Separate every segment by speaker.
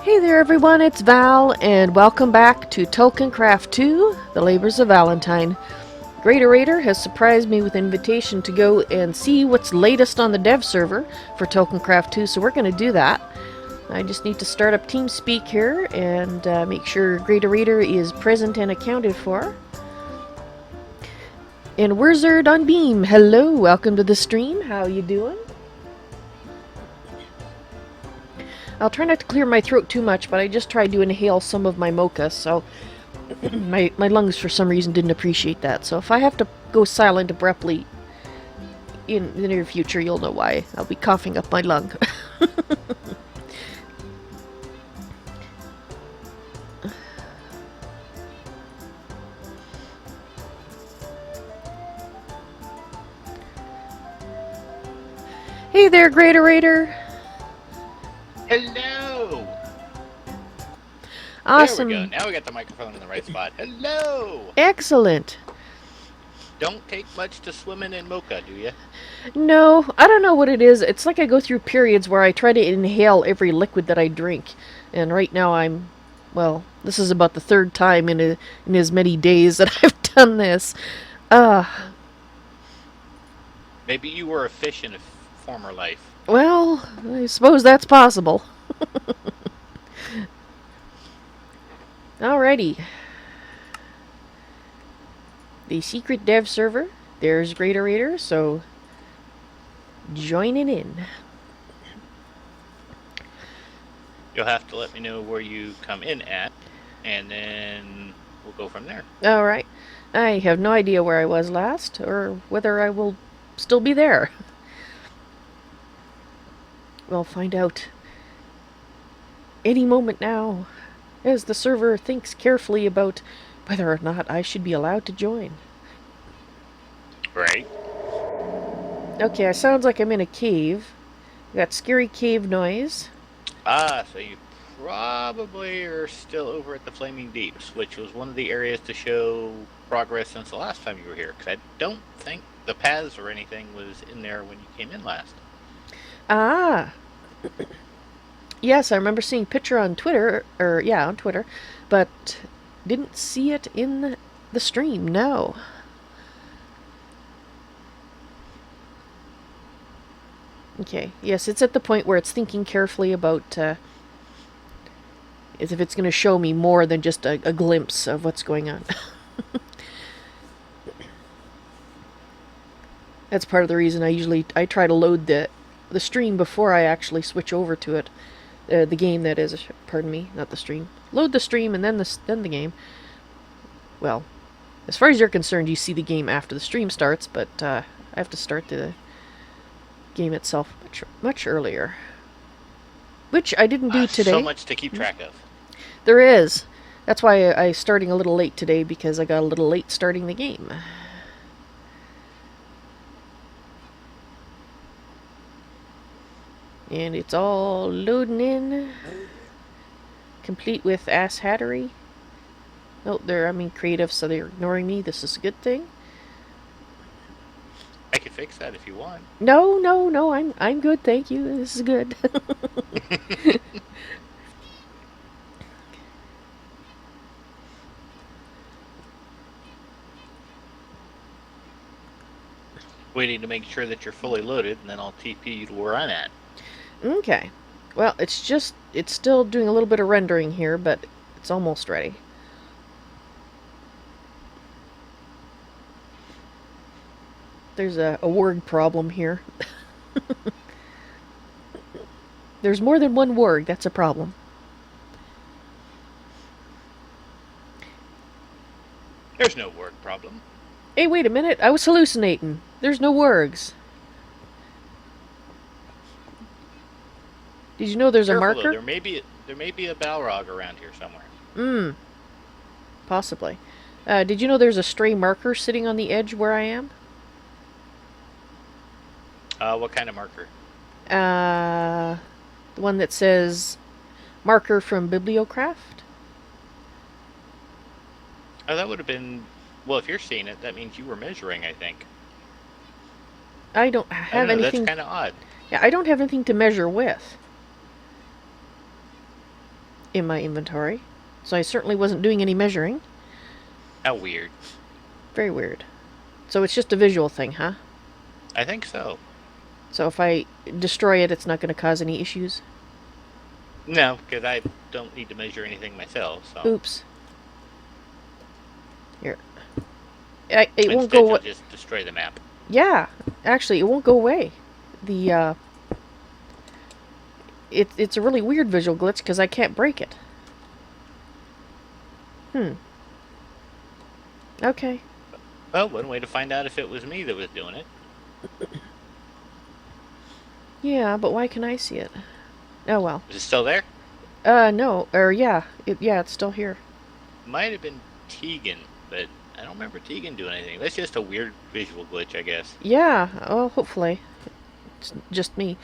Speaker 1: Hey there everyone, it's Val, and welcome back to Tolkiencraft II, The Labors of Valentine. GreatOrator has surprised me with an invitation to go and see what's latest on the dev server for Tolkiencraft II, so we're going to do that. I just need to start up TeamSpeak here and make sure GreatOrator is present and accounted for. And Wizard on Beam, hello, welcome to the stream, how you doing? I'll try not to clear my throat too much, but I just tried to inhale some of my mocha, so my lungs for some reason didn't appreciate that. So if I have to go silent abruptly in the near future, you'll know why. I'll be coughing up my lung. Hey there, GreatOrator!
Speaker 2: Hello!
Speaker 1: Awesome.
Speaker 2: There we go. Now we got the microphone in the right spot. Hello!
Speaker 1: Excellent.
Speaker 2: Don't take much to swimming in mocha, do you?
Speaker 1: No, I don't know what it is. It's like I go through periods where I try to inhale every liquid that I drink. And right now well, this is about the third time in as many days that I've done this.
Speaker 2: Maybe you were a fish in a former life.
Speaker 1: Well, I suppose that's possible. Alrighty. The secret dev server. There's GreatOrator, so joining in.
Speaker 2: You'll have to let me know where you come in at, and then we'll go from there.
Speaker 1: Alright. I have no idea where I was last, or whether I will still be there. We'll find out any moment now, as the server thinks carefully about whether or not I should be allowed to join.
Speaker 2: Right.
Speaker 1: Okay, it sounds like I'm in a cave. Got scary cave noise.
Speaker 2: So you probably are still over at the Flaming Deeps, which was one of the areas to show progress since the last time you were here, because I don't think the paths or anything was in there when you came in last.
Speaker 1: Ah. Yes, I remember seeing a picture on Twitter, on Twitter, but didn't see it in the stream, no. Okay, yes, it's at the point where it's thinking carefully about as if it's going to show me more than just a glimpse of what's going on. That's part of the reason I try to load the stream before I actually switch over to it. The game, that is. Pardon me, not the stream. Load the stream and then the game. Well, as far as you're concerned, you see the game after the stream starts, but I have to start the game itself much earlier. Which I didn't do today.
Speaker 2: So much to keep track of.
Speaker 1: There is. That's why I'm starting a little late today, because I got a little late starting the game. And it's all loading in. Complete with ass hattery. Oh, I'm in creative, so they're ignoring me. This is a good thing.
Speaker 2: I could fix that if you want.
Speaker 1: No, I'm good, thank you. This is good.
Speaker 2: Waiting to make sure that you're fully loaded, and then I'll TP you to where I'm at.
Speaker 1: Okay. Well, it's still doing a little bit of rendering here, but it's almost ready. There's a word problem here. There's more than one word, that's a problem.
Speaker 2: There's no word problem.
Speaker 1: Hey, wait a minute, I was hallucinating. There's no words. Did you know there's a marker?
Speaker 2: Though. There may be a Balrog around here somewhere.
Speaker 1: Possibly. Did you know there's a stray marker sitting on the edge where I am?
Speaker 2: What kind of marker?
Speaker 1: The one that says marker from Bibliocraft.
Speaker 2: Oh, that would have been... Well, if you're seeing it, that means you were measuring, I think.
Speaker 1: I don't have anything...
Speaker 2: That's kind of odd.
Speaker 1: Yeah, I don't have anything to measure with. in my inventory. So I certainly wasn't doing any measuring.
Speaker 2: How weird.
Speaker 1: Very weird. So it's just a visual thing, huh?
Speaker 2: I think so.
Speaker 1: So if I destroy it, it's not going to cause any issues?
Speaker 2: No, because I don't need to measure anything myself, so...
Speaker 1: Oops. Here. It won't
Speaker 2: Instead,
Speaker 1: go...
Speaker 2: you'll just destroy the map.
Speaker 1: Yeah, actually, it won't go away. It's a really weird visual glitch because I can't break it. Okay.
Speaker 2: Well, one way to find out if it was me that was doing it.
Speaker 1: Yeah, but why can I see it? Oh well.
Speaker 2: Is it still there?
Speaker 1: No. Yeah. It's still here.
Speaker 2: Might have been Tegan, but I don't remember Tegan doing anything. That's just a weird visual glitch, I guess.
Speaker 1: Yeah, well, hopefully. It's just me.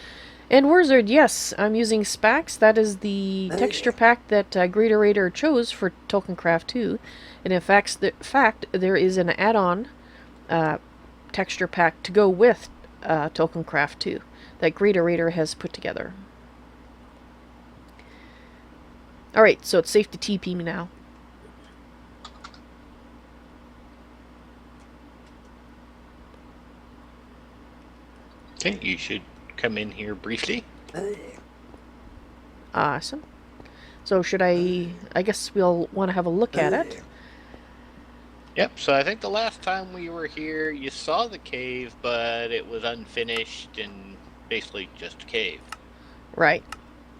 Speaker 1: And Wizard, yes, I'm using Spax. That is the texture pack that GreatOrator chose for Tolkiencraft II. And in fact, there is an add-on texture pack to go with Tolkiencraft II that GreatOrator has put together. Alright, so it's safe to TP me now.
Speaker 2: Okay, you should come in here briefly.
Speaker 1: Awesome. So should I guess we'll want to have a look at it.
Speaker 2: Yep, so I think the last time we were here, you saw the cave, but it was unfinished and basically just a cave.
Speaker 1: Right.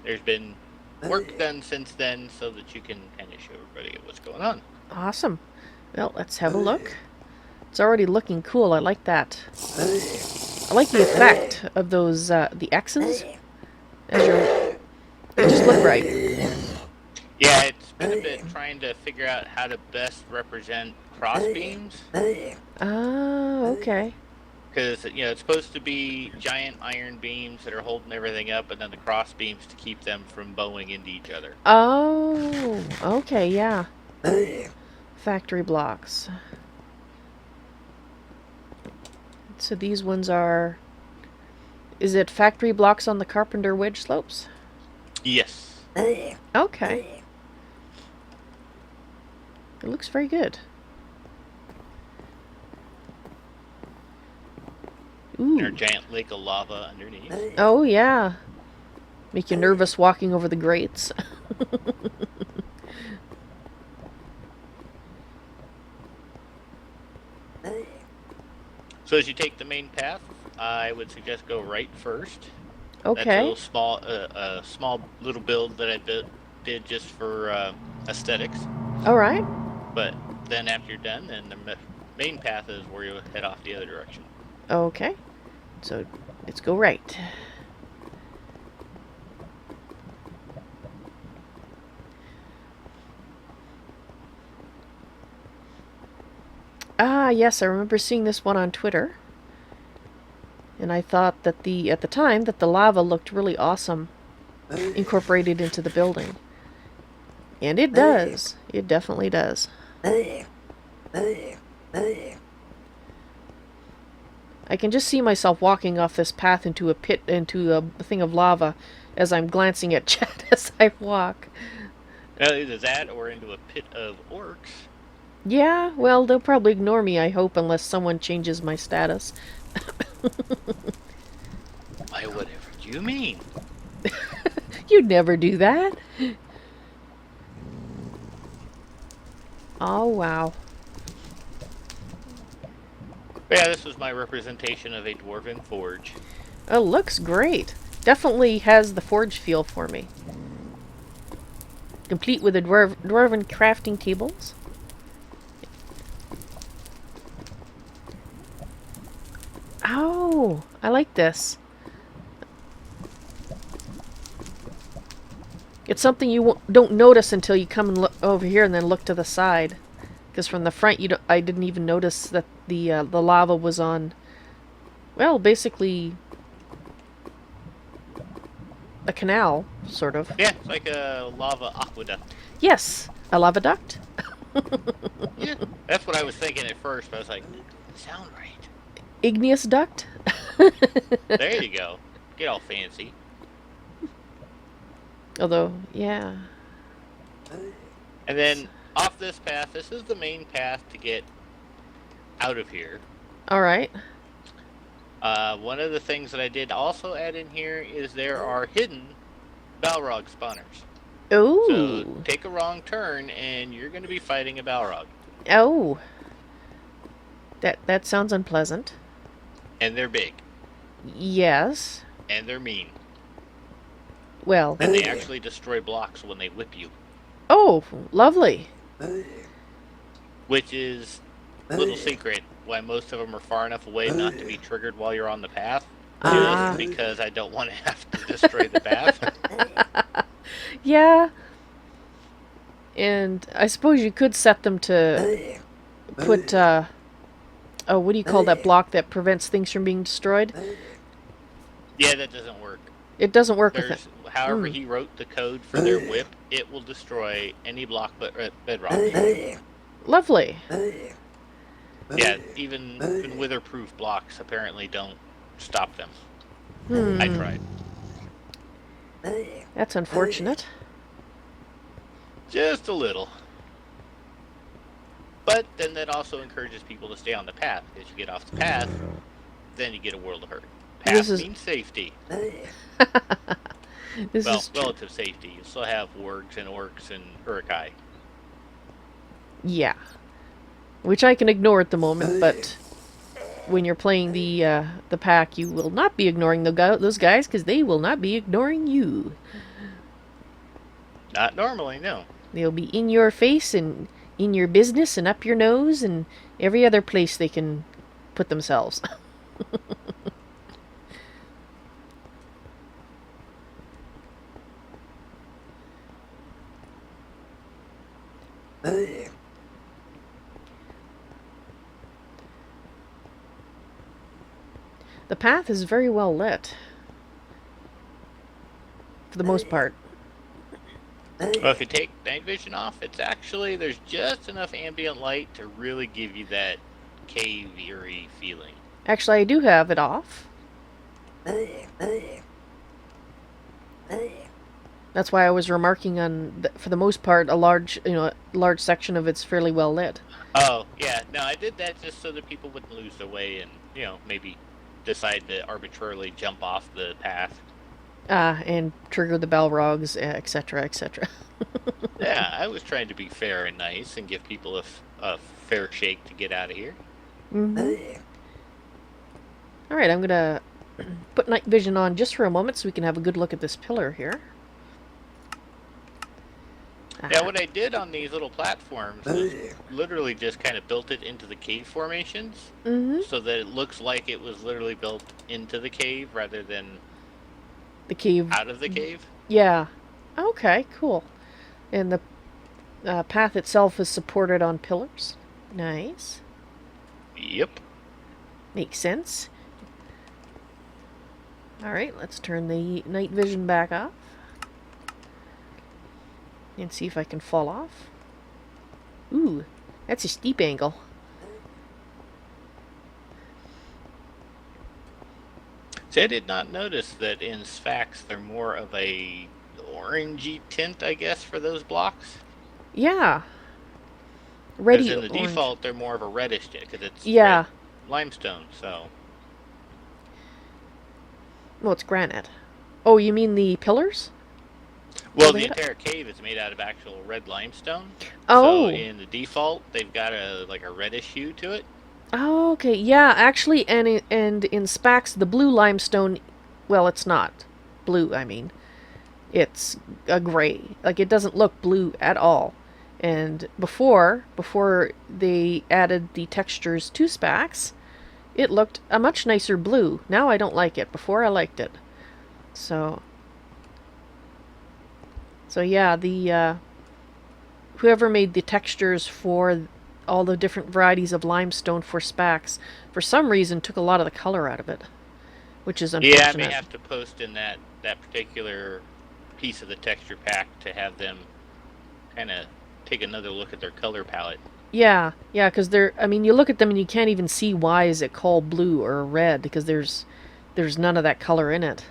Speaker 2: There's been work done since then so that you can kind of show everybody what's going on.
Speaker 1: Awesome. Well, let's have a look. It's already looking cool. I like that. I like the effect of those, the X's. They just look right.
Speaker 2: Yeah, it's been a bit trying to figure out how to best represent cross beams.
Speaker 1: Ah, okay.
Speaker 2: Because, you know, it's supposed to be giant iron beams that are holding everything up, and then the cross beams to keep them from bowing into each other.
Speaker 1: Oh, okay, yeah. Factory blocks. So these ones are... Is it factory blocks on the carpenter wedge slopes?
Speaker 2: Yes.
Speaker 1: Okay. It looks very good. Ooh.
Speaker 2: There's a giant lake of lava underneath.
Speaker 1: Oh, yeah. Make you nervous walking over the grates.
Speaker 2: So as you take the main path, I would suggest go right first.
Speaker 1: Okay.
Speaker 2: That's a small little build that I did just for aesthetics.
Speaker 1: All right.
Speaker 2: But then after you're done, then the main path is where you head off the other direction.
Speaker 1: Okay. So let's go right. Ah, yes, I remember seeing this one on Twitter. And I thought that at the time that the lava looked really awesome incorporated into the building. And it does. It definitely does. I can just see myself walking off this path into a pit, into a thing of lava as I'm glancing at chat as I walk.
Speaker 2: Well, either that or into a pit of orcs.
Speaker 1: Yeah, well, they'll probably ignore me, I hope, unless someone changes my status.
Speaker 2: Why, whatever do you mean?
Speaker 1: You'd never do that. Oh, wow.
Speaker 2: But yeah, this was my representation of a dwarven forge.
Speaker 1: Oh, looks great. Definitely has the forge feel for me. Complete with the dwarven crafting tables. Oh, I like this. It's something you don't notice until you come and look over here and then look to the side. Because from the front, I didn't even notice that the lava was on, well, basically a canal, sort of.
Speaker 2: Yeah, it's like a lava aqueduct.
Speaker 1: Yes, a lava duct.
Speaker 2: Yeah, that's what I was thinking at first, but I was like, that doesn't sound right.
Speaker 1: Igneous duct.
Speaker 2: There you go. Get all fancy.
Speaker 1: Although, yeah.
Speaker 2: And then off this path, this is the main path to get out of here.
Speaker 1: Alright.
Speaker 2: One of the things that I did also add in here is there are hidden Balrog spawners.
Speaker 1: Oh.
Speaker 2: So take a wrong turn and you're going to be fighting a Balrog.
Speaker 1: Oh. That sounds unpleasant.
Speaker 2: And they're big.
Speaker 1: Yes.
Speaker 2: And they're mean.
Speaker 1: Well.
Speaker 2: And they actually destroy blocks when they whip you.
Speaker 1: Oh, lovely.
Speaker 2: Which is a little secret why most of them are far enough away not to be triggered while you're on the path. Just because I don't want to have to destroy the path.
Speaker 1: Yeah. And I suppose you could set them to put, oh, what do you call that block that prevents things from being destroyed?
Speaker 2: Yeah, that doesn't work.
Speaker 1: It doesn't work with it.
Speaker 2: However he wrote the code for their whip, it will destroy any block but bedrock.
Speaker 1: Lovely.
Speaker 2: Yeah, even witherproof blocks apparently don't stop them. I tried.
Speaker 1: That's unfortunate.
Speaker 2: Just a little. But then that also encourages people to stay on the path. As you get off the path, then you get a world of hurt. Path means safety. Relative safety. You still have wargs and orcs and urukai.
Speaker 1: Yeah. Which I can ignore at the moment, but when you're playing the pack, you will not be ignoring those guys, because they will not be ignoring you.
Speaker 2: Not normally, no.
Speaker 1: They'll be in your face and in your business and up your nose and every other place they can put themselves. The path is very well lit. For the most part.
Speaker 2: Well, if you take night vision off, it's actually, there's just enough ambient light to really give you that cave-eerie feeling.
Speaker 1: Actually, I do have it off. That's why I was remarking on, for the most part, a large section of it's fairly well lit.
Speaker 2: Oh, yeah. No, I did that just so that people wouldn't lose their way and, maybe decide to arbitrarily jump off the path.
Speaker 1: And trigger the Balrogs, etc., etc.
Speaker 2: Yeah, I was trying to be fair and nice and give people a fair shake to get out of here.
Speaker 1: Mm-hmm. Alright, I'm gonna put night vision on just for a moment so we can have a good look at this pillar here.
Speaker 2: Yeah, what I did on these little platforms was literally just kind of built it into the cave formations, so that it looks like it was literally built into the cave rather than
Speaker 1: the cave
Speaker 2: out of the cave.
Speaker 1: Yeah. Okay, cool. And the path itself is supported on pillars. Nice.
Speaker 2: Yep.
Speaker 1: Makes sense. Alright, let's turn the night vision back off. And see if I can fall off. Ooh, that's a steep angle.
Speaker 2: See, I did not notice that in Sphax they're more of a orangey tint, I guess, for those blocks.
Speaker 1: Yeah. Reddy
Speaker 2: Because in the
Speaker 1: orange.
Speaker 2: default, they're more of a reddish tint, because it's
Speaker 1: red
Speaker 2: limestone, so...
Speaker 1: Well, it's granite. Oh, you mean the pillars?
Speaker 2: Well, the entire cave is made out of actual red limestone.
Speaker 1: Oh.
Speaker 2: So in the default, they've got a reddish hue to it.
Speaker 1: Oh, okay. Yeah, actually, and in Sphax, the blue limestone, well, it's not blue, I mean. It's a gray. Like, it doesn't look blue at all. And before they added the textures to Sphax, it looked a much nicer blue. Now I don't like it. Before I liked it. So yeah, the whoever made the textures for all the different varieties of limestone for Sphax, for some reason took a lot of the color out of it, which is unfortunate.
Speaker 2: Yeah, I may have to post in that particular piece of the texture pack to have them kind of take another look at their color palette.
Speaker 1: Yeah, because I mean, you look at them and you can't even see why is it called blue or red, because there's none of that color in it.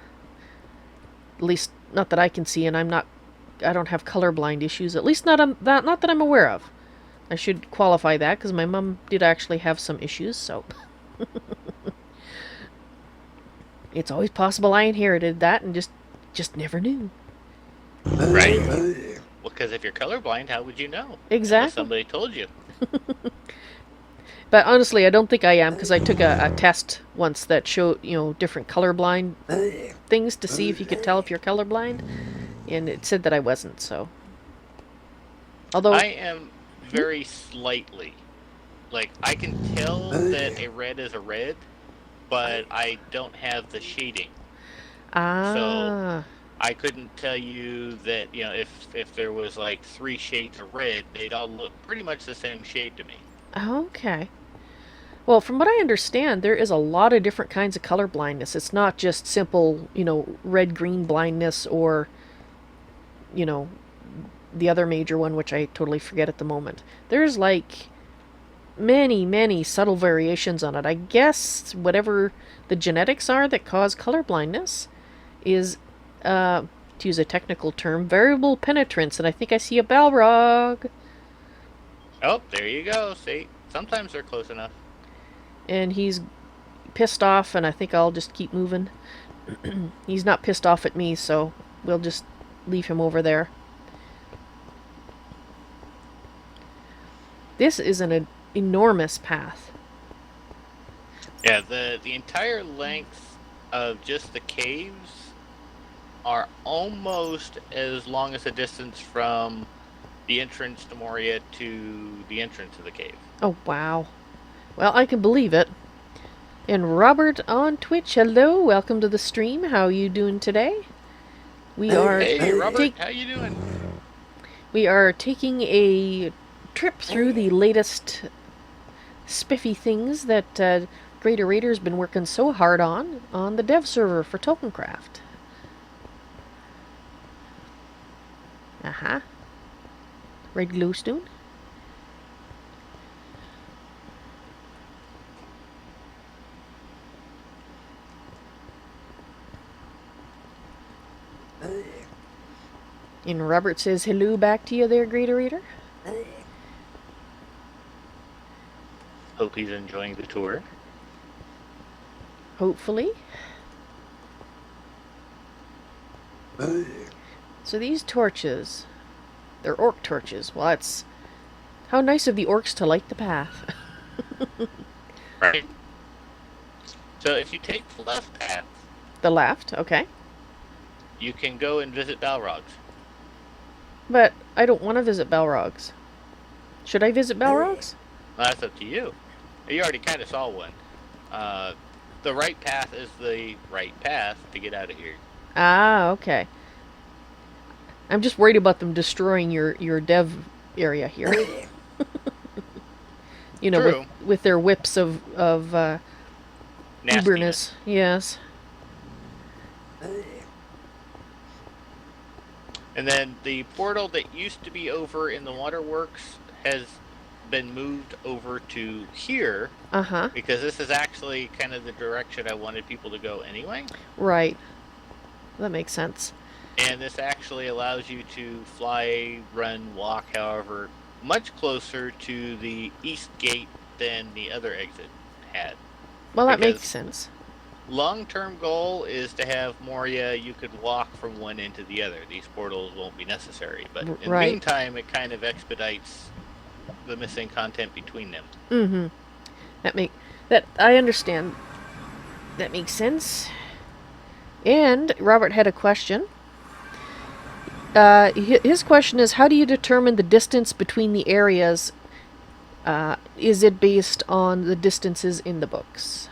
Speaker 1: At least, not that I can see, and I'm not I don't have colorblind issues. At least not that I'm aware of. I should qualify that because my mom did actually have some issues. So it's always possible I inherited that and just never knew.
Speaker 2: Right. Well, because if you're colorblind, how would you know? Unless
Speaker 1: Exactly.
Speaker 2: somebody told you.
Speaker 1: But honestly, I don't think I am because I took a test once that showed, different colorblind things to see if you could tell if you're colorblind, and it said that I wasn't. So, although,
Speaker 2: I am very slightly. Like, I can tell that a red is a red, but I don't have the shading. So
Speaker 1: ah,
Speaker 2: I couldn't tell you that, if there was like 3 shades of red, they'd all look pretty much the same shade to me.
Speaker 1: okay. Well, from what I understand, there is a lot of different kinds of color blindness. It's not just simple, red-green blindness or, you know, the other major one, which I totally forget at the moment. There's like many, many subtle variations on it. I guess whatever the genetics are that cause color blindness is, to use a technical term, variable penetrance. And I think I see a Balrog.
Speaker 2: Oh, there you go. See, sometimes they're close enough.
Speaker 1: And he's pissed off, and I think I'll just keep moving. He's not pissed off at me, so we'll just leave him over there. This is an enormous path.
Speaker 2: Yeah, the entire length of just the caves are almost as long as the distance from the entrance to Moria to the entrance of the cave.
Speaker 1: Oh, wow. Well, I can believe it. And Robert on Twitch, hello, welcome to the stream. How are you doing today? We are
Speaker 2: Hey, Robert, how you doing?
Speaker 1: we are taking a trip through the latest spiffy things that GreatOrator's been working so hard on the dev server for Tolkiencraft. Aha. Red glowstone. And Robert says hello back to you there, GreatOrator.
Speaker 2: Hope he's enjoying the tour.
Speaker 1: Hopefully. So these torches, they're orc torches. Well, it's how nice of the orcs to light the path.
Speaker 2: Right. So if you take the left path,
Speaker 1: The left, okay.
Speaker 2: you can go and visit Balrogs.
Speaker 1: But I don't want to visit Balrogs. Should I visit Balrogs?
Speaker 2: Well, that's up to you. You already kind of saw one. The right path is the right path to get out of here.
Speaker 1: Ah, okay. I'm just worried about them destroying your dev area here.
Speaker 2: True.
Speaker 1: with their whips of
Speaker 2: Nastiness.
Speaker 1: uberness. Yes.
Speaker 2: And then the portal that used to be over in the waterworks has been moved over to here
Speaker 1: Uh-huh.
Speaker 2: because this is actually kind of the direction I wanted people to go anyway.
Speaker 1: Right. That makes sense.
Speaker 2: And this actually allows you to fly, run, walk, however, much closer to the east gate than the other exit had.
Speaker 1: Well, that
Speaker 2: Because
Speaker 1: makes sense.
Speaker 2: long-term goal is to have Moria, you could walk from one end to the other. These portals won't be necessary. But in the
Speaker 1: Right.
Speaker 2: meantime, it kind of expedites the missing content between them.
Speaker 1: Mm-hmm. That I understand. That makes sense. And Robert had a question. His question is, how do you determine the distance between the areas? Is it based on the distances in the books?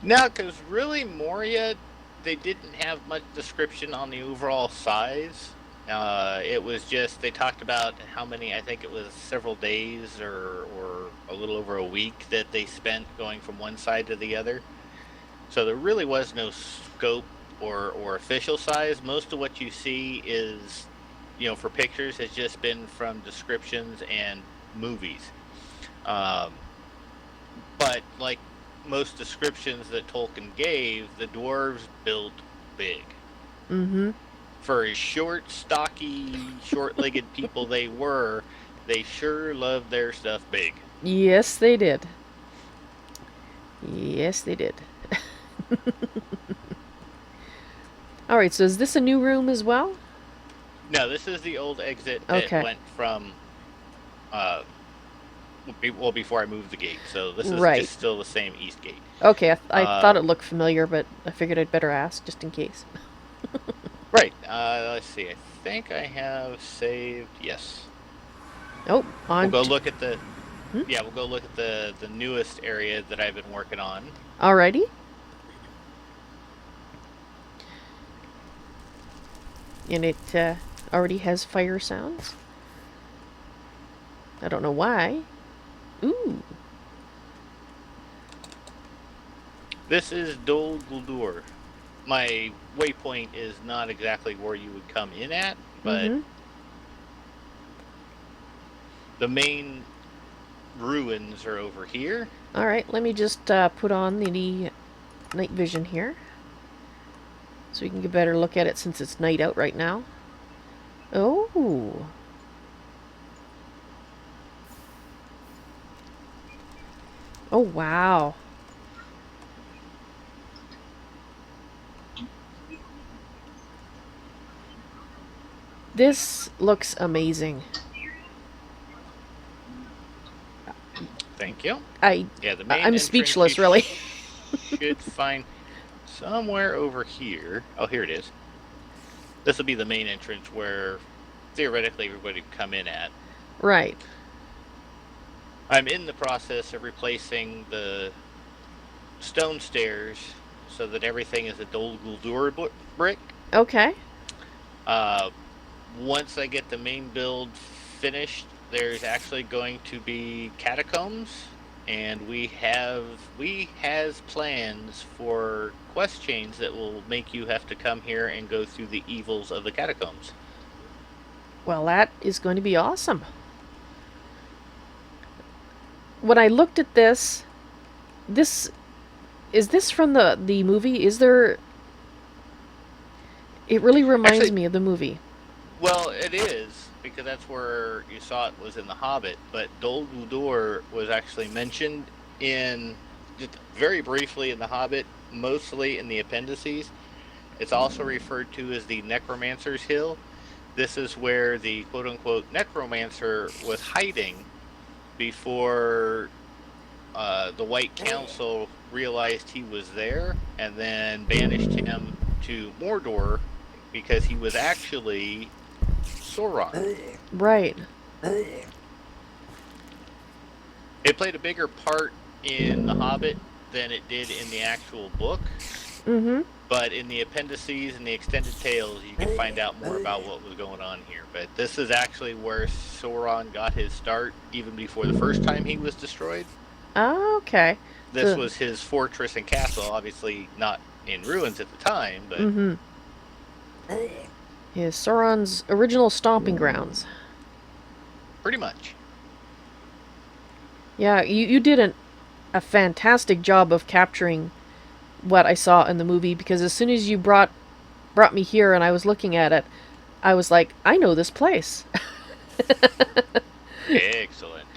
Speaker 2: No, because really Moria, they didn't have much description on the overall size. It was just, they talked about how many, I think it was several days or a little over a week that they spent going from one side to the other. So there really was no scope or official size. Most of what you see is, for pictures, has just been from descriptions and movies. But like most descriptions that Tolkien gave, the dwarves built big.
Speaker 1: Mm-hmm.
Speaker 2: for as short, stocky, short-legged people they were, they sure loved their stuff big.
Speaker 1: Yes, they did. Yes, they did. Alright, so is this a new room as well?
Speaker 2: No, this is the old exit that
Speaker 1: Okay.
Speaker 2: went from, uh, well, before I moved the gate. So this is
Speaker 1: Right.
Speaker 2: just still the same east gate.
Speaker 1: Okay, I thought
Speaker 2: Uh,
Speaker 1: it looked familiar, but I figured I'd better ask, just in case.
Speaker 2: right. Let's see. I think I have saved. Yes.
Speaker 1: Oh,
Speaker 2: We'll
Speaker 1: on
Speaker 2: go
Speaker 1: to...
Speaker 2: look at the.
Speaker 1: Hmm?
Speaker 2: Yeah, we'll go look at the newest area that I've been working on.
Speaker 1: Alrighty. And it already has fire sounds. I don't know why. Ooh.
Speaker 2: This is Dol Guldur. My waypoint is not exactly where you would come in at, but
Speaker 1: Mm-hmm.
Speaker 2: the main ruins are over here.
Speaker 1: Alright, let me just put on the night vision here. So we can get a better look at it since it's night out right now. Oh. Oh, wow. This looks amazing.
Speaker 2: Thank you.
Speaker 1: I
Speaker 2: Yeah, the main
Speaker 1: I'm
Speaker 2: entrance
Speaker 1: speechless,
Speaker 2: you
Speaker 1: really.
Speaker 2: should find somewhere over here. Oh, here it is. This will be the main entrance where theoretically everybody would come in at.
Speaker 1: Right.
Speaker 2: I'm in the process of replacing the stone stairs so that everything is a Dol Guldur brick.
Speaker 1: Okay.
Speaker 2: Uh, Once I get the main build finished, there's actually going to be catacombs, and we has plans for quest chains that will make you have to come here and go through the evils of the catacombs.
Speaker 1: Well, that is going to be awesome. When I looked at this is this from the movie? Is there? It really reminds
Speaker 2: Actually,
Speaker 1: me of the movie.
Speaker 2: well, it is because that's where you saw it was in The Hobbit, but Dol Guldur was actually mentioned in just very briefly in The Hobbit, mostly in the appendices. It's also referred to as the Necromancer's Hill. This is where the quote unquote necromancer was hiding before the White Council realized he was there and then banished him to Mordor because he was actually Sauron.
Speaker 1: Right.
Speaker 2: It played a bigger part in The Hobbit than it did in the actual book.
Speaker 1: Mm-hmm.
Speaker 2: But in the appendices and the extended tales, you can find out more about what was going on here. But this is actually where Sauron got his start, even before the first time he was destroyed.
Speaker 1: Oh, okay.
Speaker 2: This
Speaker 1: So,
Speaker 2: was his fortress and castle, obviously not in ruins at the time, but
Speaker 1: mm-hmm. Yeah, Sauron's original stomping grounds.
Speaker 2: pretty much.
Speaker 1: Yeah, you did a fantastic job of capturing what I saw in the movie because as soon as you brought me here and I was looking at it, I was like, I know this place.
Speaker 2: Excellent.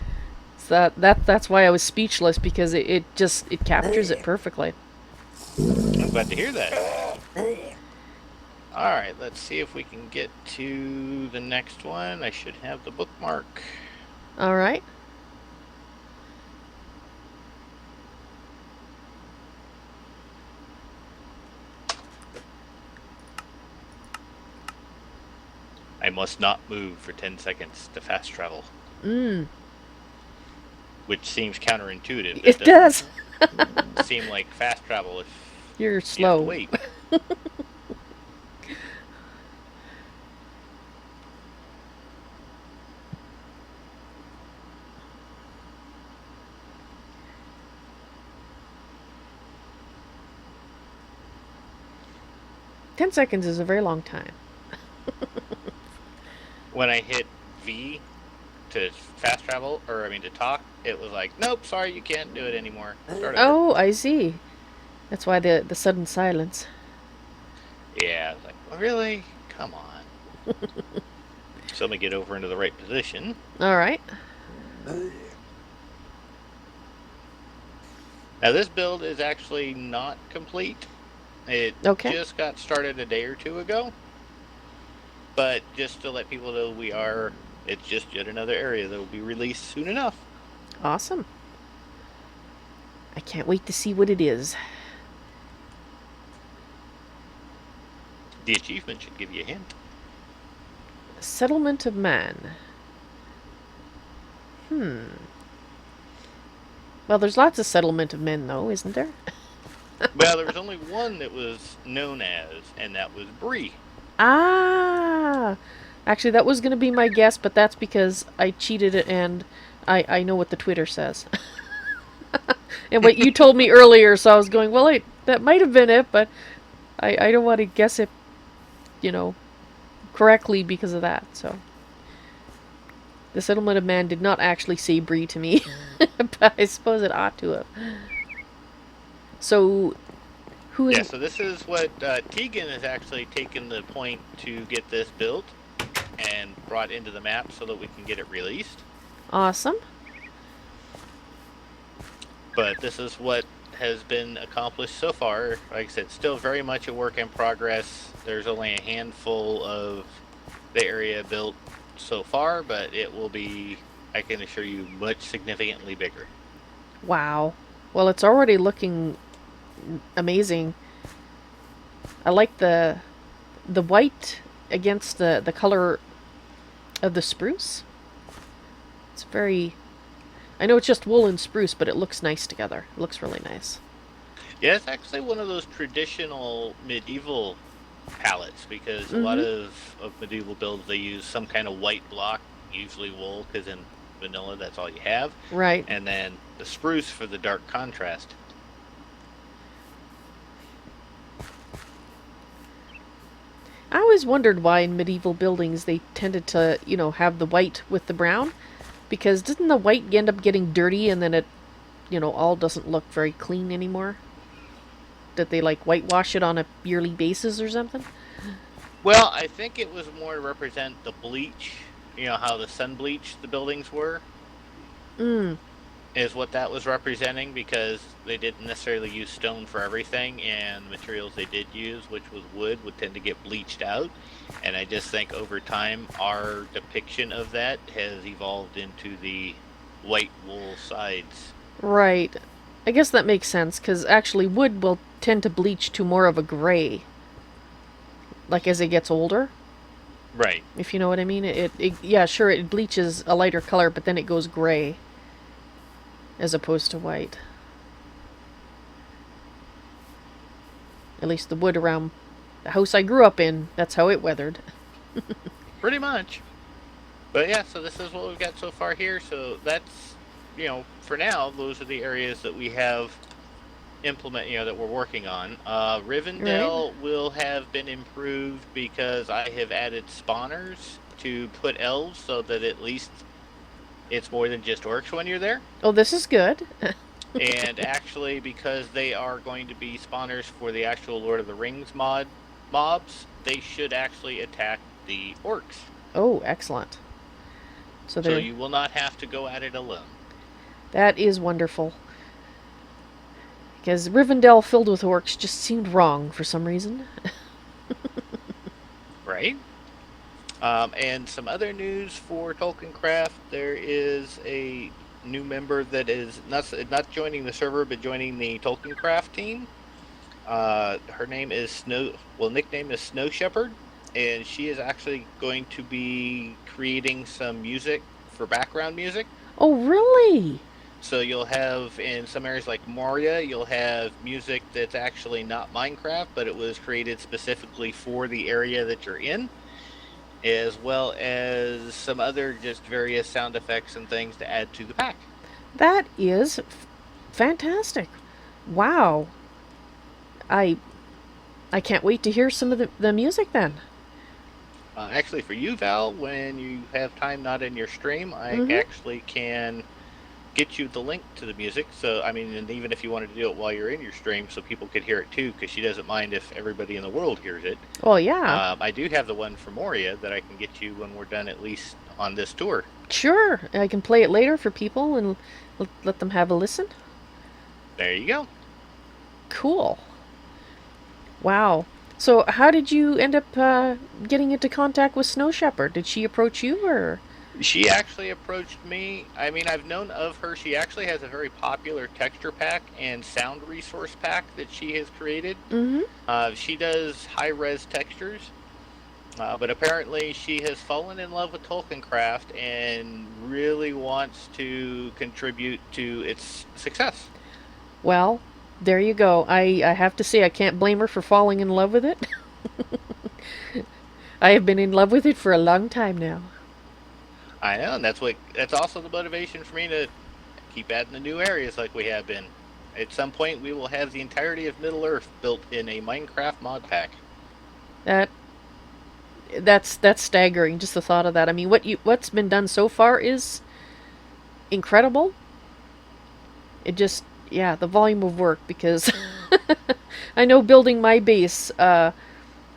Speaker 1: So that's why I was speechless because it just it captures it perfectly.
Speaker 2: I'm glad to hear that. Alright, let's see if we can get to the next one. I should have the bookmark.
Speaker 1: All right.
Speaker 2: I must not move for 10 seconds to fast travel. Which seems counterintuitive.
Speaker 1: It does.
Speaker 2: Doesn't seem like fast travel if
Speaker 1: You're
Speaker 2: you have to
Speaker 1: slow.
Speaker 2: wait.
Speaker 1: Ten seconds is a very long time.
Speaker 2: When I hit V to fast travel, or I mean to talk, it was like, nope, sorry, you can't do it anymore. Start over.
Speaker 1: Oh, I see. That's why the sudden silence.
Speaker 2: Yeah, I was like, well, really? Come on. So let me get over into the right position.
Speaker 1: All right.
Speaker 2: Now this build is actually not complete. It
Speaker 1: Okay.
Speaker 2: just got started a day or two ago. But just to let people know it's just yet another area that will be released soon enough.
Speaker 1: Awesome. I can't wait to see what it is.
Speaker 2: The achievement should give you a hint.
Speaker 1: Settlement of Man. Well, there's lots of Settlement of Men, though, isn't there?
Speaker 2: Well, there was only one that was known as, and that was Bree.
Speaker 1: Ah! Actually, that was going to be my guess, but that's because I cheated it and I know what the Twitter says. And what you told me earlier, so I was going, well, that might have been it, but I don't want to guess it, correctly because of that, so. The Settlement of Man did not actually say Bree to me, but I suppose it ought to have. So, who is...
Speaker 2: Yeah, so this is what Tegan has actually taken the point to get this built and brought into the map so that we can get it released.
Speaker 1: Awesome.
Speaker 2: But this is what has been accomplished so far. Like I said, still very much a work in progress. There's only a handful of the area built so far, but it will be, I can assure you, much significantly bigger.
Speaker 1: Wow. Well, it's already looking amazing. I like the white against the color of the spruce. It's very... I know it's just wool and spruce, but it looks nice together. It looks really nice.
Speaker 2: Yeah, it's actually one of those traditional medieval palettes, because a lot of medieval builds, they use some kind of white block, usually wool, because in vanilla that's all you have.
Speaker 1: Right.
Speaker 2: And then the spruce for the dark contrast.
Speaker 1: I always wondered why in medieval buildings they tended to, have the white with the brown. Because didn't the white end up getting dirty and then it, all doesn't look very clean anymore? Did they, whitewash it on a yearly basis or something?
Speaker 2: Well, I think it was more to represent the bleach, how the sun bleached the buildings were. Is what that was representing, because they didn't necessarily use stone for everything, and the materials they did use, which was wood, would tend to get bleached out. And I just think over time our depiction of that has evolved into the white wool sides.
Speaker 1: Right. I guess that makes sense, because actually wood will tend to bleach to more of a gray. As it gets older.
Speaker 2: Right.
Speaker 1: If you know what I mean. Yeah, sure, it bleaches a lighter color, but then it goes gray. As opposed to white. At least the wood around the house I grew up in, that's how it weathered.
Speaker 2: Pretty much. But yeah, so this is what we've got so far here. So that's, for now, those are the areas that we have that we're working on. Rivendell will have been improved because I have added spawners to put elves so that at least it's more than just orcs when you're there.
Speaker 1: Oh, this is good.
Speaker 2: And actually, because they are going to be spawners for the actual Lord of the Rings mobs, they should actually attack the orcs.
Speaker 1: Oh, excellent. So
Speaker 2: you will not have to go at it alone.
Speaker 1: That is wonderful. Because Rivendell filled with orcs just seemed wrong for some reason.
Speaker 2: Right? And some other news for Tolkiencraft. There is a new member that is not joining the server, but joining the Tolkiencraft team. Her name is nickname is Snow Shepherd, and she is actually going to be creating some music for background music.
Speaker 1: Oh, really?
Speaker 2: So you'll have, in some areas like Moria, you'll have music that's actually not Minecraft, but it was created specifically for the area that you're in, as well as some other just various sound effects and things to add to the pack.
Speaker 1: That is fantastic. Wow. I can't wait to hear some of the music then.
Speaker 2: Actually, for you, Val, when you have time not in your stream, I actually can get you the link to the music. So, I mean, and even if you wanted to do it while you're in your stream so people could hear it too, because she doesn't mind if everybody in the world hears it.
Speaker 1: Well, yeah.
Speaker 2: I do have the one for Moria that I can get you when we're done, at least on this tour.
Speaker 1: Sure, I can play it later for people and let them have a listen.
Speaker 2: There you go.
Speaker 1: Cool. Wow. So, how did you end up getting into contact with Snow Shepherd? Did she approach you, or?
Speaker 2: She actually approached me. I mean, I've known of her. She actually has a very popular texture pack and sound resource pack that she has created.
Speaker 1: Mm-hmm.
Speaker 2: She does high-res textures, but apparently she has fallen in love with Tolkiencraft and really wants to contribute to its success.
Speaker 1: Well, there you go. I have to say, I can't blame her for falling in love with it. I have been in love with it for a long time now.
Speaker 2: I know, and that's also the motivation for me to keep adding the new areas like we have been. At some point, we will have the entirety of Middle Earth built in a Minecraft mod pack.
Speaker 1: That's staggering. Just the thought of that. I mean, what's been done so far is incredible. It just, yeah, the volume of work, because I know building my base, how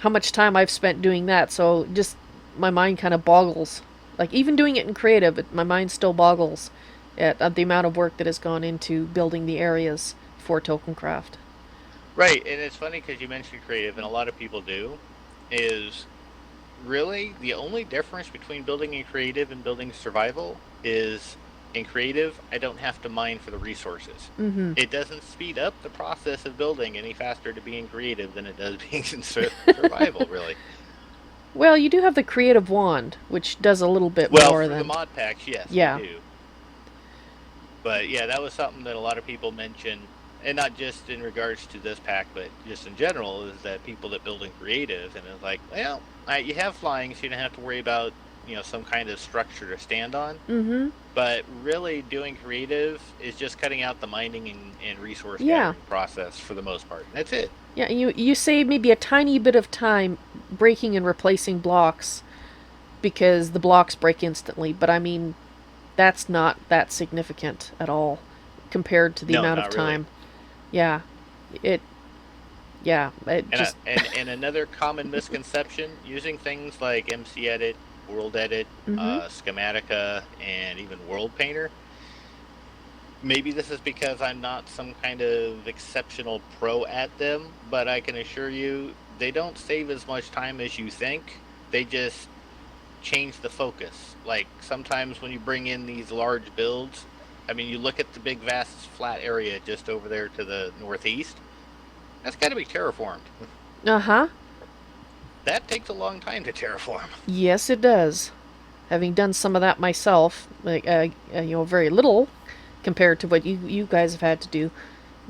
Speaker 1: much time I've spent doing that. So just my mind kind of boggles. Like, even doing it in creative, my mind still boggles at the amount of work that has gone into building the areas for Tolkiencraft.
Speaker 2: Right, and it's funny because you mentioned creative, and a lot of people do, is really the only difference between building in creative and building survival is in creative, I don't have to mine for the resources.
Speaker 1: Mm-hmm.
Speaker 2: It doesn't speed up the process of building any faster to be in creative than it does being in survival, really.
Speaker 1: Well, you do have the creative wand, which does a little bit more
Speaker 2: for
Speaker 1: than...
Speaker 2: the mod packs, yes,
Speaker 1: Yeah.
Speaker 2: we do. But yeah, that was something that a lot of people mention, and not just in regards to this pack, but just in general, is that people that build in creative, and it's like, well, you have flying, so you don't have to worry about, some kind of structure to stand on.
Speaker 1: Mm-hmm.
Speaker 2: But really, doing creative is just cutting out the mining and resource
Speaker 1: Yeah.
Speaker 2: gathering process for the most part. That's it.
Speaker 1: Yeah, you save maybe a tiny bit of time breaking and replacing blocks because the blocks break instantly, but I mean, that's not that significant at all compared to the amount of time.
Speaker 2: Really.
Speaker 1: And
Speaker 2: another common misconception, using things like MC Edit, World Edit, Schematica, and even World Painter. Maybe this is because I'm not some kind of exceptional pro at them, but I can assure you they don't save as much time as you think. They just change the focus. Like, sometimes when you bring in these large builds, I mean, you look at the big, vast, flat area just over there to the northeast, that's got to be terraformed.
Speaker 1: Uh-huh.
Speaker 2: That takes a long time to terraform.
Speaker 1: Yes, it does. Having done some of that myself, like, very little compared to what you guys have had to do.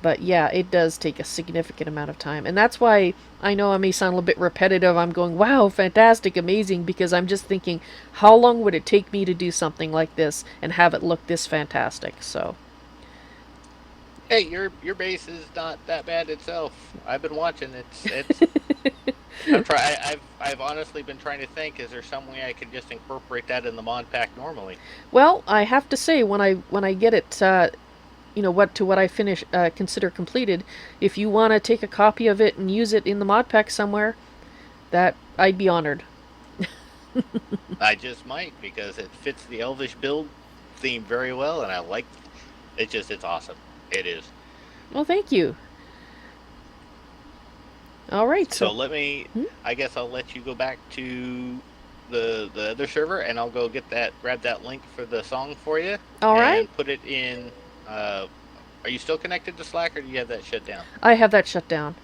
Speaker 1: But yeah, it does take a significant amount of time. And that's why I know I may sound a little bit repetitive. I'm going, wow, fantastic, amazing, because I'm just thinking, how long would it take me to do something like this and have it look this fantastic? So,
Speaker 2: hey, your base is not that bad itself. I've been watching. It's I've honestly been trying to think, is there some way I could just incorporate that in the mod pack normally?
Speaker 1: well, I have to say, when I get it what I finish consider completed, if you want to take a copy of it and use it in the mod pack somewhere, that I'd be honored.
Speaker 2: I just might, because it fits the Elvish build theme very well, and I like it. It's awesome. It is.
Speaker 1: Well, thank you. All right.
Speaker 2: So let me. I guess I'll let you go back to the other server, and I'll go grab that link for the song for you.
Speaker 1: All right.
Speaker 2: And put it in. Are you still connected to Slack, or do you have that shut down?
Speaker 1: I have that shut down.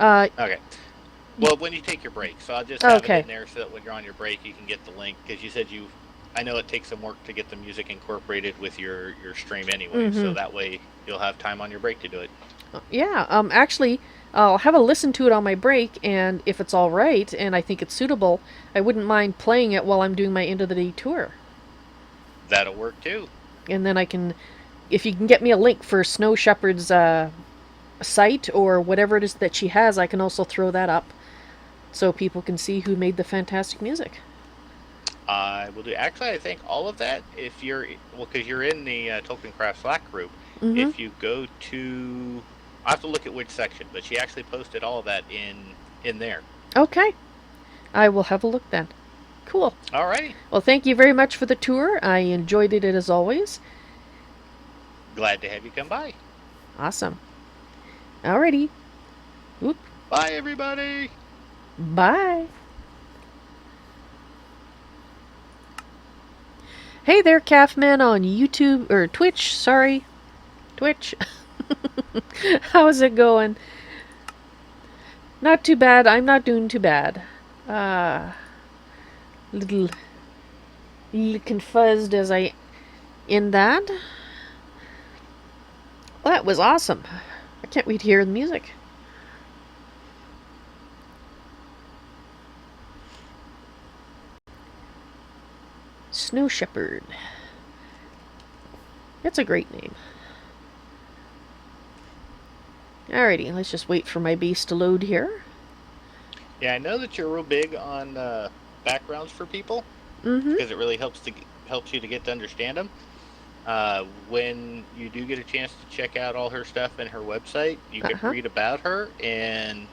Speaker 2: Okay. Well, when you take your break, so I'll just have it in there so that when you're on your break, you can get the link, because you said I know it takes some work to get the music incorporated with your stream anyway, so that way you'll have time on your break to do it.
Speaker 1: Yeah. Actually, I'll have a listen to it on my break, and if it's all right and I think it's suitable, I wouldn't mind playing it while I'm doing my end of the day tour.
Speaker 2: That'll work too.
Speaker 1: And then I can, if you can get me a link for Snow Shepherd's site or whatever it is that she has, I can also throw that up so people can see who made the fantastic music.
Speaker 2: I will do. Actually, I think all of that, if you're, well, because you're in the Tolkiencraft Slack group,
Speaker 1: Mm-hmm.
Speaker 2: if you go to, I have to look at which section, but she actually posted all of that in there.
Speaker 1: Okay. I will have a look then. Cool.
Speaker 2: Alrighty.
Speaker 1: Well, thank you very much for the tour. I enjoyed it as always.
Speaker 2: Glad to have you come by.
Speaker 1: Awesome. Alrighty. Oop.
Speaker 2: Bye, everybody.
Speaker 1: Bye. Hey there, Calfman on YouTube, or Twitch, sorry. Twitch. How's it going? Not too bad. I'm not doing too bad. Little confuzzed as I in that. Well, that was awesome. I can't wait to hear the music. Snow Shepherd. That's a great name. Alrighty, let's just wait for my base to load here.
Speaker 2: Yeah, I know that you're real big on backgrounds for people
Speaker 1: Mm-hmm.
Speaker 2: because it really helps you to get to understand them. When you do get a chance to check out all her stuff and her website, you can read about her, and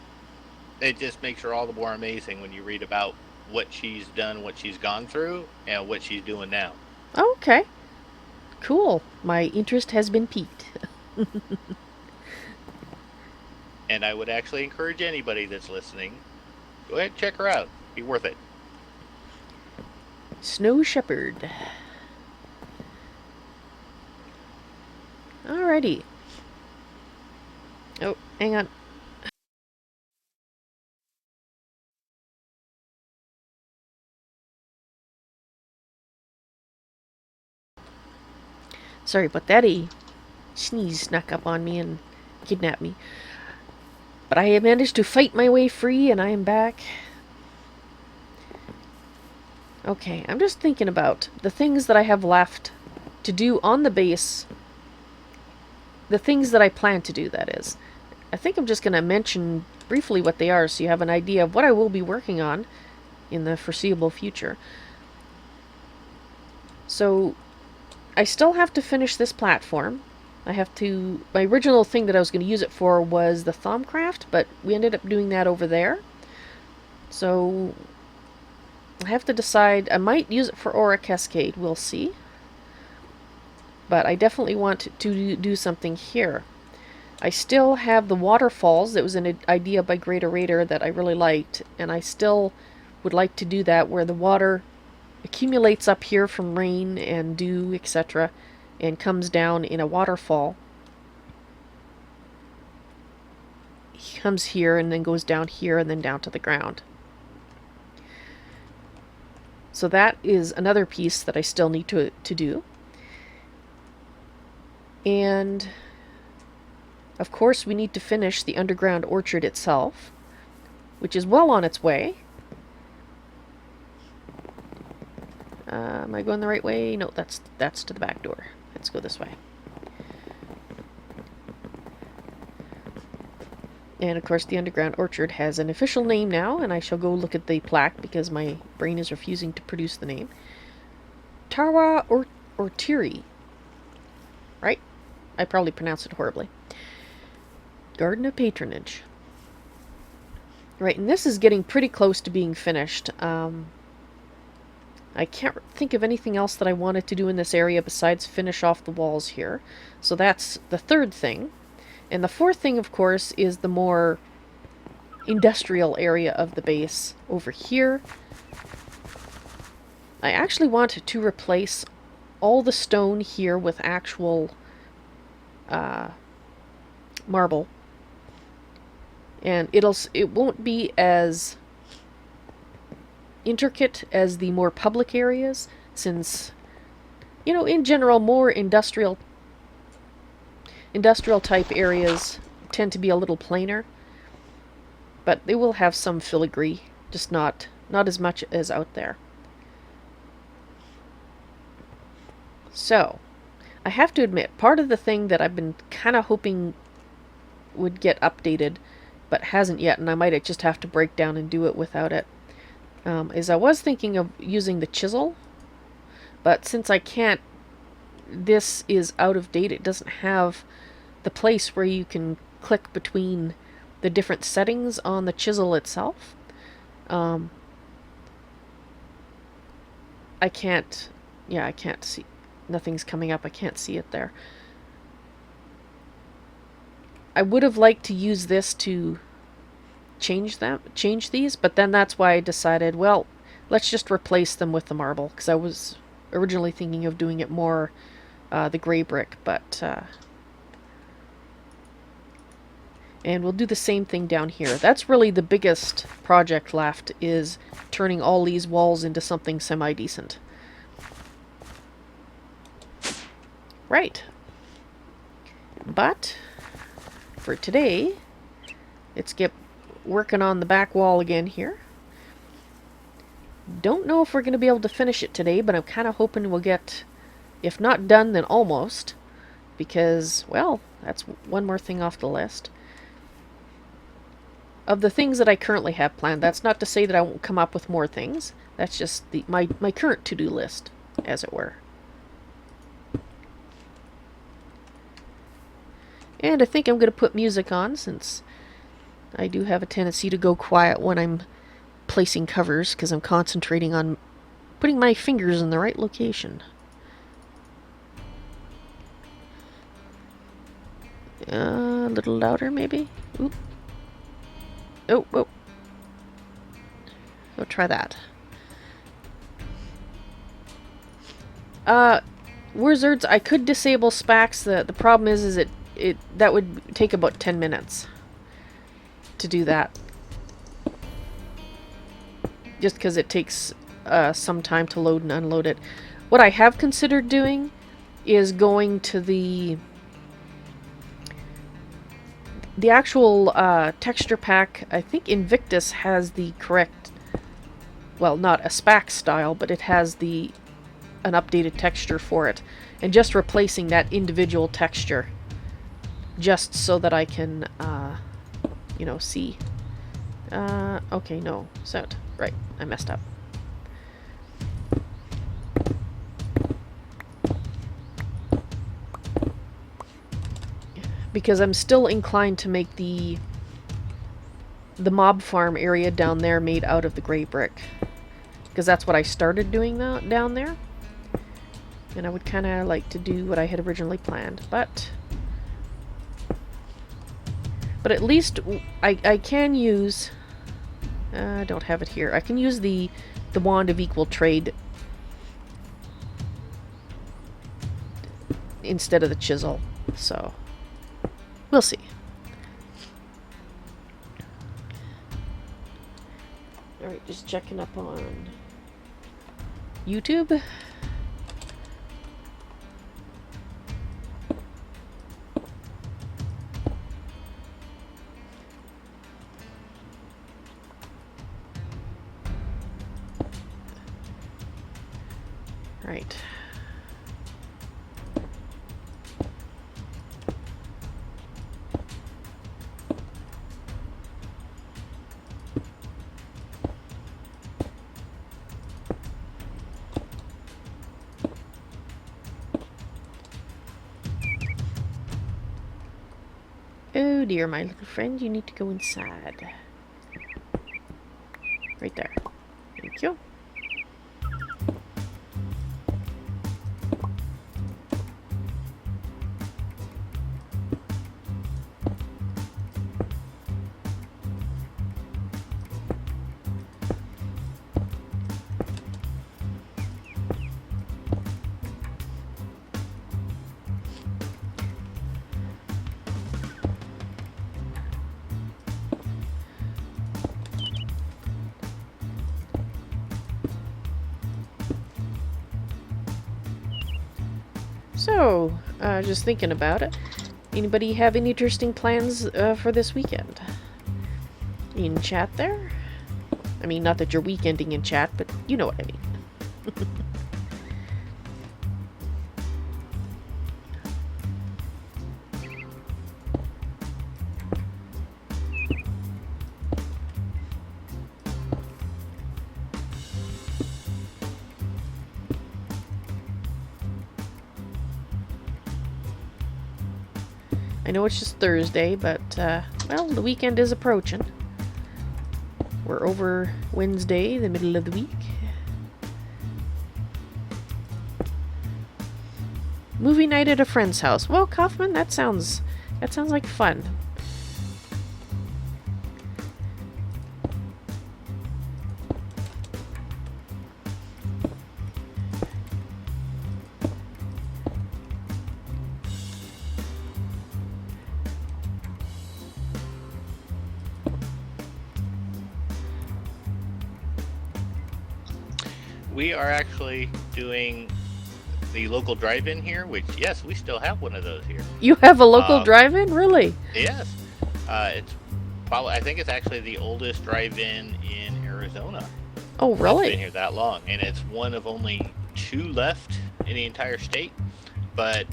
Speaker 2: it just makes her all the more amazing when you read about what she's done, what she's gone through, and what she's doing now.
Speaker 1: Okay. Cool. My interest has been piqued.
Speaker 2: And I would actually encourage anybody that's listening, go ahead and check her out. Be worth it.
Speaker 1: Snow Shepherd. Alrighty. Oh, hang on. Sorry about that. A sneeze snuck up on me and kidnapped me. But I have managed to fight my way free, and I am back. Okay, I'm just thinking about the things that I have left to do on the base. The things that I plan to do, that is. I think I'm just going to mention briefly what they are so you have an idea of what I will be working on in the foreseeable future. So, I still have to finish this platform. My original thing that I was going to use it for was the Thaumcraft, but we ended up doing that over there. So, I have to decide. I might use it for Aura Cascade, we'll see. But I definitely want to do something here. I still have the waterfalls. That was an idea by GreatOrator that I really liked, and I still would like to do that where the water accumulates up here from rain and dew, etc., and comes down in a waterfall. It comes here and then goes down here and then down to the ground. So that is another piece that I still need to do. And of course we need to finish the underground orchard itself, which is well on its way. Am I going the right way? No, that's to the back door. Let's go this way. And of course the underground orchard has an official name now, and I shall go look at the plaque because my brain is refusing to produce the name. Tarwa Ortiri. Right? I probably pronounced it horribly. Garden of Patronage. Right, and this is getting pretty close to being finished. I can't think of anything else that I wanted to do in this area besides finish off the walls here. So that's the third thing. And the fourth thing, of course, is the more industrial area of the base over here. I actually want to replace all the stone here with actual marble. And it won't be as intricate as the more public areas, since, you know, in general, more industrial type areas tend to be a little plainer, but they will have some filigree, just not as much as out there. So, I have to admit, part of the thing that I've been kind of hoping would get updated, but hasn't yet, and I might just have to break down and do it without it, is I was thinking of using the chisel, but since I can't, this is out of date, it doesn't have the place where you can click between the different settings on the chisel itself. I can't, yeah, I can't see, nothing's coming up, I can't see it there. I would have liked to use this to change these, but then that's why I decided, well, let's just replace them with the marble, because I was originally thinking of doing it more the gray brick, but and we'll do the same thing down here. That's really the biggest project left, is turning all these walls into something semi-decent. Right. But for today, let's get working on the back wall again here. Don't know if we're going to be able to finish it today, but I'm kind of hoping we'll get, if not done, then almost. Because, well, that's one more thing off the list. Of the things that I currently have planned, that's not to say that I won't come up with more things. That's just my current to-do list, as it were. And I think I'm going to put music on, since I do have a tendency to go quiet when I'm placing covers, because I'm concentrating on putting my fingers in the right location. A little louder, maybe? Oop. Oh, whoa. We'll try that. Wizards, I could disable SPACs. The problem is it that would take about 10 minutes to do that. Just because it takes some time to load and unload it. What I have considered doing is going to the actual texture pack. I think Invictus has the correct, well, not a SPAC style, but it has an updated texture for it, and just replacing that individual texture, just so that I can, you know, see. Okay, no, set. Right, I messed up. Because I'm still inclined to make the mob farm area down there made out of the gray brick, because that's what I started doing down there, and I would kind of like to do what I had originally planned, but at least I can use, I don't have it here, I can use the wand of equal trade instead of the chisel, so we'll see. Alright, just checking up on YouTube. Right. Oh dear, my little friend, you need to go inside. Right there. Thank you. So, just thinking about it. Anybody have any interesting plans for this weekend? In chat there? I mean, not that you're weekending in chat, but you know what I mean. I know it's just Thursday, but, well, the weekend is approaching. We're over Wednesday, the middle of the week. Movie night at a friend's house. Well, Kaufman, that sounds like fun.
Speaker 2: We are actually doing the local drive-in here, which, yes, we still have one of those here.
Speaker 1: You have a local drive-in? Really?
Speaker 2: Yes. It's probably, I think it's actually the oldest drive-in in Arizona.
Speaker 1: Oh, really?
Speaker 2: It's been here that long, and it's one of only 2 left in the entire state. But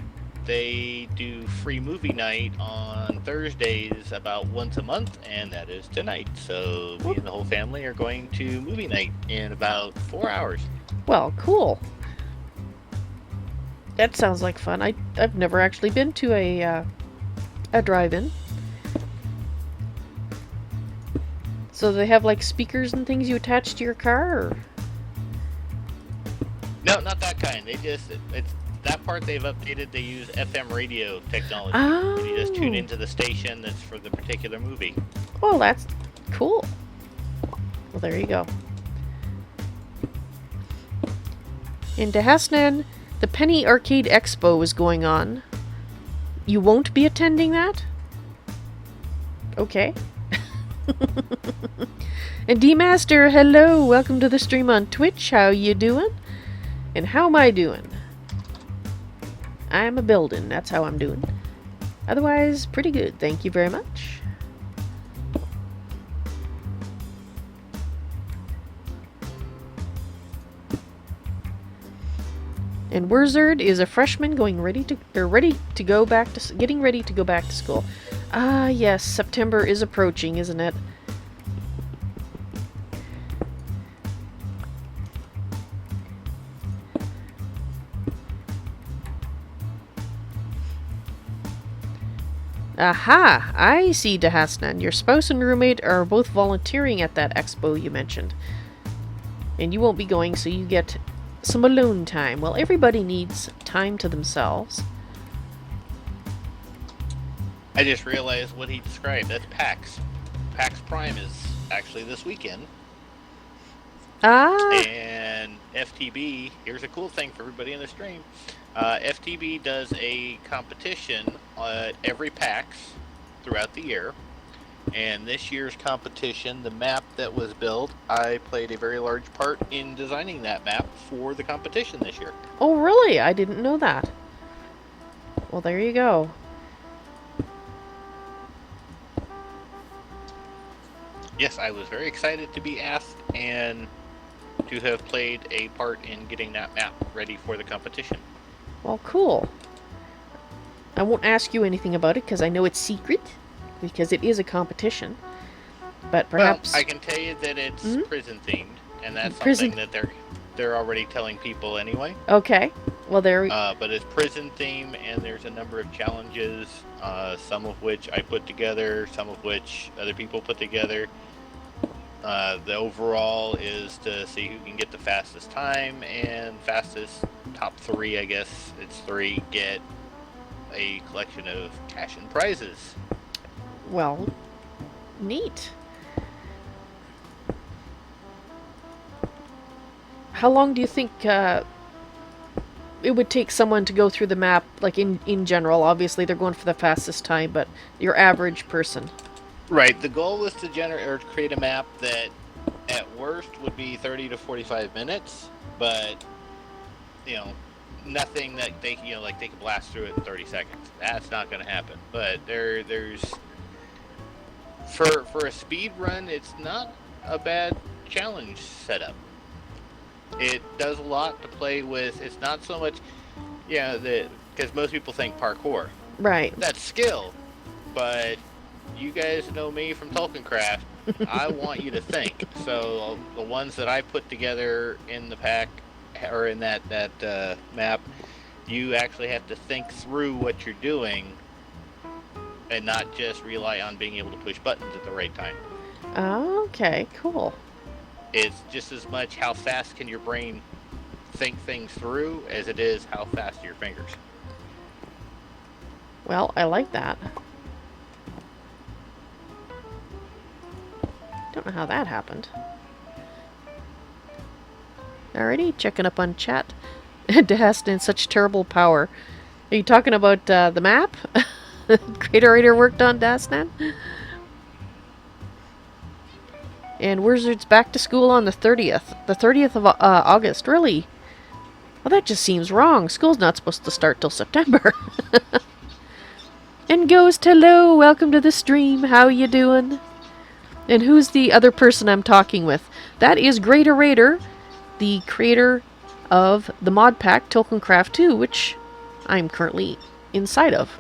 Speaker 2: they do free movie night on Thursdays about once a month, and that is tonight. So me and the whole family are going to movie night in about 4 hours.
Speaker 1: Well, cool. That sounds like fun. I've never actually been to a drive-in. So they have like speakers and things you attach to your car, or?
Speaker 2: No, not that kind. They just, it's that part they've updated. They use FM radio technology.
Speaker 1: Oh.
Speaker 2: And you just tune into the station that's for the particular movie.
Speaker 1: Well, that's cool. Well, there you go. In Dehasnan, the Penny Arcade Expo is going on. You won't be attending that? Okay. And D-Master, hello! Welcome to the stream on Twitch. How you doing? And how am I doing? I'm a building. That's how I'm doing. Otherwise, pretty good. Thank you very much. And Wurzard is a freshman getting ready to go back to school. Ah, yes, September is approaching, isn't it? Aha! I see, Dehasnan. Your spouse and roommate are both volunteering at that expo you mentioned. And you won't be going, so you get some alone time. Well, everybody needs time to themselves.
Speaker 2: I just realized what he described. That's PAX. PAX Prime is actually this weekend.
Speaker 1: Ah!
Speaker 2: And FTB, here's a cool thing for everybody in the stream. FTB does a competition every PAX throughout the year. And this year's competition, the map that was built, I played a very large part in designing that map for the competition this year.
Speaker 1: Oh, really? I didn't know that. Well, there you go.
Speaker 2: Yes, I was very excited to be asked and to have played a part in getting that map ready for the competition.
Speaker 1: Well, cool. I won't ask you anything about it because I know it's secret, because it is a competition. But perhaps...
Speaker 2: Well, I can tell you that it's prison themed, and that's
Speaker 1: Prison.
Speaker 2: something that they're already telling people anyway.
Speaker 1: Okay. Well, there...
Speaker 2: But it's prison theme, and there's a number of challenges, some of which I put together, some of which other people put together. The overall is to see who can get the fastest time, and fastest top 3, I guess it's 3, get a collection of cash and prizes.
Speaker 1: Well, neat. How long do you think it would take someone to go through the map, like in general? Obviously, they're going for the fastest time, but your average person.
Speaker 2: Right. The goal was to generate or create a map that, at worst, would be 30 to 45 minutes, but nothing that they they could blast through it in 30 seconds. That's not going to happen. But there's for a speed run, it's not a bad challenge setup. It does a lot to play with. It's not so much, because most people think parkour.
Speaker 1: Right.
Speaker 2: That's skill, but you guys know me from Tolkiencraft. I want you to think. So the ones that I put together in the pack, or in that map, you actually have to think through what you're doing and not just rely on being able to push buttons at the right time.
Speaker 1: Okay, cool.
Speaker 2: It's just as much how fast can your brain think things through as it is how fast are your fingers.
Speaker 1: Well, I like that. Don't know how that happened. Alrighty, checking up on chat. Dahastan, such terrible power. Are you talking about the map? GreatOrator worked on Dahastan? And Wizards back to school on the 30th. The 30th of August, really? Well, that just seems wrong. School's not supposed to start till September. And Ghost, hello, welcome to the stream. How you doing? And who's the other person I'm talking with? That is GreatOrator, the creator of the mod pack Tolkiencraft II, which I'm currently inside of.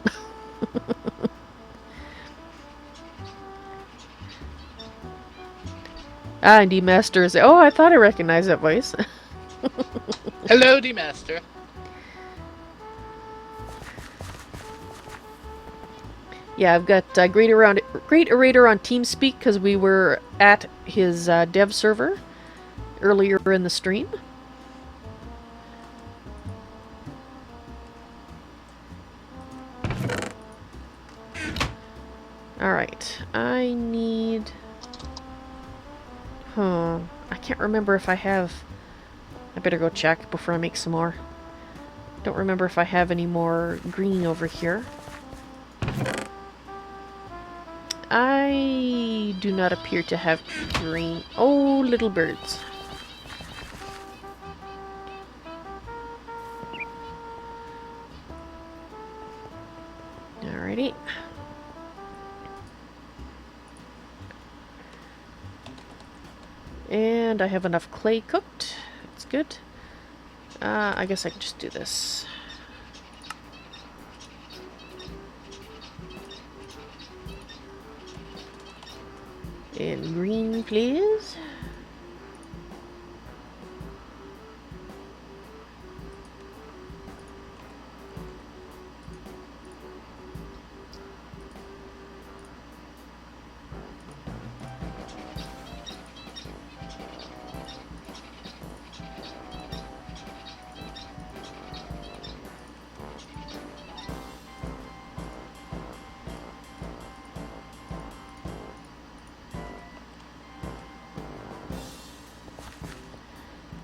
Speaker 1: And D-Master is... Oh, I thought I recognized that voice.
Speaker 2: Hello, D-Master.
Speaker 1: Yeah, I've got GreatOrator on TeamSpeak because we were at his dev server earlier in the stream. Alright, I need... I can't remember if I have... I better go check before I make some more. Don't remember if I have any more green over here. I do not appear to have green. Oh, little birds. Alrighty. And I have enough clay cooked. That's good. I guess I can just do this. And green, please.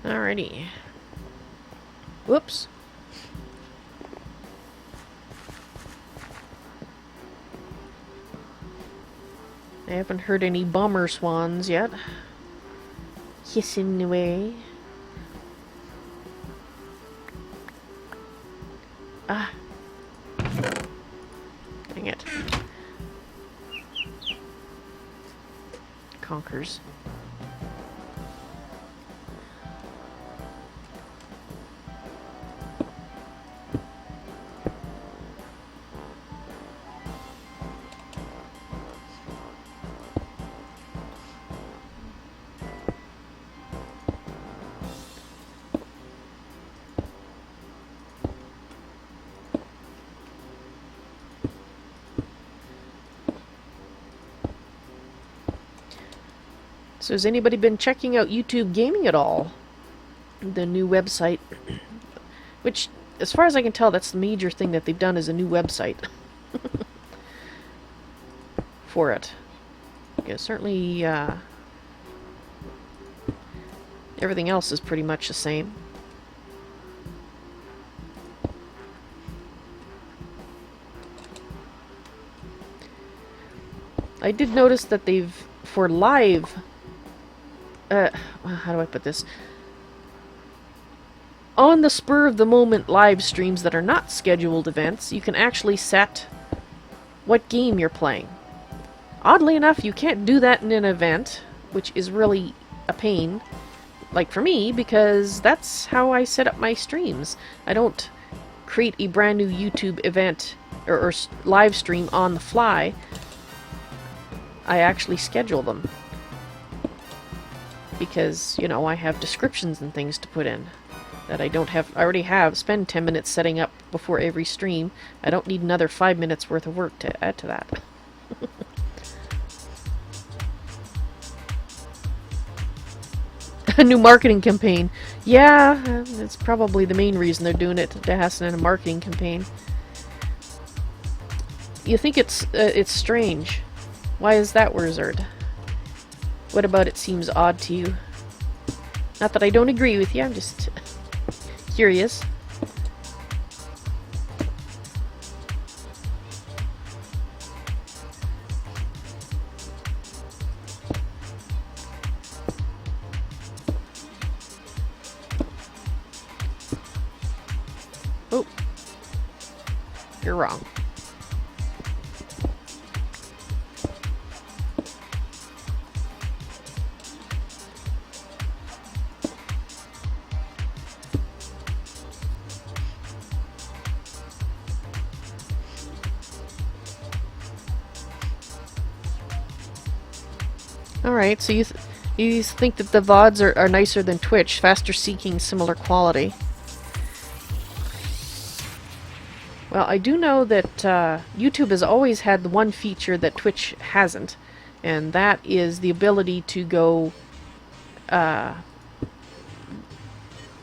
Speaker 1: Alrighty. Whoops. I haven't heard any bomber swans yet. Hissing away. Ah. Dang it. Conkers. So has anybody been checking out YouTube Gaming at all? The new website. Which, as far as I can tell, that's the major thing that they've done is a new website. For it. Yeah, certainly, everything else is pretty much the same. I did notice that they've, for live... how do I put this? On the spur of the moment live streams that are not scheduled events, you can actually set what game you're playing. Oddly enough, you can't do that in an event, which is really a pain, like for me, because that's how I set up my streams. I don't create a brand new YouTube event or live stream on the fly. I actually schedule them. Because, you know, I have descriptions and things to put in. that I don't have. I already have spend 10 minutes setting up before every stream. I don't need another 5 minutes worth of work to add to that. A new marketing campaign. Yeah, that's probably the main reason they're doing it, to hasten in a marketing campaign. You think it's strange. Why is that, Wizard? What about it seems odd to you? Not that I don't agree with you, I'm just curious. Oh, you're wrong. Alright, so you think that the VODs are nicer than Twitch, faster seeking, similar quality. Well, I do know that YouTube has always had the one feature that Twitch hasn't, and that is the ability to go,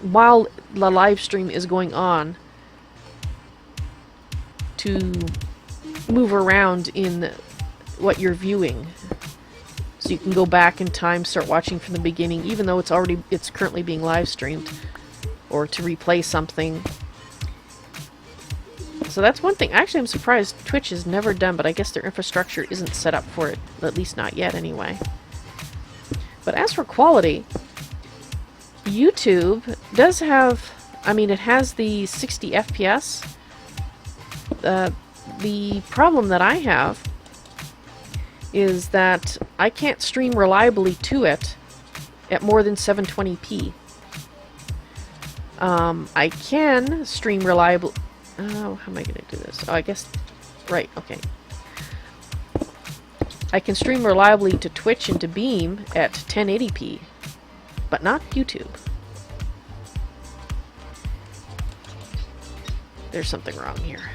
Speaker 1: while the live stream is going on, to move around in what you're viewing. So you can go back in time, start watching from the beginning, even though it's currently being live streamed, or to replay something. So that's one thing. Actually, I'm surprised Twitch has never done, but I guess their infrastructure isn't set up for it, at least not yet anyway. But as for quality, YouTube does have, I mean, it has the 60 FPS. The problem that I have is that I can't stream reliably to it at more than 720p. I can stream reliably. Oh, how am I going to do this? Oh, I guess. Right, okay. I can stream reliably to Twitch and to Beam at 1080p, but not YouTube. There's something wrong here.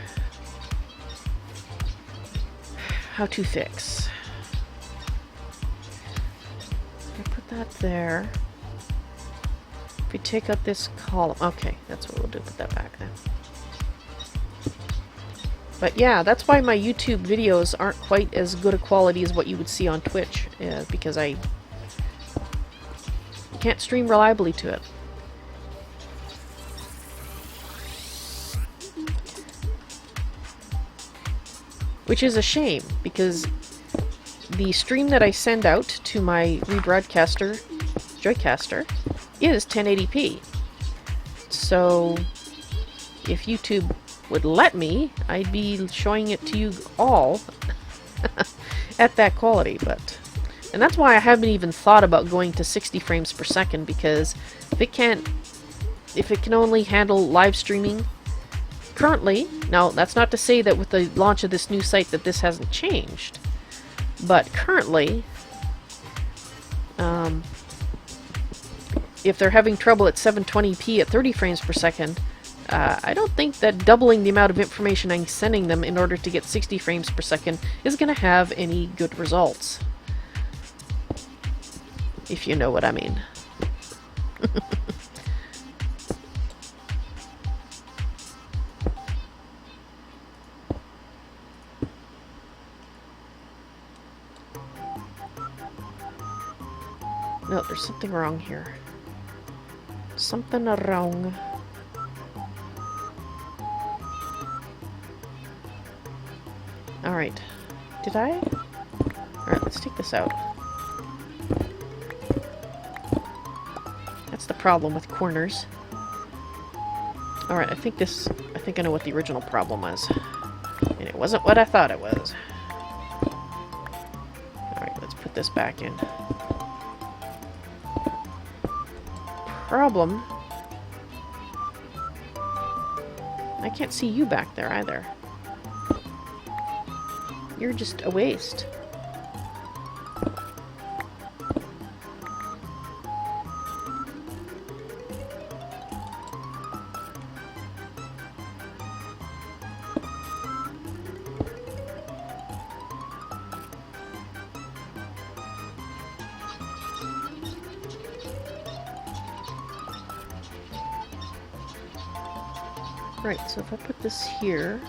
Speaker 1: How to fix. I put that there. If we take out this column, okay, that's what we'll do. Put that back then. But yeah, that's why my YouTube videos aren't quite as good a quality as what you would see on Twitch, because I can't stream reliably to it. Which is a shame, because the stream that I send out to my rebroadcaster, Joycaster, is 1080p. So if YouTube would let me, I'd be showing it to you all at that quality, and that's why I haven't even thought about going to 60 frames per second, because if it can only handle live streaming currently, now that's not to say that with the launch of this new site that this hasn't changed, but currently, if they're having trouble at 720p at 30 frames per second, I don't think that doubling the amount of information I'm sending them in order to get 60 frames per second is going to have any good results. If you know what I mean. No, there's something wrong here. Something wrong. Alright. Did I? Alright, let's take this out. That's the problem with corners. Alright, I think I know what the original problem was. And it wasn't what I thought it was. Alright, let's put this back in. Problem. I can't see you back there either. You're just a waste. Right, so if I put this here...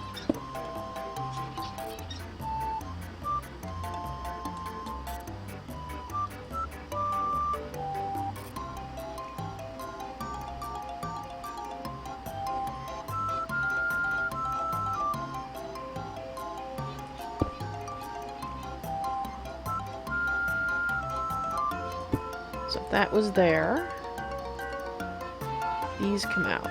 Speaker 1: So if that was there, these come out.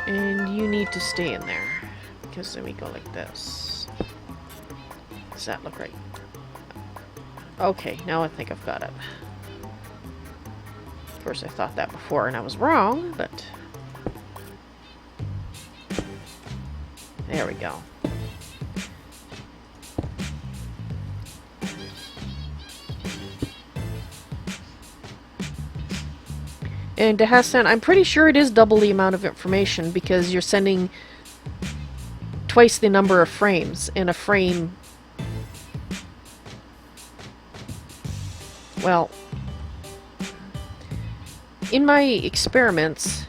Speaker 1: And you need to stay in there, because then we go like this. Does that look right? Okay, now I think I've got it. Of course, I thought that before and I was wrong, but... there we go. And to Hassan, I'm pretty sure it is double the amount of information because you're sending twice the number of frames in a frame. Well, in my experiments,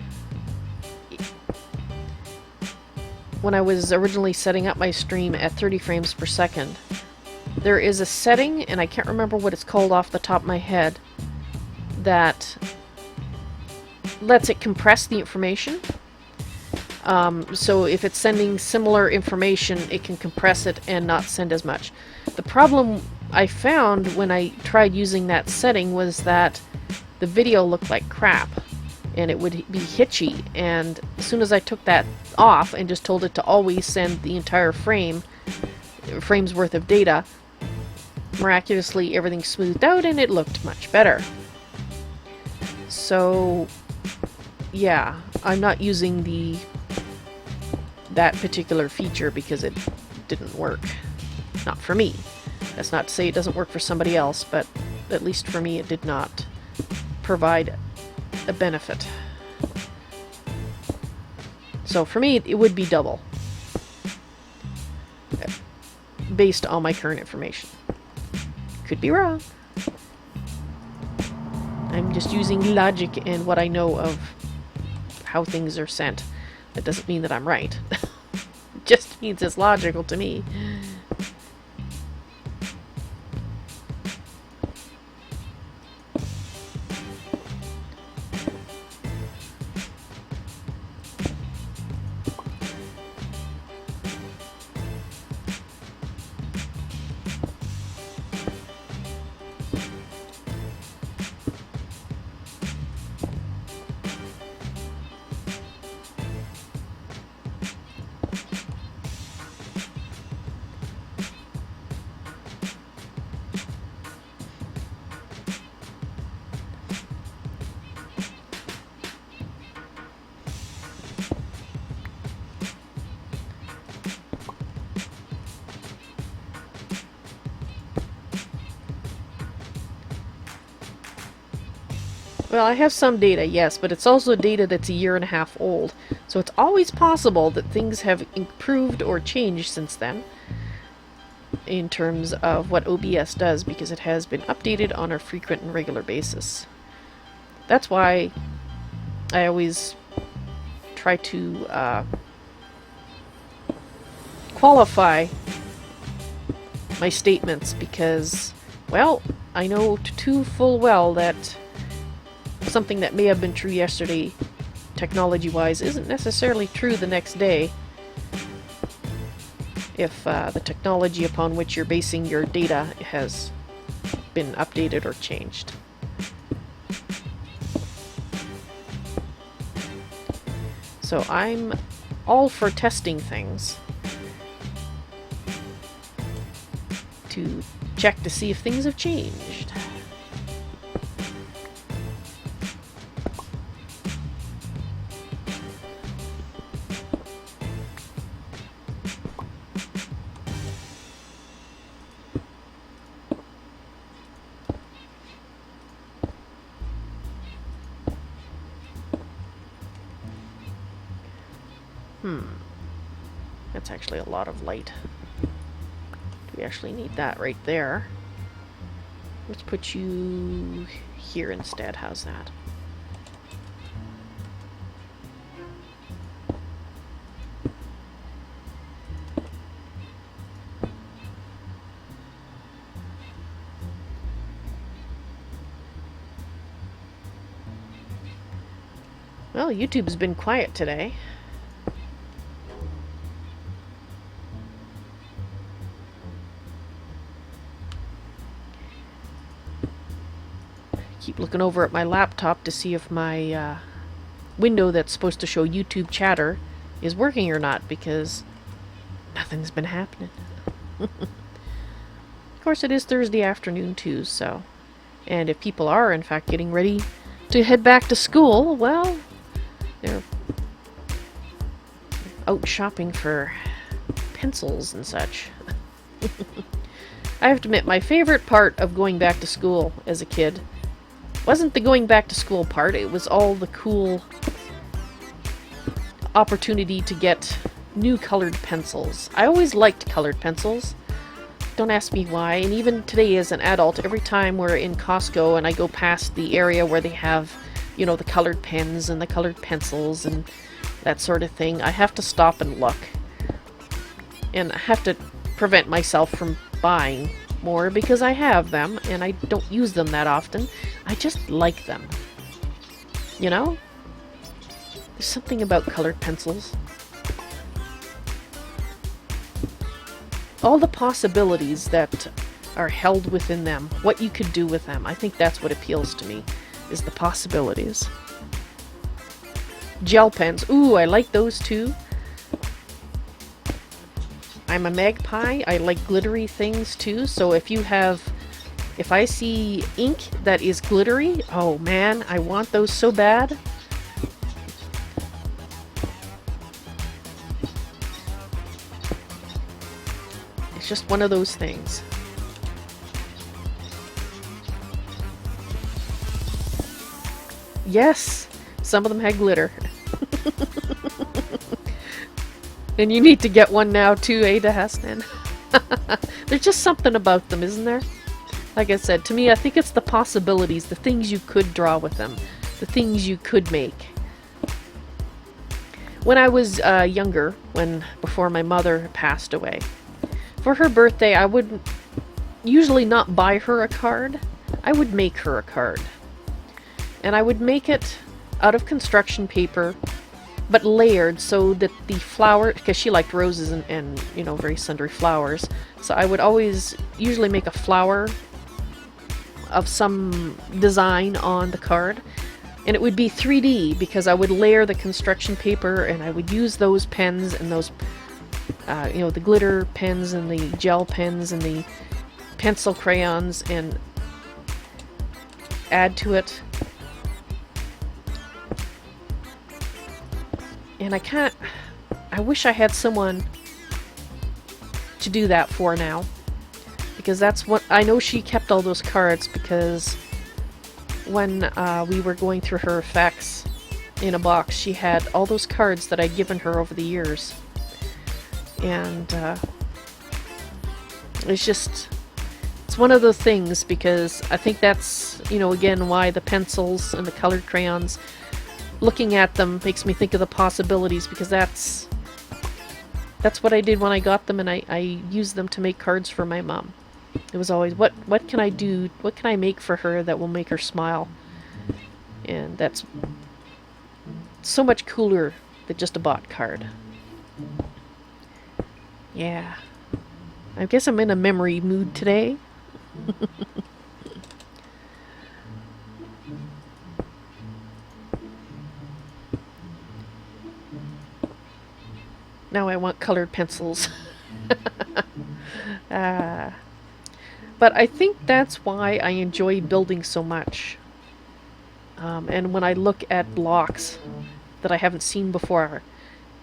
Speaker 1: when I was originally setting up my stream at 30 frames per second, there is a setting, and I can't remember what it's called off the top of my head, that lets it compress the information. So if it's sending similar information, it can compress it and not send as much. The problem I found when I tried using that setting was that the video looked like crap and it would be hitchy, and as soon as I took that off and just told it to always send the entire frame's worth of data, miraculously everything smoothed out and it looked much better. So yeah, I'm not using that particular feature because it didn't work. Not for me. That's not to say it doesn't work for somebody else, but at least for me it did not provide a benefit. So for me it would be double, based on my current information. Could be wrong. I'm just using logic and what I know of how things are sent. That doesn't mean that I'm right. It just means it's logical to me. Well, I have some data, yes, but it's also data that's a year and a half old, so it's always possible that things have improved or changed since then in terms of what OBS does, because it has been updated on a frequent and regular basis. That's why I always try to qualify my statements, because, well, I know too full well that something that may have been true yesterday, technology-wise, isn't necessarily true the next day if the technology upon which you're basing your data has been updated or changed. So I'm all for testing things to check to see if things have changed. That's actually a lot of light. Do we actually need that right there? Let's put you here instead. How's that? Well, YouTube's been quiet today. Keep looking over at my laptop to see if my window that's supposed to show YouTube chatter is working or not, because nothing's been happening. Of course, it is Thursday afternoon too, so... And if people are, in fact, getting ready to head back to school, well, they're out shopping for pencils and such. I have to admit, my favorite part of going back to school as a kid wasn't the going back to school part, it was all the cool opportunity to get new colored pencils. I always liked colored pencils. Don't ask me why, and even today as an adult, every time we're in Costco and I go past the area where they have, you know, the colored pens and the colored pencils and that sort of thing, I have to stop and look. And I have to prevent myself from buying more because I have them and I don't use them that often. I just like them. You know? There's something about colored pencils. All the possibilities that are held within them, what you could do with them. I think that's what appeals to me, is the possibilities. Gel pens. Ooh, I like those too. I'm a magpie. I like glittery things too, so if I see ink that is glittery, oh man, I want those so bad. It's just one of those things. Yes, some of them had glitter. And you need to get one now too, eh, Dahasnan? There's just something about them, isn't there? Like I said, to me, I think it's the possibilities, the things you could draw with them, the things you could make. When I was younger, before my mother passed away, for her birthday, I would usually not buy her a card. I would make her a card. And I would make it out of construction paper, but layered so that the flower, because she liked roses and you know, very sundry flowers, so I would always usually make a flower of some design on the card, and it would be 3D because I would layer the construction paper and I would use those pens and those you know, the glitter pens and the gel pens and the pencil crayons and add to it. And I wish I had someone to do that for now. Because that's what, I know she kept all those cards because when we were going through her effects in a box, she had all those cards that I'd given her over the years. And it's one of the things, because I think that's, you know, again, why the pencils and the colored crayons, looking at them makes me think of the possibilities, because that's what I did when I got them, and I used them to make cards for my mom. It was always, what can I do, what can I make for her that will make her smile? And that's so much cooler than just a bought card. Yeah. I guess I'm in a memory mood today. Now I want colored pencils. But I think that's why I enjoy building so much. And when I look at blocks that I haven't seen before,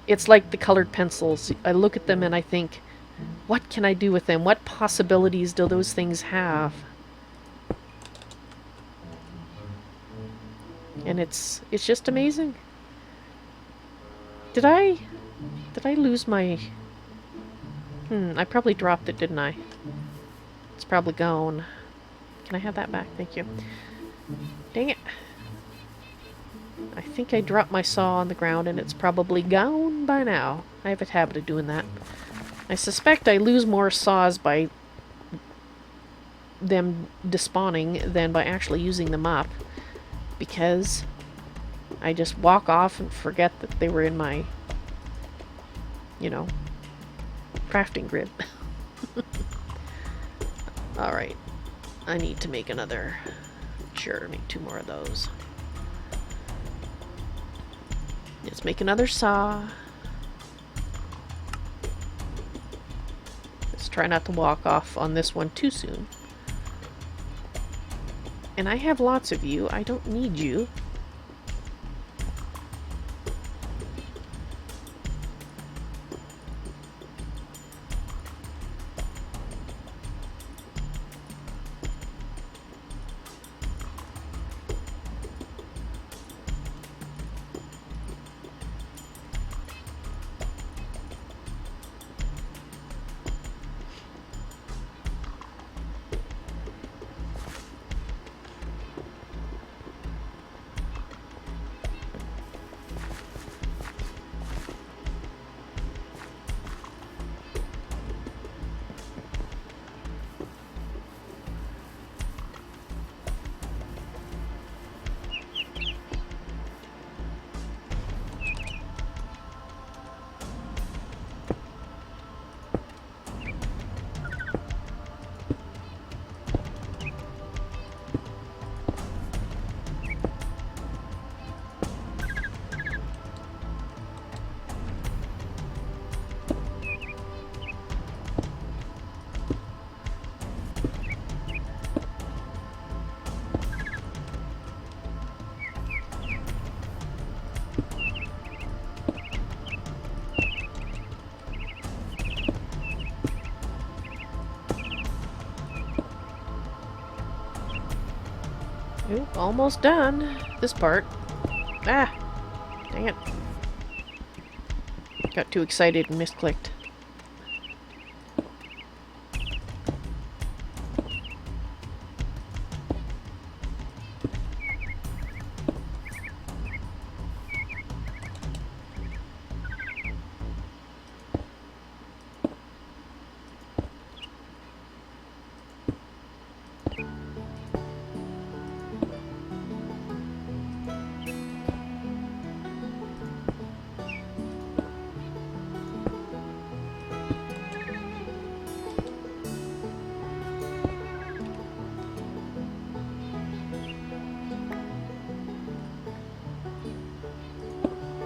Speaker 1: it's like the colored pencils. I look at them and I think, what can I do with them? What possibilities do those things have? And it's just amazing. Did I lose my... I probably dropped it, didn't I? It's probably gone. Can I have that back? Thank you. Dang it. I think I dropped my saw on the ground and it's probably gone by now. I have a habit of doing that. I suspect I lose more saws by them despawning than by actually using them up, because I just walk off and forget that they were in my, you know, crafting grid. Alright. I need to make another. Sure, make 2 more of those. Let's make another saw. Let's try not to walk off on this one too soon. And I have lots of you. I don't need you. Oop, almost done. This part. Ah! Dang it. Got too excited and misclicked.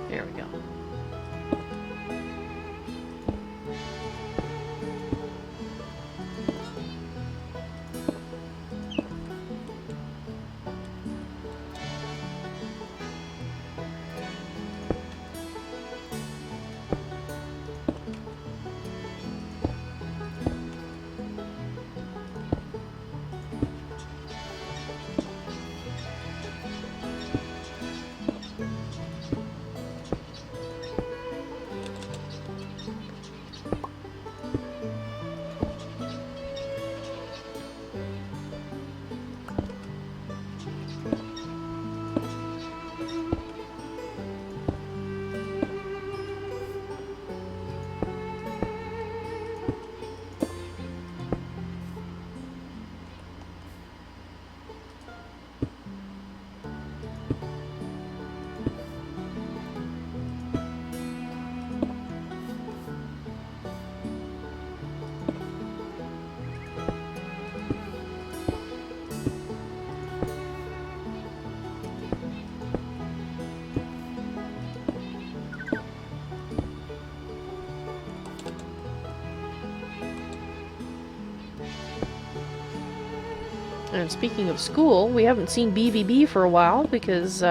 Speaker 1: There we go. And speaking of school, we haven't seen BVB for a while because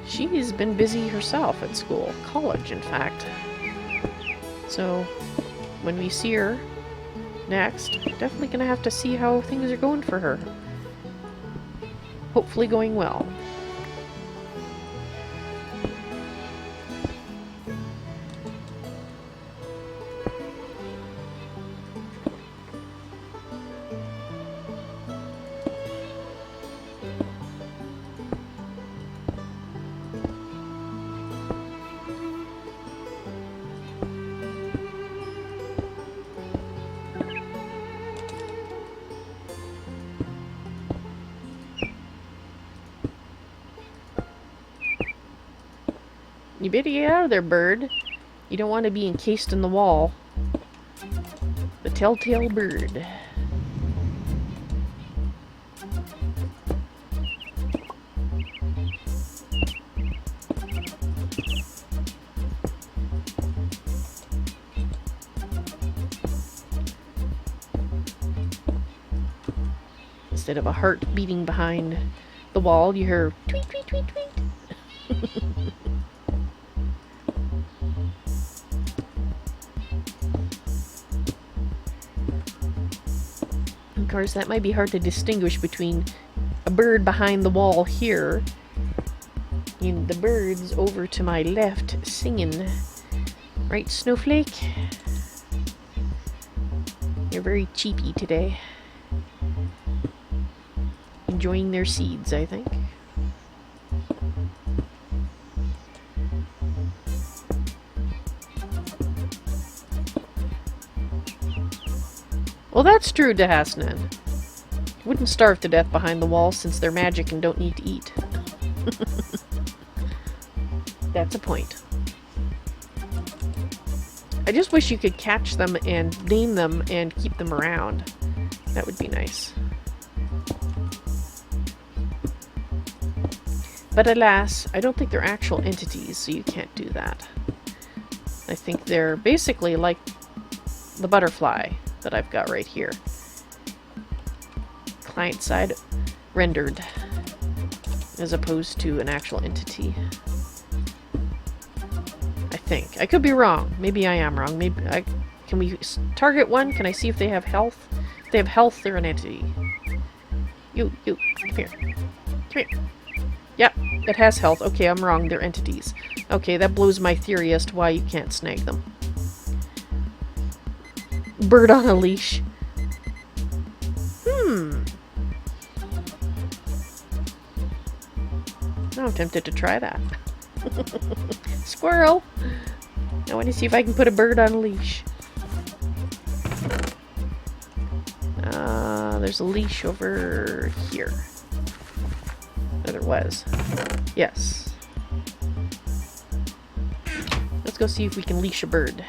Speaker 1: she's been busy herself at school. College, in fact. So, when we see her next, definitely gonna have to see how things are going for her. Hopefully going well. You better get out of there, bird. You don't want to be encased in the wall. The telltale bird. Instead of a heart beating behind the wall, you hear tweet, tweet, tweet, tweet. Of course, that might be hard to distinguish between a bird behind the wall here and the birds over to my left singing. Right, Snowflake? You're very cheapy today. Enjoying their seeds, I think. Well, that's true, Dahasnan. Wouldn't starve to death behind the wall since they're magic and don't need to eat. That's a point. I just wish you could catch them and name them and keep them around. That would be nice. But alas, I don't think they're actual entities, so you can't do that. I think they're basically like the butterfly that I've got right here. Client side rendered, as opposed to an actual entity. I think. I could be wrong. Maybe I am wrong. Maybe can we target one? Can I see if they have health? If they have health, they're an entity. You, come here. Come here. Yep, it has health. Okay, I'm wrong. They're entities. Okay, that blows my theory as to why you can't snag them. Bird on a leash. Now I'm tempted to try that. Squirrel! I want to see if I can put a bird on a leash. There's a leash over here. There was. Yes. Let's go see if we can leash a bird.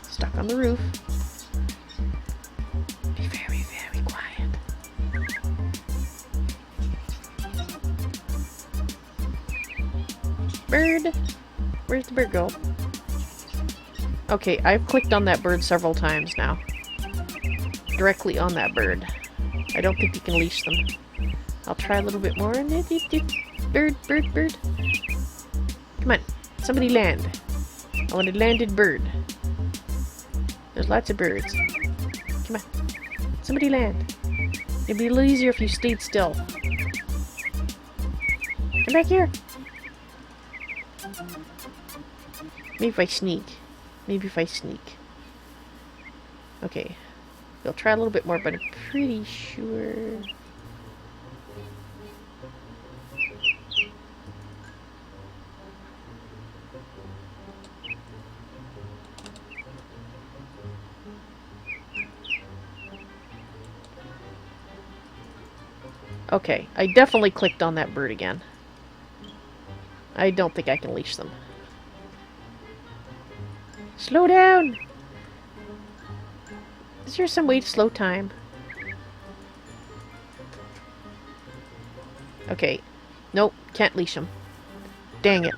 Speaker 1: Stuck on the roof. Be very, very quiet. Bird! Where's the bird go? Okay, I've clicked on that bird several times now. Directly on that bird. I don't think you can leash them. I'll try a little bit more. Bird, bird, bird. Come on, somebody land. I want a landed bird. There's lots of birds. Come on, somebody land. It'd be a little easier if you stayed still. Come back here. Maybe if I sneak. Maybe if I sneak. Okay. We'll try a little bit more, but I'm pretty sure... Okay, I definitely clicked on that bird again. I don't think I can leash them. Slow down! Is there some way to slow time? Okay. Nope, can't leash them. Dang it.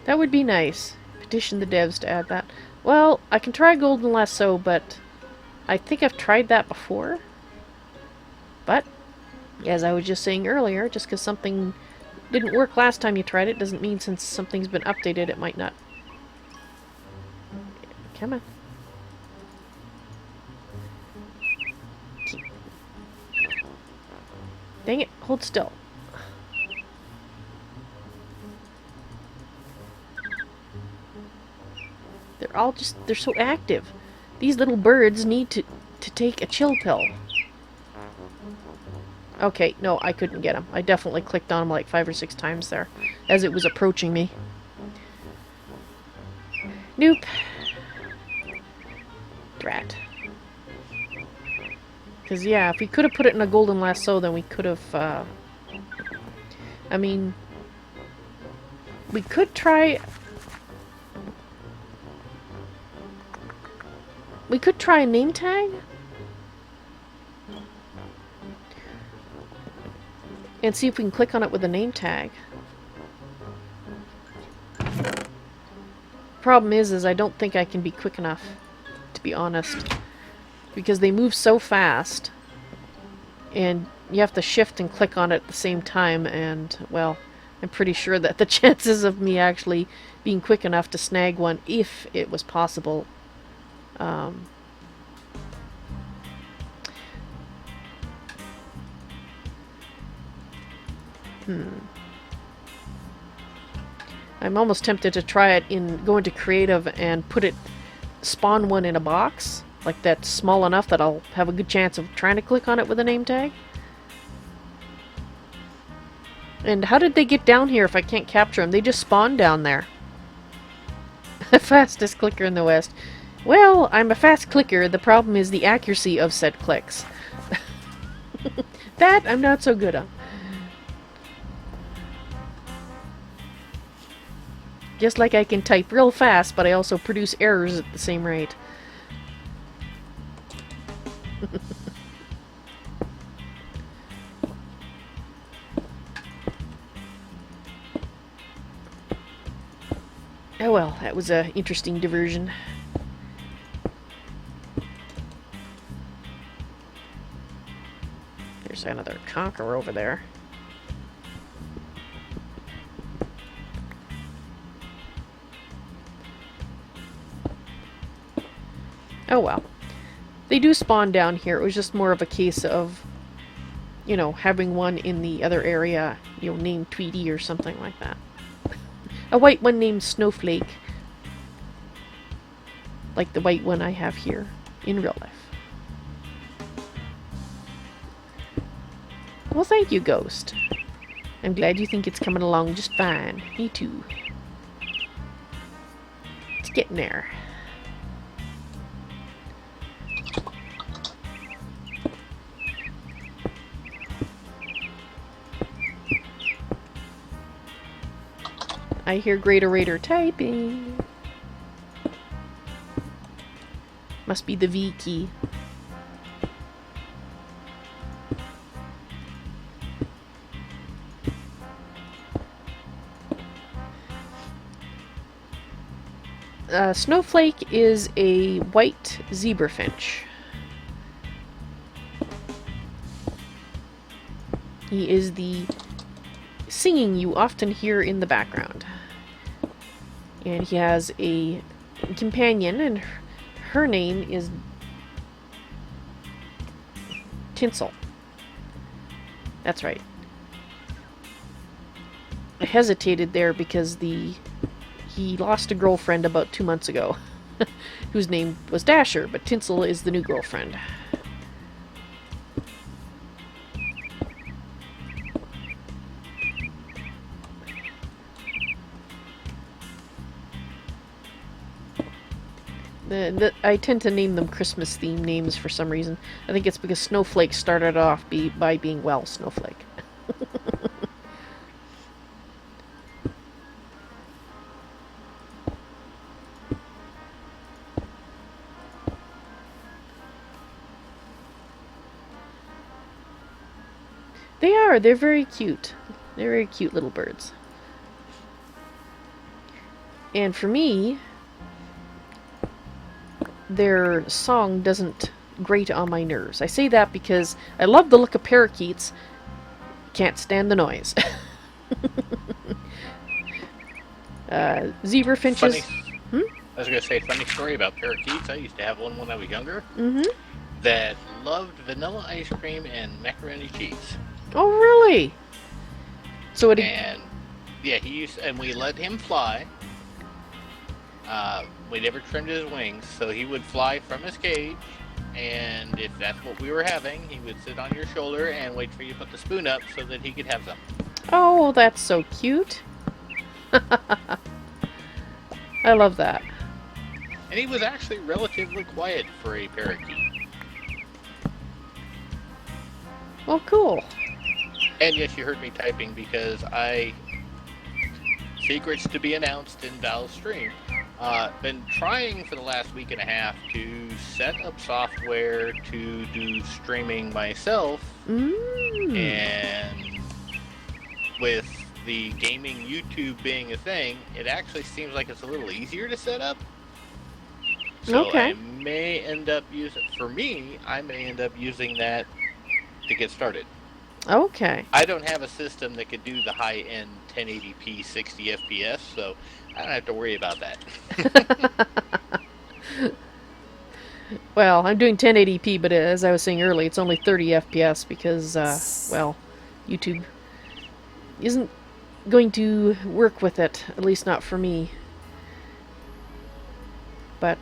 Speaker 1: That would be nice. Petition the devs to add that. Well, I can try Golden Lasso, but I think I've tried that before. But, as I was just saying earlier, just because something didn't work last time you tried it doesn't mean since something's been updated it might not. Come on. Dang it, hold still. They're all just, they're so active. These little birds need to take a chill pill. Okay, no, I couldn't get him. I definitely clicked on him like 5 or 6 times there as it was approaching me. Nope. Drat. Because, yeah, if we could have put it in a golden lasso, then we could have, I mean, we could try... We could try a name tag? And see if we can click on it with a name tag. Problem is I don't think I can be quick enough, to be honest. Because they move so fast. And you have to shift and click on it at the same time, and, well, I'm pretty sure that the chances of me actually being quick enough to snag one, if it was possible, I'm almost tempted to try it go into creative and spawn one in a box, like that's small enough that I'll have a good chance of trying to click on it with a name tag. And how did they get down here if I can't capture them? They just spawned down there. Fastest clicker in the West. Well, I'm a fast clicker. The problem is the accuracy of said clicks. That I'm not so good on. Just like I can type real fast, but I also produce errors at the same rate. Oh well, that was an interesting diversion. There's another conker over there. Oh well. They do spawn down here. It was just more of a case of, you know, having one in the other area, you know, named Tweety or something like that. A white one named Snowflake. Like the white one I have here in real life. Well, thank you, Ghost. I'm glad you think it's coming along just fine. Me too. It's getting there. I hear GreatOrator typing. Must be the V key. Snowflake is a white zebrafinch. He is the singing you often hear in the background. And he has a companion, and her name is Tinsel. That's right. I hesitated there because he lost a girlfriend about 2 months ago, whose name was Dasher, but Tinsel is the new girlfriend. I tend to name them Christmas-themed names for some reason. I think it's because Snowflake started off by being, well, Snowflake. They are. They're very cute. They're very cute little birds. And for me, their song doesn't grate on my nerves. I say that because I love the look of parakeets, can't stand the noise. Zebra finches.
Speaker 2: I was going to say, funny story about parakeets. I used to have one when I was younger that loved vanilla ice cream and macaroni cheese.
Speaker 1: Oh, really? So
Speaker 2: and yeah, and we let him fly. We never trimmed his wings, so he would fly from his cage, and if that's what we were having, he would sit on your shoulder and wait for you to put the spoon up so that he could have some.
Speaker 1: Oh, that's so cute. I love that.
Speaker 2: And he was actually relatively quiet for a parakeet.
Speaker 1: Well, cool.
Speaker 2: And yes, you heard me typing because secrets to be announced in Val's stream. Been trying for the last week and a half to set up software to do streaming myself, and with the gaming YouTube being a thing, it actually seems like it's a little easier to set up. So
Speaker 1: Okay.
Speaker 2: I may end up using that to get started.
Speaker 1: Okay.
Speaker 2: I don't have a system that could do the high-end 1080p 60 FPS, so I don't have to worry about that.
Speaker 1: Well, I'm doing 1080p, but as I was saying earlier, it's only 30 FPS because, well, YouTube isn't going to work with it, at least not for me. But,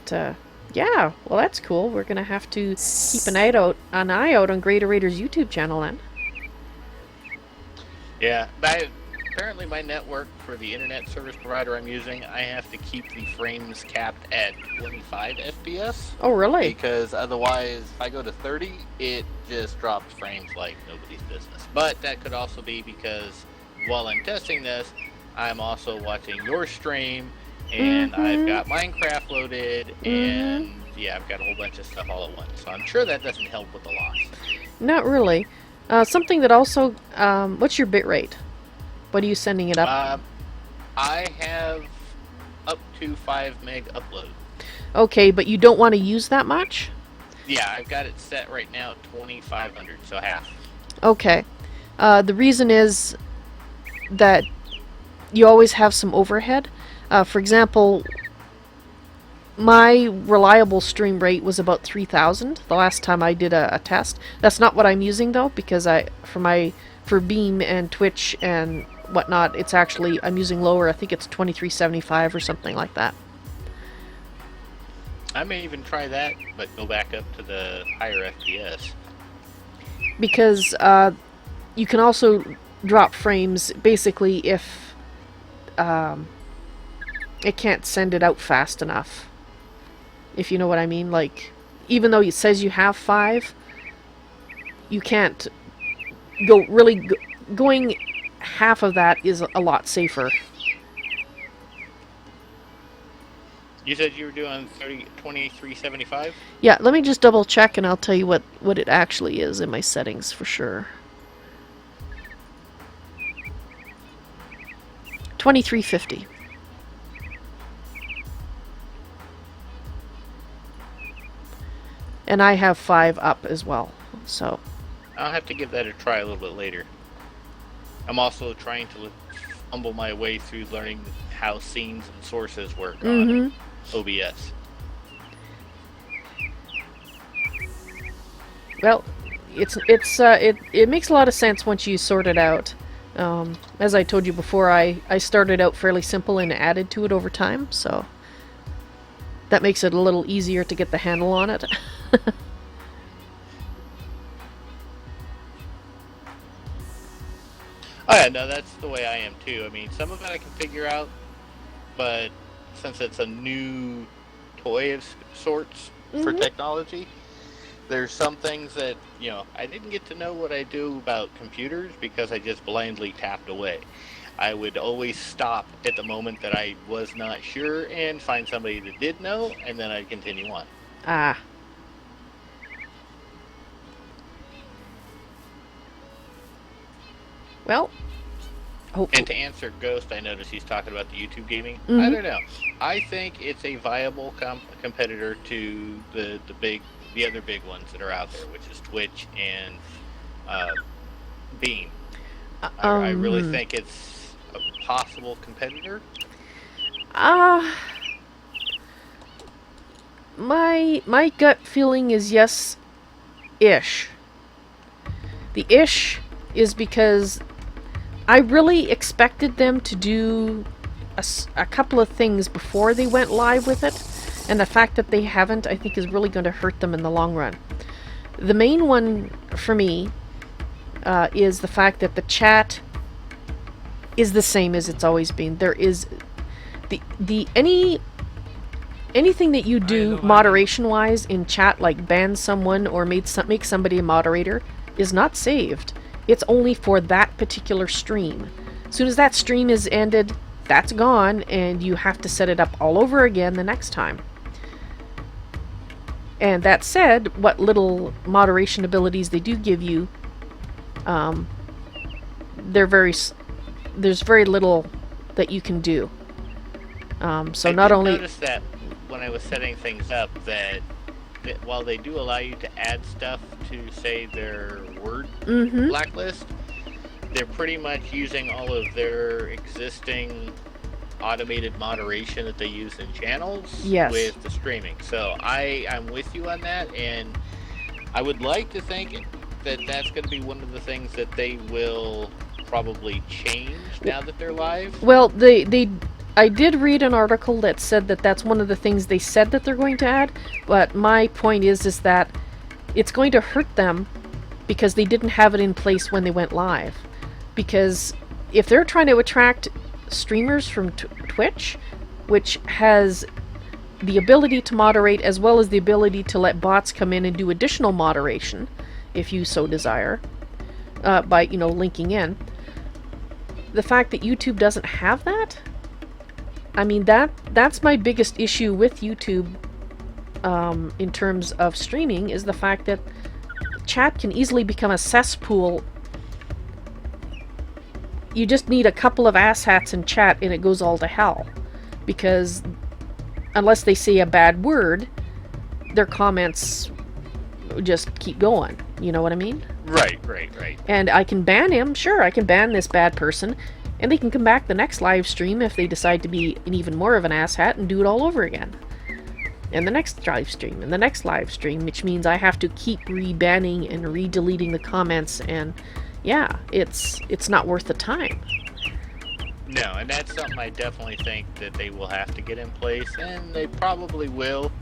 Speaker 1: yeah, well, that's cool. We're going to have to keep an eye out on GreatOrator's YouTube channel then.
Speaker 2: Yeah, apparently my network for the internet service provider I'm using, I have to keep the frames capped at 25 FPS.
Speaker 1: Oh, really?
Speaker 2: Because otherwise, if I go to 30, it just drops frames like nobody's business. But that could also be because while I'm testing this, I'm also watching your stream, and I've got Minecraft loaded, and yeah, I've got a whole bunch of stuff all at once. So I'm sure that doesn't help with the loss.
Speaker 1: Not really. Something that also, what's your bitrate? What are you sending it up?
Speaker 2: I have up to 5 meg upload.
Speaker 1: Okay, but you don't want to use that much?
Speaker 2: Yeah, I've got it set right now at 2500, so half.
Speaker 1: Okay. The reason is that you always have some overhead. For example, my reliable stream rate was about 3000 the last time I did a test. That's not what I'm using though, because for Beam and Twitch and whatnot, it's actually, I'm using lower. I think it's 2375 or something like that.
Speaker 2: I may even try that, but go back up to the higher FPS.
Speaker 1: Because you can also drop frames basically if it can't send it out fast enough. If you know what I mean. Like, even though it says you have 5, you can't go really... going half of that is a lot safer.
Speaker 2: You said you were doing 2375?
Speaker 1: Yeah, let me just double check and I'll tell you what it actually is in my settings for sure. 2350. And I have 5 up as well, so...
Speaker 2: I'll have to give that a try a little bit later. I'm also trying to fumble my way through learning how scenes and sources work on OBS.
Speaker 1: Well, it makes a lot of sense once you sort it out. As I told you before, I started out fairly simple and added to it over time, so that makes it a little easier to get the handle on it.
Speaker 2: Oh yeah, no, that's the way I am too. I mean, some of it I can figure out, but since it's a new toy of sorts for technology, there's some things that, you know, I didn't get to know what I do about computers because I just blindly tapped away. I would always stop at the moment that I was not sure and find somebody that did know, and then I'd continue on.
Speaker 1: Ah. Well,
Speaker 2: and to answer Ghost, I noticed he's talking about the YouTube gaming. I don't know. I think it's a viable competitor to the other big ones that are out there, which is Twitch and Beam. I really think it's a possible competitor.
Speaker 1: My gut feeling is yes-ish. The ish is because I really expected them to do a couple of things before they went live with it, and the fact that they haven't, I think, is really going to hurt them in the long run. The main one for me is the fact that the chat is the same as it's always been. There is anything that you do moderation-wise in chat, like ban someone or make somebody a moderator, is not saved. It's only for that particular stream. As soon as that stream is ended, that's gone, and you have to set it up all over again the next time. And that said, what little moderation abilities they do give you, there's very little that you can do. So not only...
Speaker 2: I noticed that when I was setting things up, that while they do allow you to add stuff to, say, their word blacklist, they're pretty much using all of their existing automated moderation that they use in channels with the streaming. So I'm with you on that, and I would like to think that that's going to be one of the things that they will probably change now that they're live.
Speaker 1: Well, I did read an article that said that that's one of the things they said that they're going to add, but my point is that it's going to hurt them because they didn't have it in place when they went live. Because if they're trying to attract streamers from Twitch, which has the ability to moderate as well as the ability to let bots come in and do additional moderation, if you so desire, by, linking in, the fact that YouTube doesn't have that, I mean, that's my biggest issue with YouTube in terms of streaming, is the fact that chat can easily become a cesspool. You just need a couple of asshats in chat and it goes all to hell. Because unless they say a bad word, their comments just keep going. You know what I mean?
Speaker 2: Right.
Speaker 1: And I can ban him, sure, I can ban this bad person, and they can come back the next live stream if they decide to be an even more of an asshat and do it all over again. And the next live stream, and the next live stream, which means I have to keep re-banning and re-deleting the comments, and yeah, it's not worth the time.
Speaker 2: No, and that's something I definitely think that they will have to get in place, and they probably will.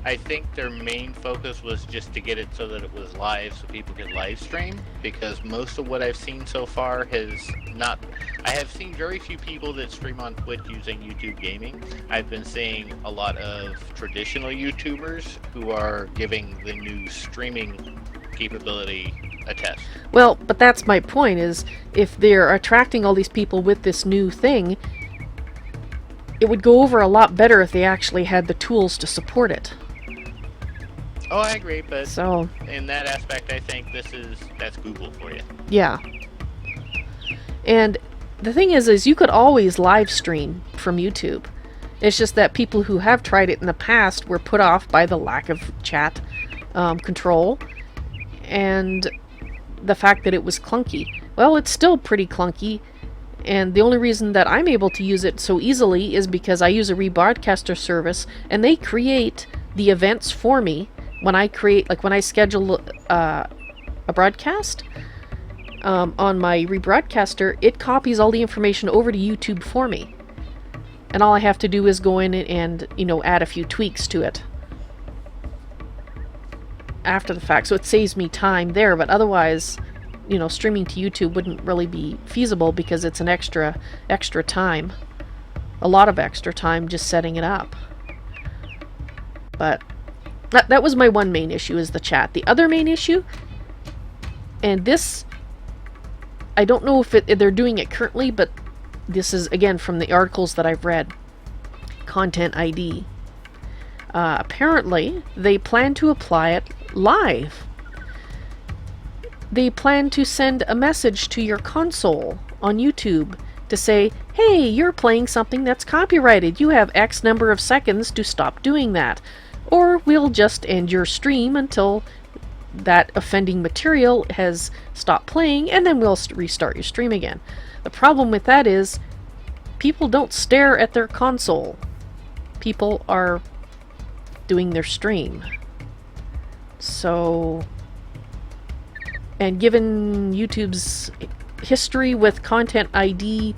Speaker 2: I think their main focus was just to get it so that it was live so people could live stream, because most of what I've seen so far has not... I have seen very few people that stream on Twitch using YouTube Gaming. I've been seeing a lot of traditional YouTubers who are giving the new streaming capability a test.
Speaker 1: Well, but that's my point, is if they're attracting all these people with this new thing, it would go over a lot better if they actually had the tools to support it.
Speaker 2: Oh, I agree, but
Speaker 1: so,
Speaker 2: in that aspect, I think that's Google for you.
Speaker 1: Yeah. And the thing is you could always live stream from YouTube. It's just that people who have tried it in the past were put off by the lack of chat control and the fact that it was clunky. Well, it's still pretty clunky, and the only reason that I'm able to use it so easily is because I use a rebroadcaster service, and they create the events for me. When I schedule a broadcast on my rebroadcaster, it copies all the information over to YouTube for me. And all I have to do is go in and add a few tweaks to it after the fact. So it saves me time there, but otherwise, streaming to YouTube wouldn't really be feasible because it's an extra time. A lot of extra time just setting it up. But that was my one main issue, is the chat. The other main issue, and this, I don't know if they're doing it currently, but this is, again, from the articles that I've read. Content ID. Apparently, they plan to apply it live. They plan to send a message to your console on YouTube to say, hey, you're playing something that's copyrighted. You have X number of seconds to stop doing that. Or we'll just end your stream until that offending material has stopped playing, and then we'll restart your stream again. The problem with that is people don't stare at their console. People are doing their stream. So, and given YouTube's history with Content ID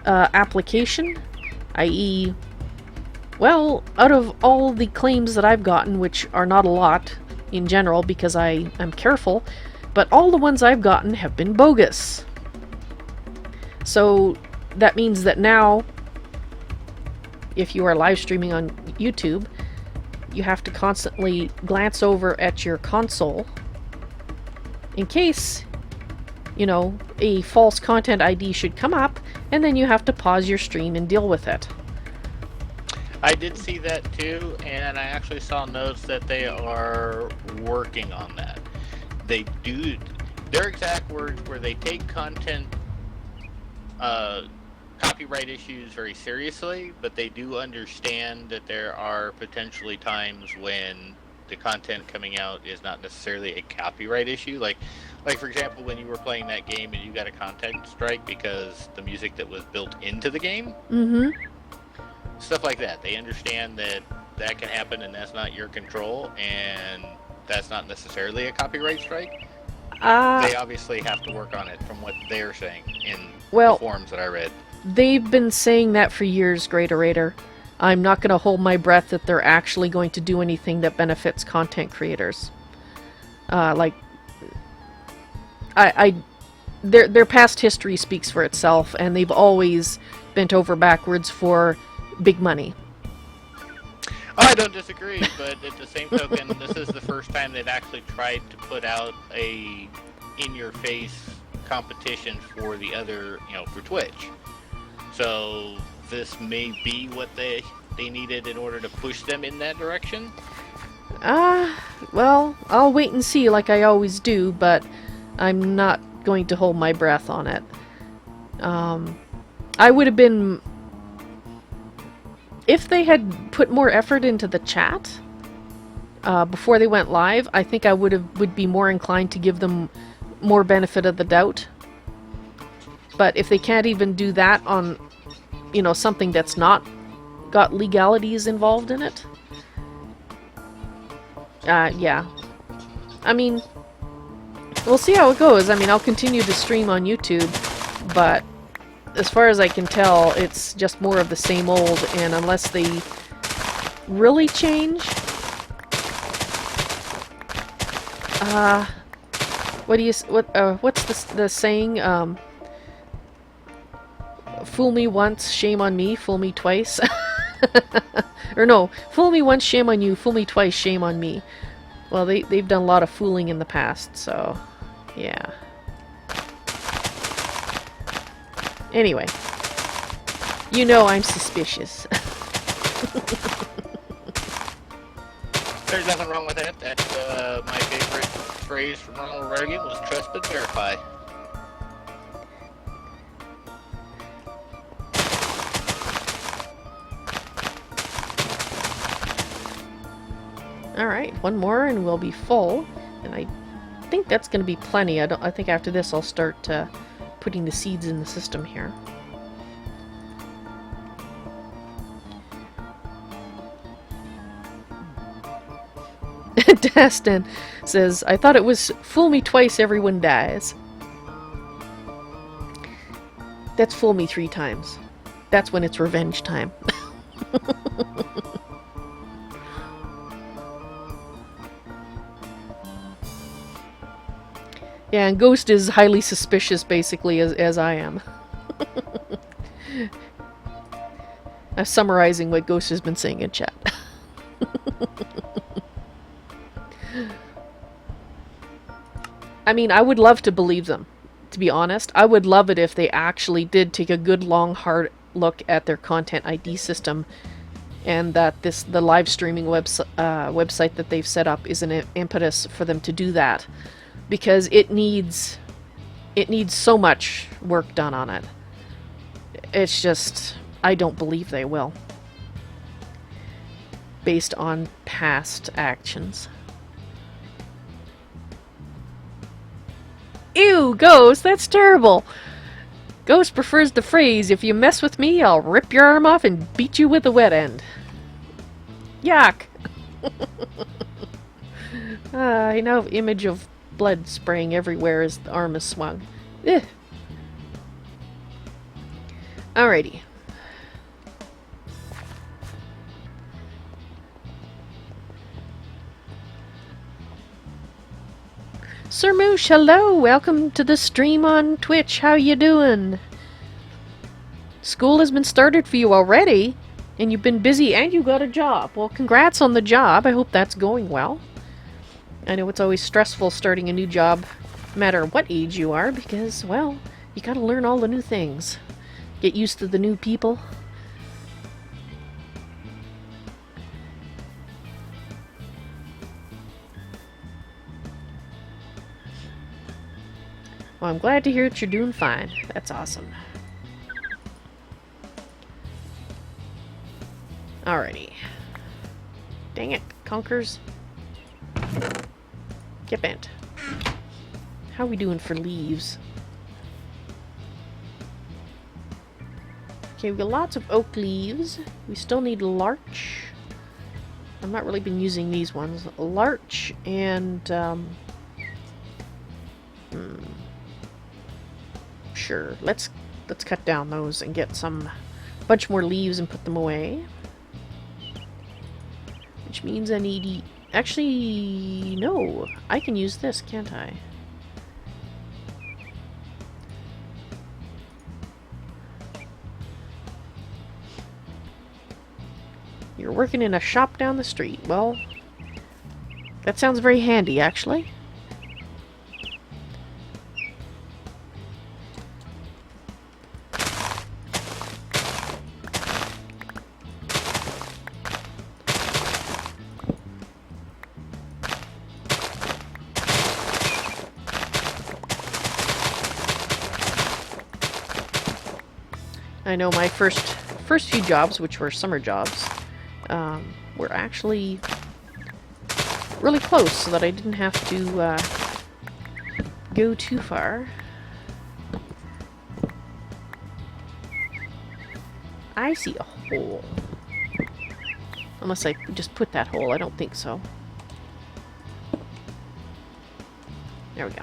Speaker 1: application, i.e., well, out of all the claims that I've gotten, which are not a lot in general because I am careful, but all the ones I've gotten have been bogus. So that means that now, if you are live streaming on YouTube, you have to constantly glance over at your console in case, you know, a false content ID should come up, and then you have to pause your stream and deal with it.
Speaker 2: I did see that too, and I actually saw notes that they are working on that. They do, their exact words were they take content, copyright issues very seriously, but they do understand that there are potentially times when the content coming out is not necessarily a copyright issue. Like for example, when you were playing that game and you got a content strike because the music that was built into the game.
Speaker 1: Mm-hmm.
Speaker 2: Stuff like that. They understand that that can happen and that's not your control, and that's not necessarily a copyright strike. They obviously have to work on it from what they're saying in the forums that I read.
Speaker 1: They've been saying that for years, GreatOrator. I'm not going to hold my breath that they're actually going to do anything that benefits content creators. Their past history speaks for itself, and they've always bent over backwards for big money.
Speaker 2: I don't disagree, but at the same token, this is the first time they've actually tried to put out a in-your-face competition for the other, for Twitch. So this may be what they needed in order to push them in that direction.
Speaker 1: Well, I'll wait and see like I always do, but I'm not going to hold my breath on it. I would have been... If they had put more effort into the chat before they went live, I think I would be more inclined to give them more benefit of the doubt. But if they can't even do that on, something that's not got legalities involved in it, yeah. I mean, we'll see how it goes. I mean, I'll continue to stream on YouTube, but as far as I can tell, it's just more of the same old, and unless they really change... what's the saying? Fool me once, shame on me, fool me twice. Or no, fool me once, shame on you, fool me twice, shame on me. Well, they've done a lot of fooling in the past, so yeah. Anyway, I'm suspicious.
Speaker 2: There's nothing wrong with that. That's my favorite phrase from Ronald Reagan was trust but verify.
Speaker 1: Alright, one more and we'll be full. And I think that's going to be plenty. I think after this I'll start putting the seeds in the system here. Dastan says, I thought it was fool me twice, everyone dies. That's fool me 3 times. That's when it's revenge time. Yeah, and Ghost is highly suspicious, basically, as I am. I'm summarizing what Ghost has been saying in chat. I mean, I would love to believe them, to be honest. I would love it if they actually did take a good, long, hard look at their content ID system, and that the live streaming website that they've set up is an impetus for them to do that. Because it needs so much work done on it. It's just, I don't believe they will. Based on past actions. Ew, Ghost, that's terrible! Ghost prefers the phrase, if you mess with me, I'll rip your arm off and beat you with the wet end. Yuck! I now have image of blood spraying everywhere as the arm is swung. Ugh. Alrighty. Sir Moosh, hello! Welcome to the stream on Twitch. How you doing? School has been started for you already, and you've been busy and you got a job. Well, congrats on the job. I hope that's going well. I know it's always stressful starting a new job matter what age you are, because, well, you gotta learn all the new things. Get used to the new people. Well, I'm glad to hear that you're doing fine. That's awesome. Alrighty. Dang it, conkers. Get bent. How are we doing for leaves? Okay, we've got lots of oak leaves. We still need larch. I've not really been using these ones. Larch and, sure, let's cut down those and get some bunch more leaves and put them away. Which means I need... Actually, no. I can use this, can't I? You're working in a shop down the street. Well, that sounds very handy, actually. I know my first few jobs, which were summer jobs, were actually really close, so that I didn't have to go too far. I see a hole. Unless I just put that hole, I don't think so. There we go.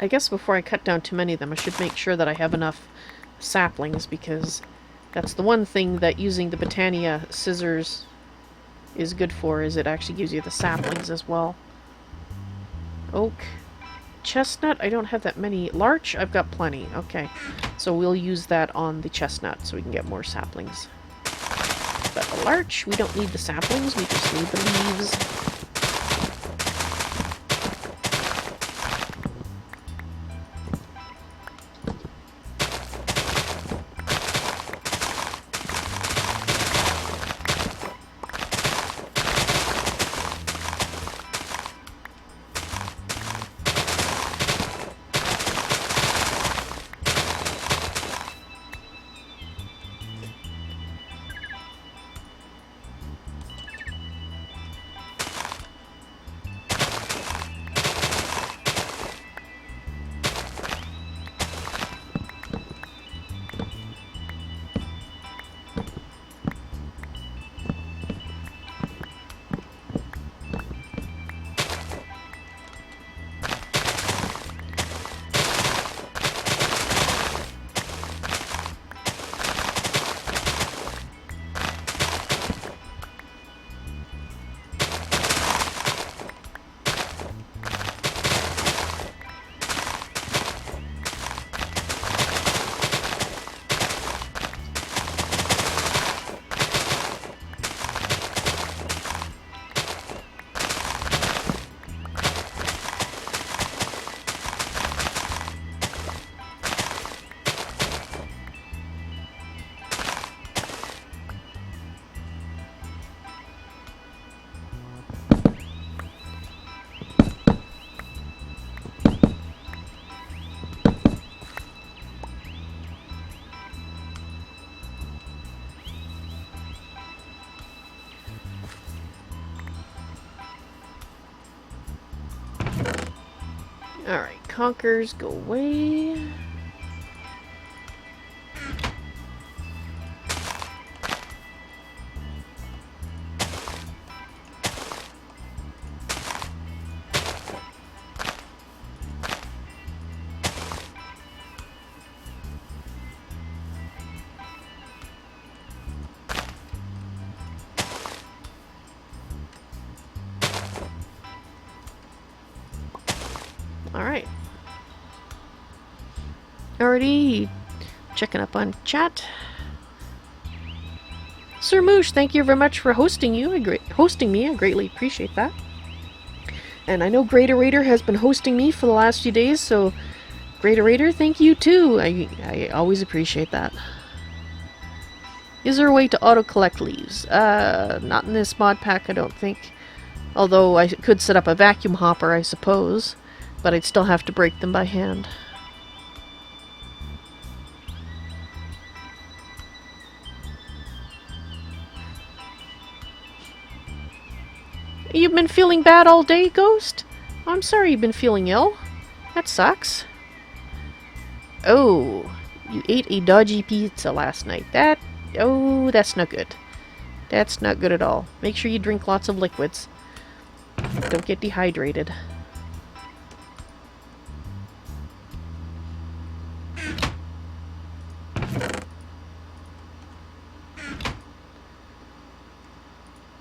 Speaker 1: I guess before I cut down too many of them, I should make sure that I have enough saplings, because that's the one thing that using the Botania scissors is good for, is it actually gives you the saplings as well. Oak. Chestnut, I don't have that many. Larch, I've got plenty. Okay, so we'll use that on the chestnut so we can get more saplings. But the larch, we don't need the saplings, we just need the leaves. Alright, conkers, go away. already. Checking up on chat. Sir Moosh, thank you very much for hosting me. I greatly appreciate that. And I know GreatOrator has been hosting me for the last few days, so GreatOrator, thank you too. I always appreciate that. Is there a way to auto-collect leaves? Not in this mod pack, I don't think. Although I could set up a vacuum hopper, I suppose. But I'd still have to break them by hand. You've been feeling bad all day, Ghost? I'm sorry you've been feeling ill. That sucks. Oh, you ate a dodgy pizza last night. Oh, that's not good. That's not good at all. Make sure you drink lots of liquids. Don't get dehydrated.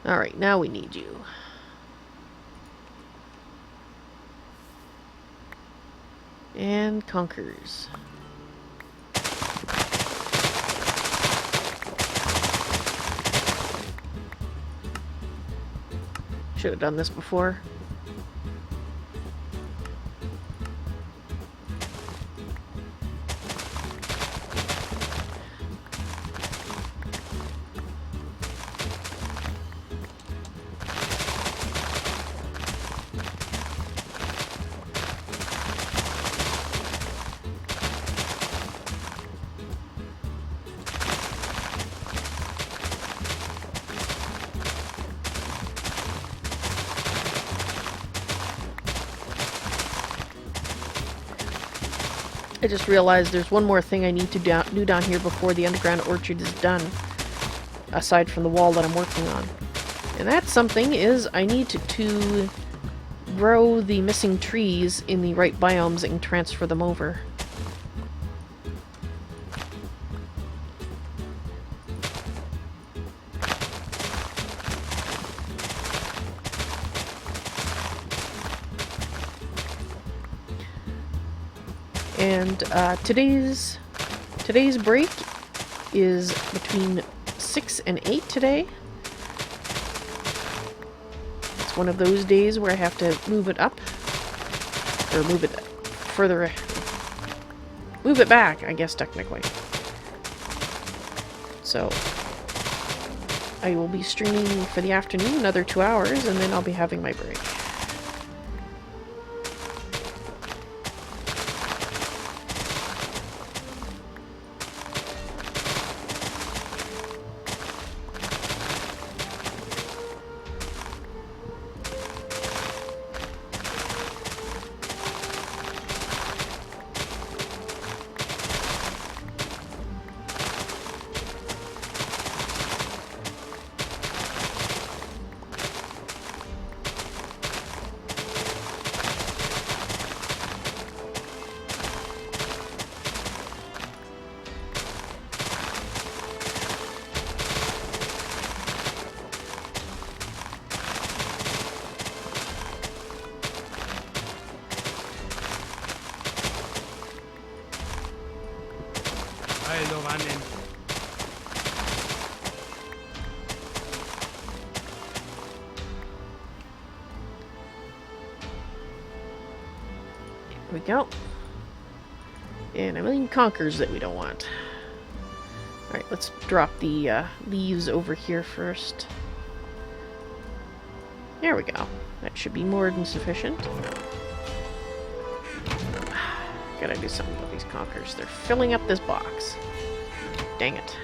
Speaker 1: Alright, now we need you. And conquers. Should have done this before. I just realized there's one more thing I need to do down here before the underground orchard is done. Aside from the wall that I'm working on. And that something is I need to grow the missing trees in the right biomes and transfer them over. And today's break is between 6 and 8 today. It's one of those days where I have to move it up. Or move it further. Move it back, I guess, technically. So, I will be streaming for the afternoon, another 2 hours, and then I'll be having my break. There we go. And a million conquers that we don't want. Alright, let's drop the leaves over here first. There we go. That should be more than sufficient. Gotta do something about these conquers. They're filling up this box. Dang it.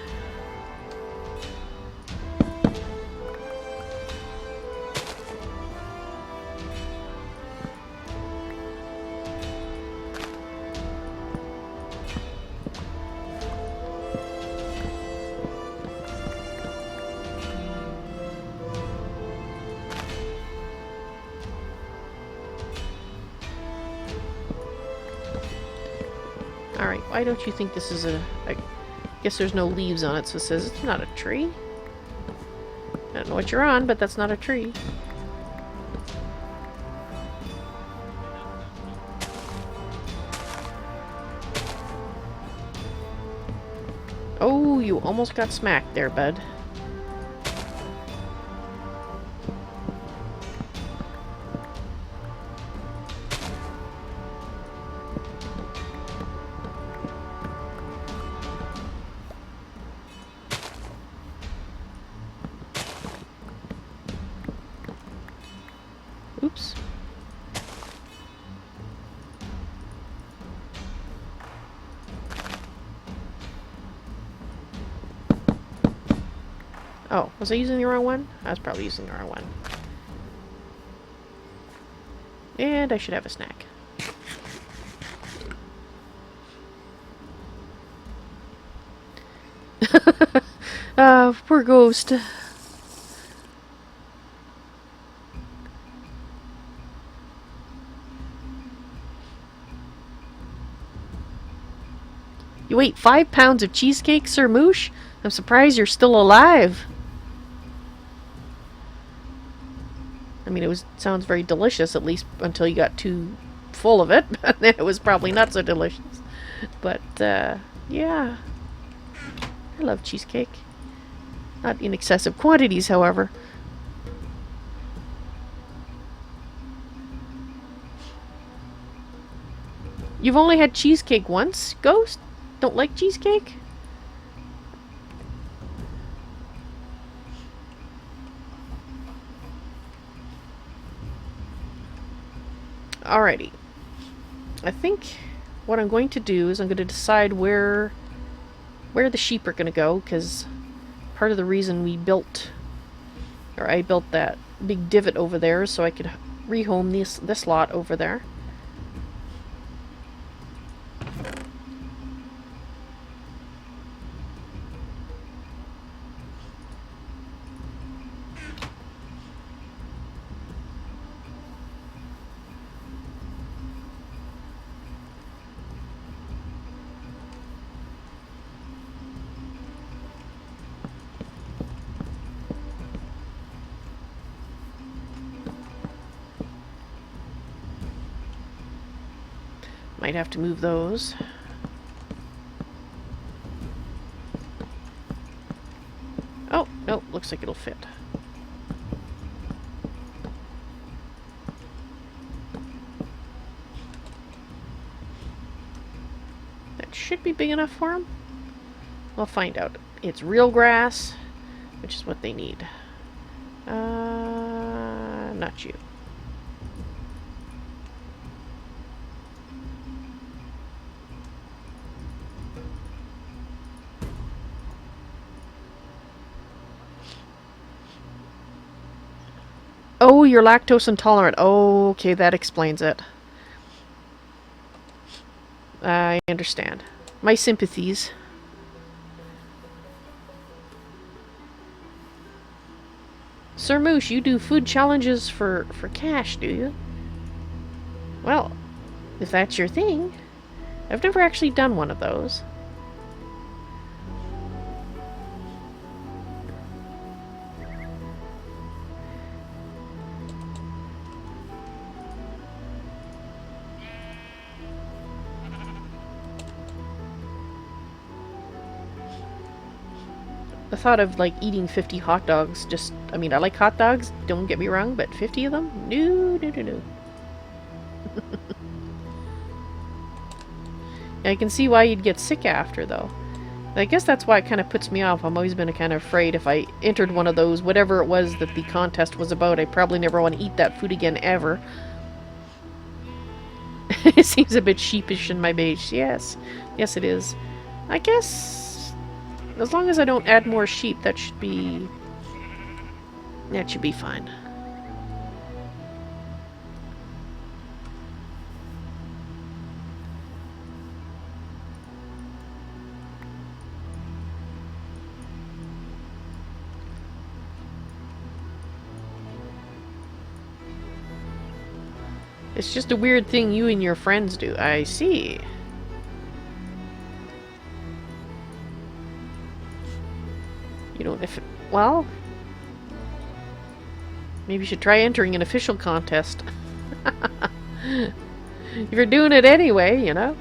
Speaker 1: Alright, why don't you think this is I guess there's no leaves on it, so it says it's not a tree. I don't know what you're on, but that's not a tree. Ooh, you almost got smacked there, bud. Oops. Oh, was I using the wrong one? I was probably using the wrong one. And I should have a snack. Poor ghost. You ate 5 pounds of cheesecake, Sir Moosh? I'm surprised you're still alive. I mean, sounds very delicious, at least until you got too full of it. But then it was probably not so delicious. But, yeah. I love cheesecake. Not in excessive quantities, however. You've only had cheesecake once, Ghost? Don't like cheesecake? Alrighty. I think what I'm going to do is I'm going to decide where the sheep are going to go, because part of the reason we built, or I built that big divot over there so I could rehome this lot over there. Might have to move those. Oh, no, looks like it'll fit. That should be big enough for them. We'll find out. It's real grass, which is what they need. Not you. Oh, you're lactose intolerant. Oh, okay, that explains it. I understand. My sympathies. Sir Moosh, you do food challenges for cash, do you? Well, if that's your thing. I've never actually done one of those. The thought of, like, eating 50 hot dogs just... I mean, I like hot dogs, don't get me wrong, but 50 of them? No, no, no, no. I can see why you'd get sick after, though. I guess that's why it kind of puts me off. I've always been kind of afraid if I entered one of those, whatever it was that the contest was about, I probably never want to eat that food again, ever. It seems a bit sheepish in my base. Yes. Yes, it is. I guess... as long as I don't add more sheep, that should be fine. It's just a weird thing you and your friends do. I see. You don't... well... maybe you should try entering an official contest. If you're doing it anyway, you know.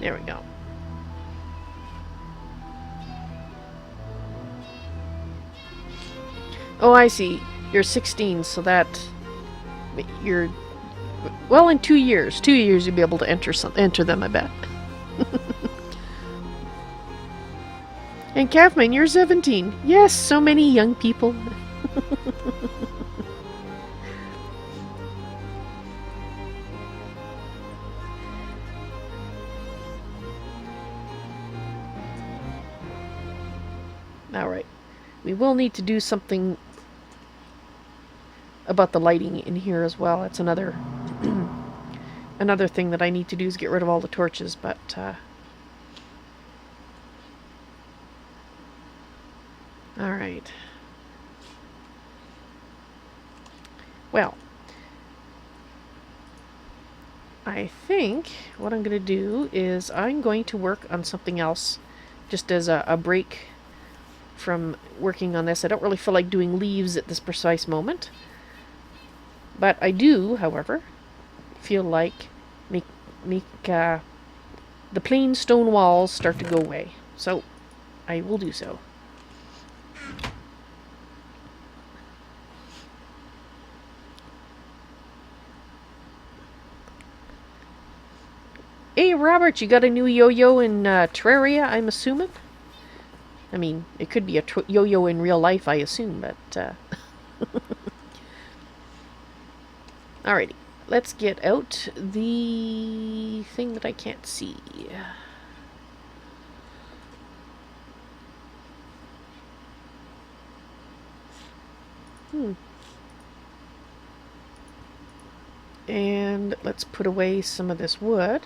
Speaker 1: There we go. Oh, I see. You're 16, so that you're well in 2 years. 2 years you'll be able to enter them, I bet. And Kathman, you're 17. Yes, so many young people. Alright. We will need to do something about the lighting in here as well. It's another another thing that I need to do is get rid of all the torches, but alright. Well, I think what I'm going to do is I'm going to work on something else just as a break from working on this. I don't really feel like doing leaves at this precise moment. But I do, however, feel like make the plain stone walls start to go away. So I will do so. Hey Robert, you got a new yo-yo in Terraria, I'm assuming? I mean, it could be a yo-yo in real life, I assume, but alrighty, let's get out the thing that I can't see. And let's put away some of this wood.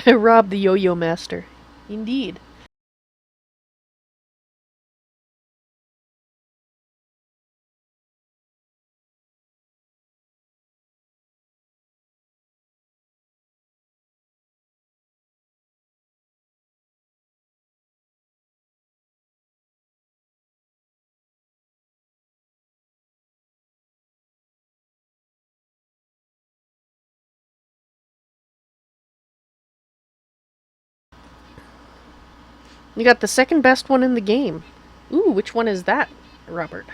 Speaker 1: Rob the yo-yo master. Indeed. You got the second best one in the game. Ooh, which one is that, Robert?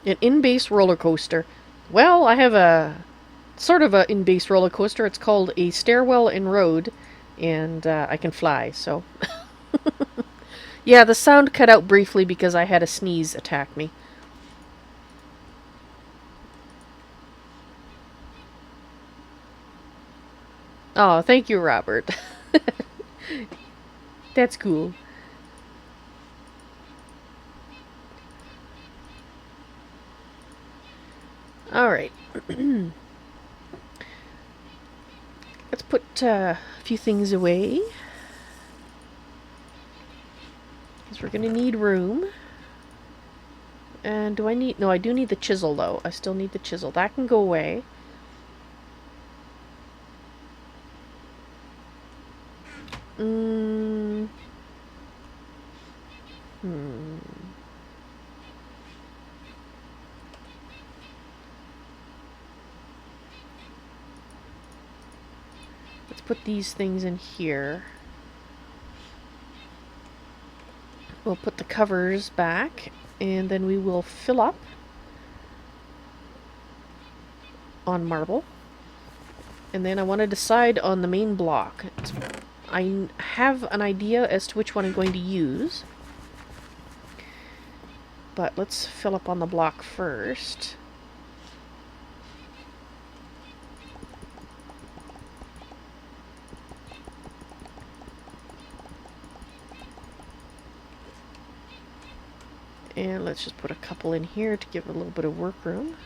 Speaker 1: An in-base roller coaster. Well, I have a sort of a in-base roller coaster. It's called a Stairwell and Road, and I can fly, so... Yeah, the sound cut out briefly because I had a sneeze attack me. Oh, thank you, Robert. That's cool. Alright. Let's put a few things away. Because we're going to need room. And do I need... No, I do need the chisel, though. I still need the chisel. That can go away. Let's put these things in here. We'll put the covers back, and then we will fill up on marble. And then I want to decide on the main block. I have an idea as to which one I'm going to use. But let's fill up on the block first. And let's just put a couple in here to give it a little bit of work room.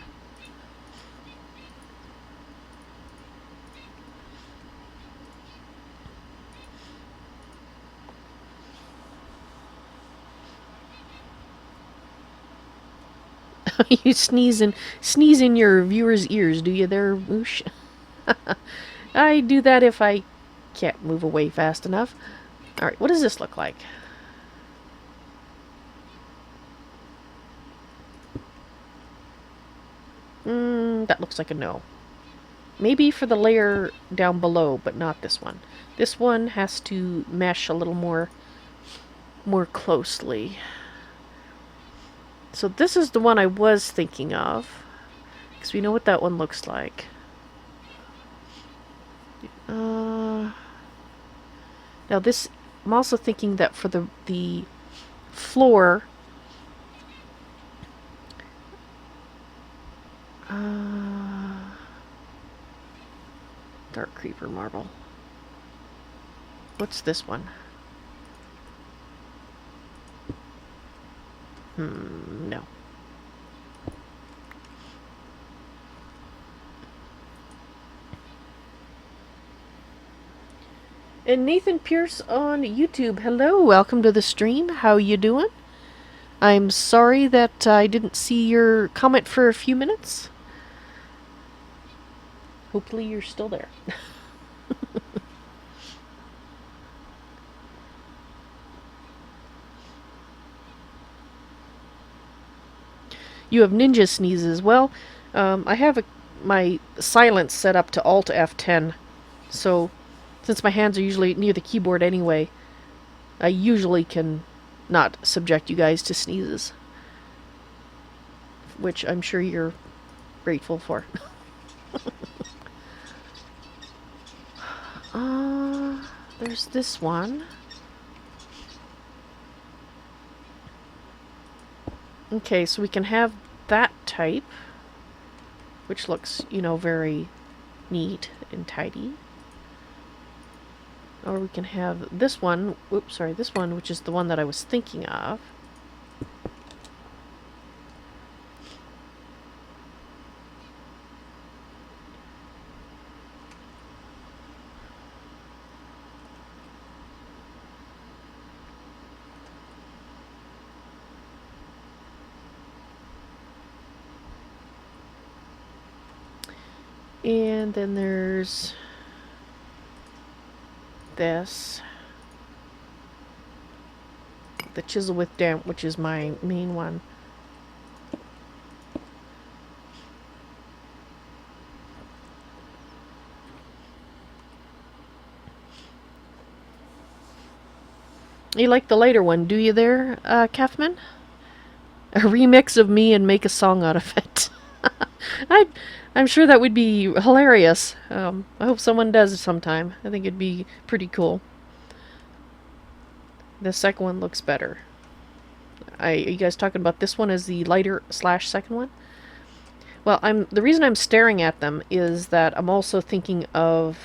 Speaker 1: You sneeze in your viewers' ears, do you there, Moosh? I do that if I can't move away fast enough. Alright, what does this look like? That looks like a no. Maybe for the layer down below, but not this one. This one has to mesh a little more closely. So this is the one I was thinking of, because we know what that one looks like. Now this, I'm also thinking that for the floor, dark creeper marble. What's this one? No. And Nathan Pierce on YouTube. Hello, welcome to the stream. How you doing? I'm sorry that I didn't see your comment for a few minutes. Hopefully you're still there. You have ninja sneezes. Well, I have my silence set up to Alt F10, so since my hands are usually near the keyboard anyway, I usually can not subject you guys to sneezes, which I'm sure you're grateful for. There's this one. Okay, so we can have that type, which looks, you know, very neat and tidy. Or we can have this one, oops, sorry, this one, which is the one that I was thinking of. And then there's this. The chisel with damp, which is my main one. You like the later one, do you there, Kathman? A remix of me and make a song out of it. I'm sure that would be hilarious. I hope someone does it sometime. I think it'd be pretty cool. The second one looks better. Are you guys talking about this one as the lighter / second one? Well, the reason I'm staring at them is that I'm also thinking of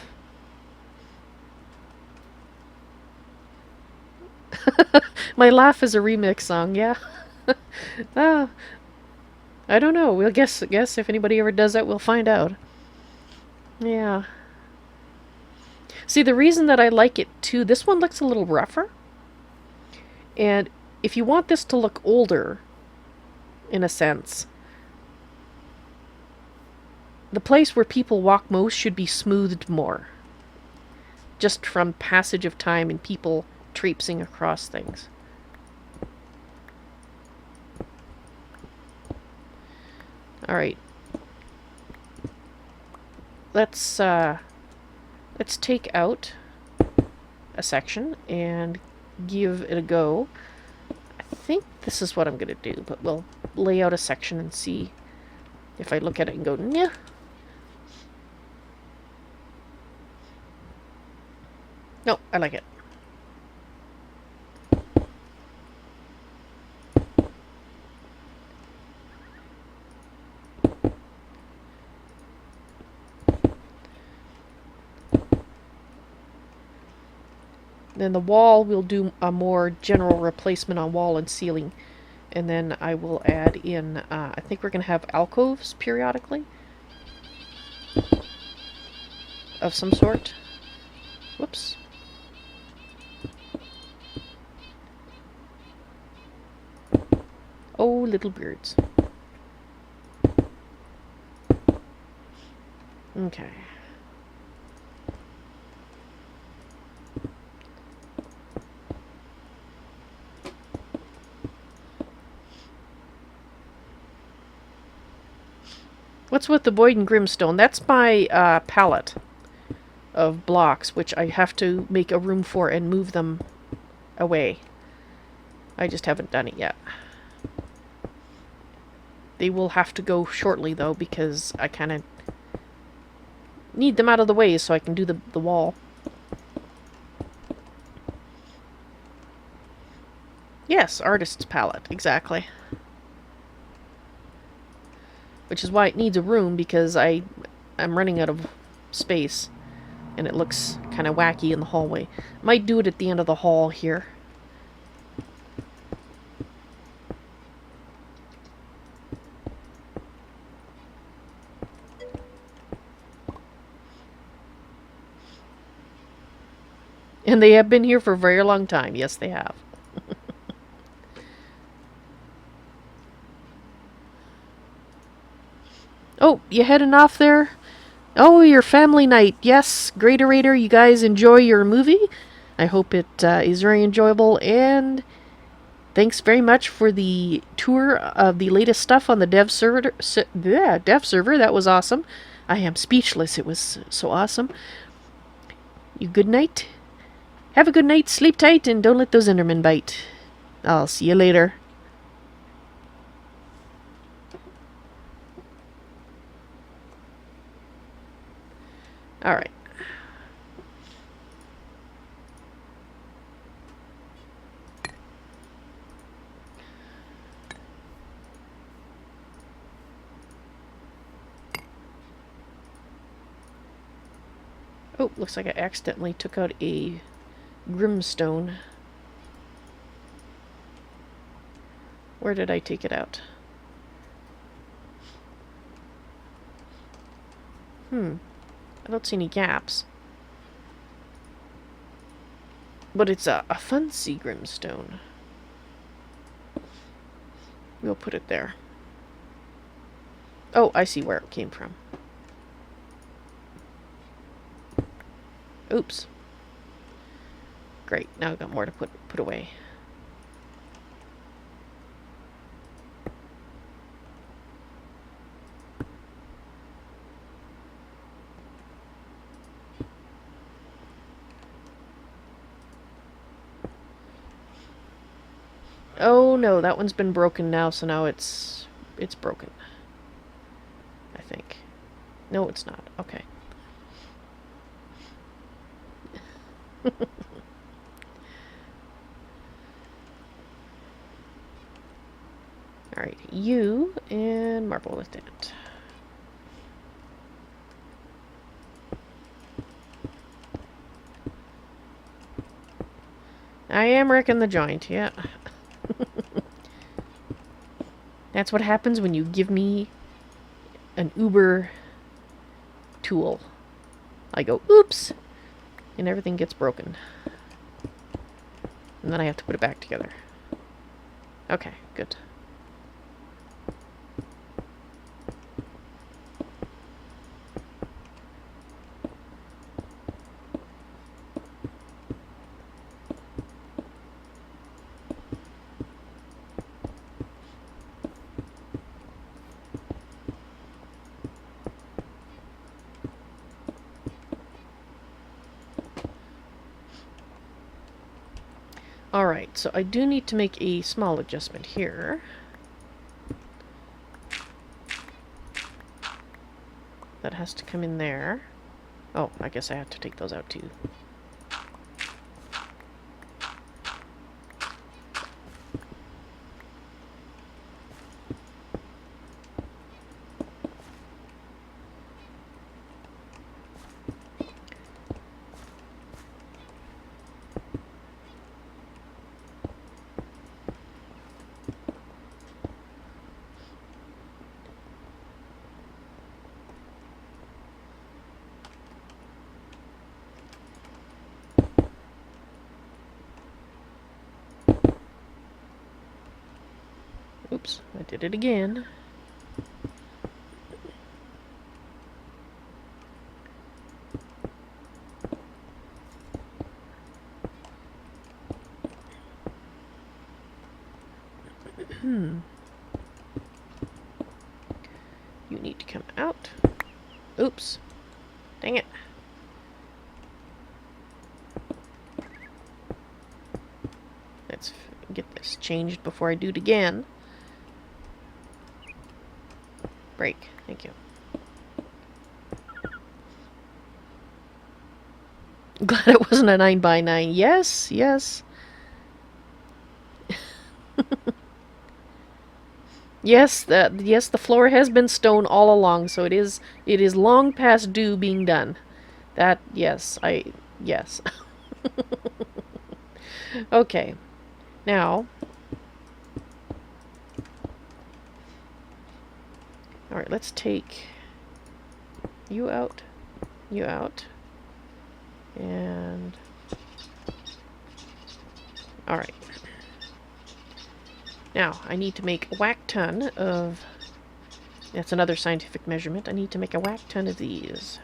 Speaker 1: my laugh is a remix song, yeah. I don't know. We'll guess if anybody ever does that, we'll find out. Yeah. See, the reason that I like it too, this one looks a little rougher. And if you want this to look older, in a sense, the place where people walk most should be smoothed more. Just from passage of time and people traipsing across things. Alright. Let's take out a section and give it a go. I think this is what I'm going to do, but we'll lay out a section and see if I look at it and go, nah. No, I like it. Then the wall, we'll do a more general replacement on wall and ceiling. And then I will add in, I think we're going to have alcoves periodically. Of some sort. Whoops. Oh, little birds. Okay. What's with the Boyd and Grimstone? That's my palette of blocks, which I have to make a room for and move them away. I just haven't done it yet. They will have to go shortly, though, because I kind of need them out of the way so I can do the wall. Yes, artist's palette, exactly. Which is why it needs a room, because I'm running out of space. And it looks kind of wacky in the hallway. Might do it at the end of the hall here. And they have been here for a very long time. Yes, they have. Oh, you heading off there? Oh, your family night. Yes, GreatOrator, you guys enjoy your movie. I hope it is very enjoyable. And thanks very much for the tour of the latest stuff on the dev server. Dev server. That was awesome. I am speechless. It was so awesome. You good night. Have a good night, sleep tight, and don't let those Endermen bite. I'll see you later. Alright. Oh, looks like I accidentally took out a Grimstone. Where did I take it out? I don't see any gaps. But it's a fancy Grimstone. We'll put it there. Oh, I see where it came from. Oops. Great, now I've got more to put away. Oh no, that one's been broken now, so now it's broken. I think. No, it's not. Okay. Alright, you and Marble Lieutenant. I am wrecking the joint, yeah. That's what happens when you give me an Uber tool. I go, oops, and everything gets broken. And then I have to put it back together. Okay, good. Alright, so I do need to make a small adjustment here. That has to come in there. Oh, I guess I have to take those out too. Oops, I did it again. You need to come out. Oops. Dang it. Let's get this changed before I do it again. Break. Thank you. Glad it wasn't a 9x9. Yes, yes. Yes, the floor has been stone all along, so it is long past due being done. That, yes, yes. Okay. Now, alright, let's take you out, and alright. Now, I need to make a whack ton of, that's another scientific measurement, I need to make a whack ton of these.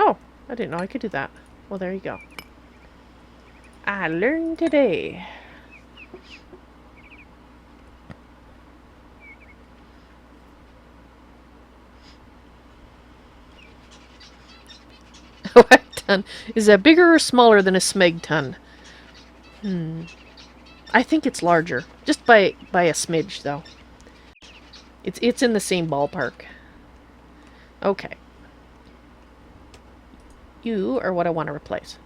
Speaker 1: Oh, I didn't know I could do that. Well, there you go. I learned today. A whack ton. Is that bigger or smaller than a smeg ton? I think it's larger. Just by a smidge, though. It's in the same ballpark. Okay. You are what I want to replace.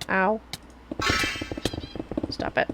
Speaker 1: Ow. Stop it.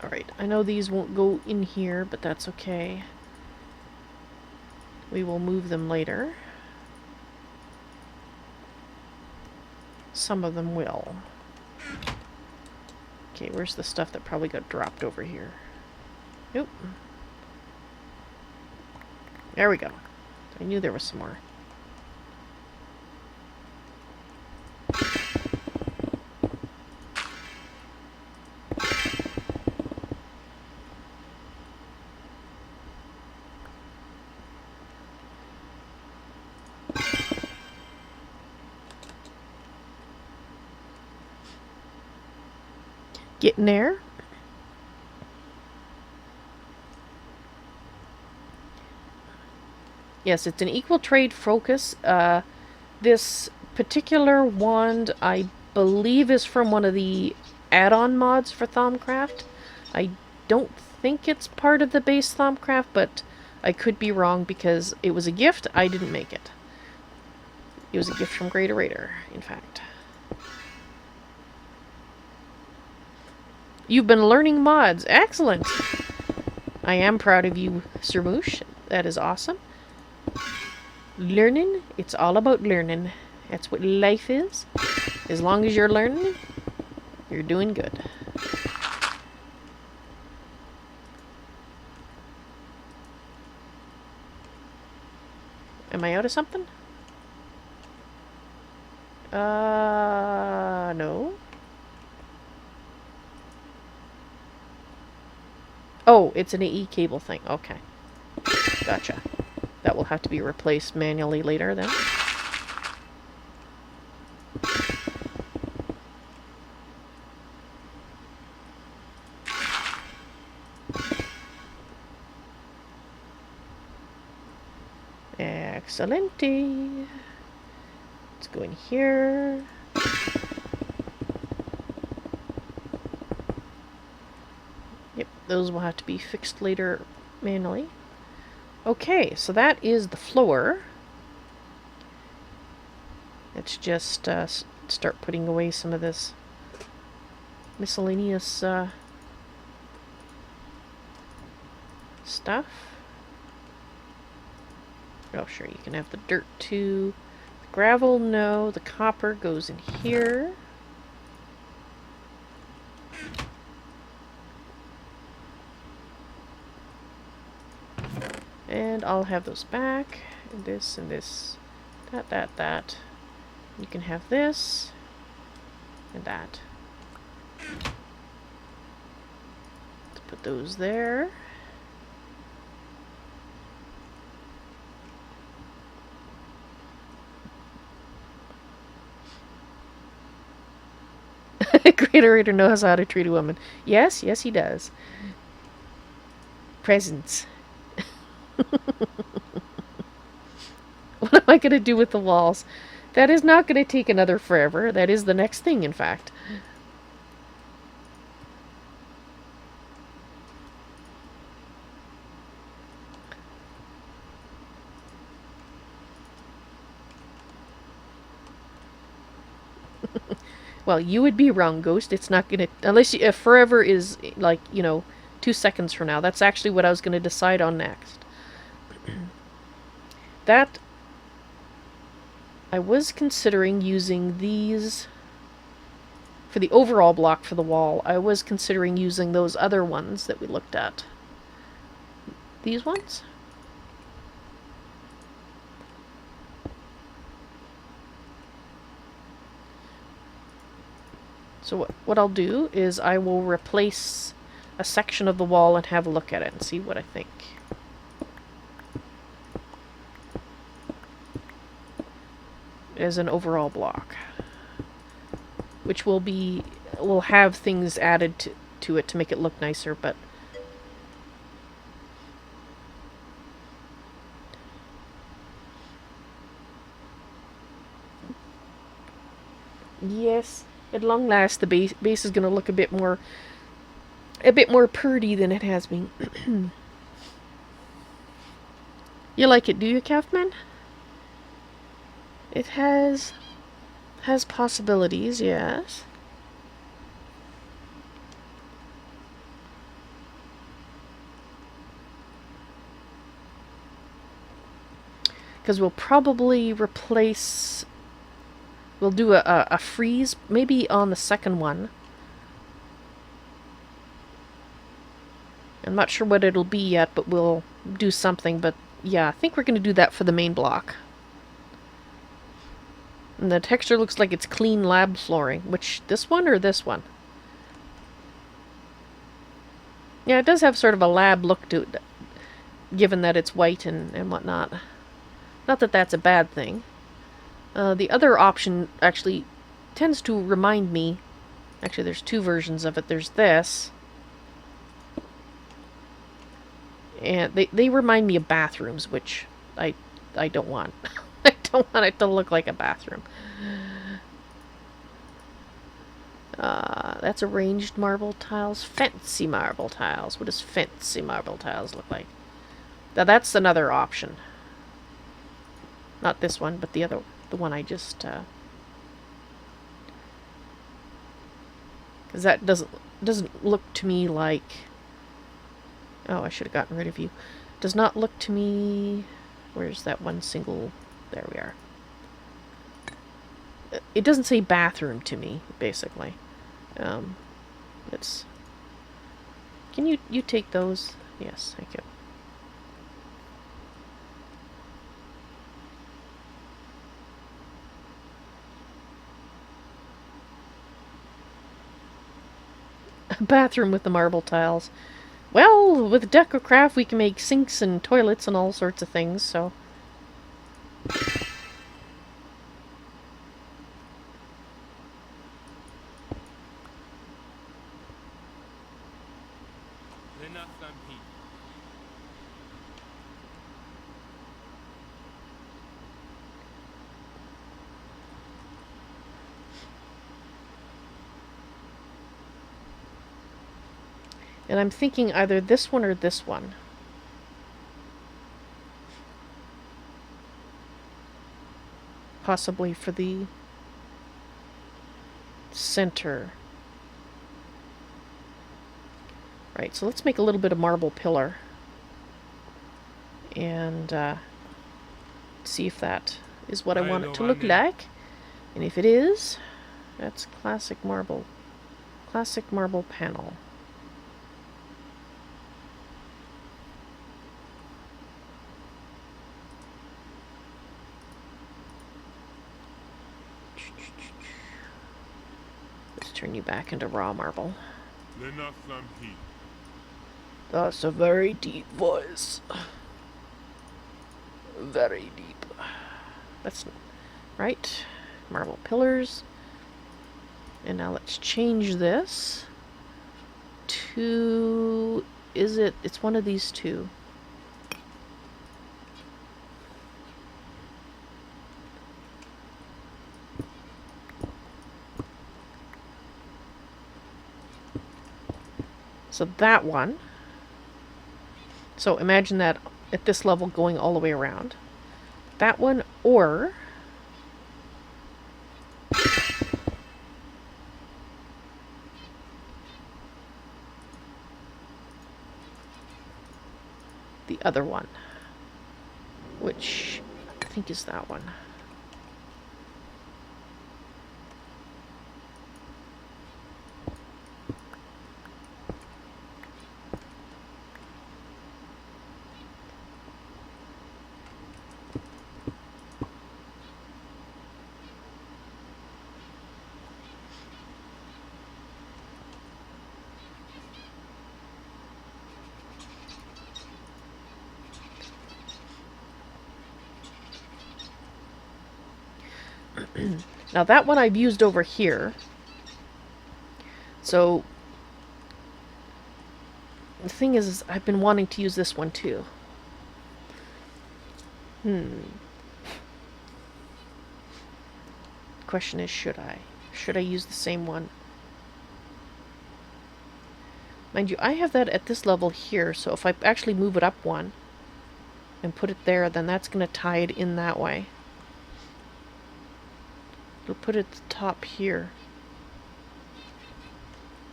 Speaker 1: Alright, I know these won't go in here, but that's okay. We will move them later. Some of them will. Okay, where's the stuff that probably got dropped over here? Nope. There we go. I knew there was some more. Getting there. Yes, it's an equal trade focus. This particular wand, I believe, is from one of the add-on mods for Tholmcraft. I don't think it's part of the base Tholmcraft, but I could be wrong because it was a gift. I didn't make it. It was a gift from GreatOrator, in fact. You've been learning mods. Excellent! I am proud of you, Sir Moosh. That is awesome. Learning? It's all about learning. That's what life is. As long as you're learning, you're doing good. Am I out of something? No. Oh, it's an AE cable thing. Okay. Gotcha. That will have to be replaced manually later then. Excellente. Let's go in here. Yep, those will have to be fixed later manually. Okay, so that is the floor. Let's just start putting away some of this miscellaneous stuff. Oh, sure, you can have the dirt too. The gravel, no. The copper goes in here. And I'll have those back. And this and this. That. You can have this. And that. Let's put those there. GreatOrator knows how to treat a woman. Yes, he does. Presents. What am I going to do with the walls? That is not going to take another forever. That is the next thing, in fact. Well, you would be wrong, Ghost. It's not going to... Unless you, if forever is, like, 2 seconds from now. That's actually what I was going to decide on next. That... I was considering using these... For the overall block for the wall, I was considering using those other ones that we looked at. These ones? So what I'll do is I will replace a section of the wall and have a look at it and see what I think. As an overall block. Which will have things added to it to make it look nicer, but... Yes. At long last, the base is going to look a bit more purty than it has been. You like it, do you, Calfman? It has possibilities, yes. Because we'll probably replace... We'll do a freeze, maybe on the second one. I'm not sure what it'll be yet, but we'll do something. But yeah, I think we're going to do that for the main block. And the texture looks like it's clean lab flooring. Which, this one or this one? Yeah, it does have sort of a lab look to it, given that it's white and whatnot. Not that that's a bad thing. The other option actually tends to remind me... Actually, there's 2 versions of it. There's this. And they remind me of bathrooms, which I don't want. I don't want it to look like a bathroom. That's arranged marble tiles. Fancy marble tiles. What does fancy marble tiles look like? Now that's another option. Not this one, but the one I just... Because that doesn't look to me like... Oh, I should have gotten rid of you. Does not look to me... Where's that one single... There we are. It doesn't say bathroom to me, basically. It's... Can you take those? Yes, thank you. A bathroom with the marble tiles. Well, with DecoCraft we can make sinks and toilets and all sorts of things, so... And I'm thinking either this one or this one. Possibly for the center. Right, so let's make a little bit of marble pillar. And see if that is what I want it to look like. And if it is, that's classic marble. Classic marble panel. Let's turn you back into raw marble. That's a very deep voice. Very deep. That's right. Marble pillars. And now let's change this to... It's one of these two. So that one. So imagine that at this level going all the way around. That one, or... the other one. Which I think is that one. Now that one I've used over here. So the thing is I've been wanting to use this one too. Question is, should I? Should I use the same one? Mind you, I have that at this level here, so if I actually move it up one and put it there, then that's going to tie it in that way. It'll put it at the top here.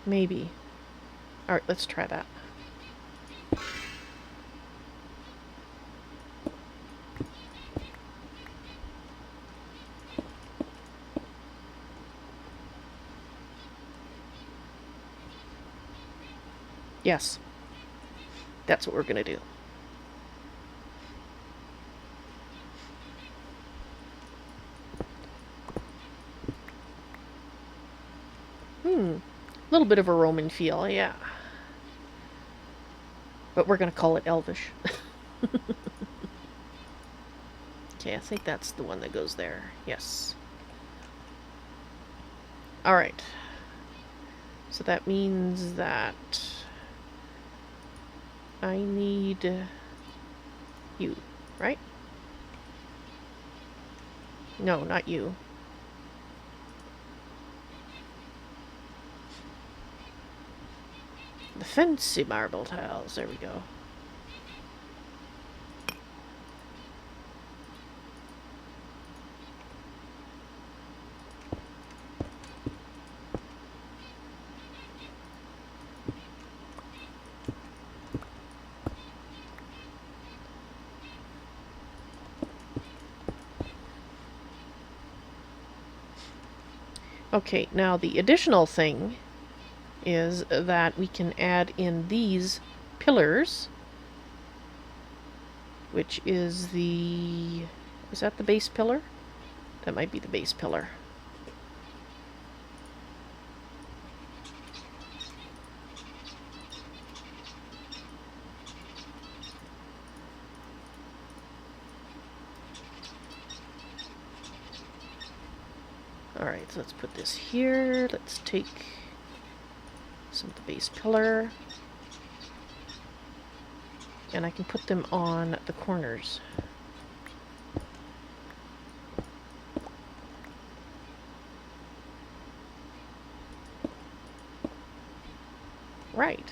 Speaker 1: Maybe. Alright, let's try that. Yes. That's what we're going to do. A little bit of a Roman feel, yeah. But we're going to call it Elvish. Okay, I think that's the one that goes there. Yes. Alright. So that means that I need you, right? No, not you. The fancy marble tiles, there we go. Okay, now the additional thing is that we can add in these pillars, which is the... is that the base pillar? That might be the base pillar. Alright, so let's put this here. Let's take some of the base pillar. And I can put them on the corners. Right.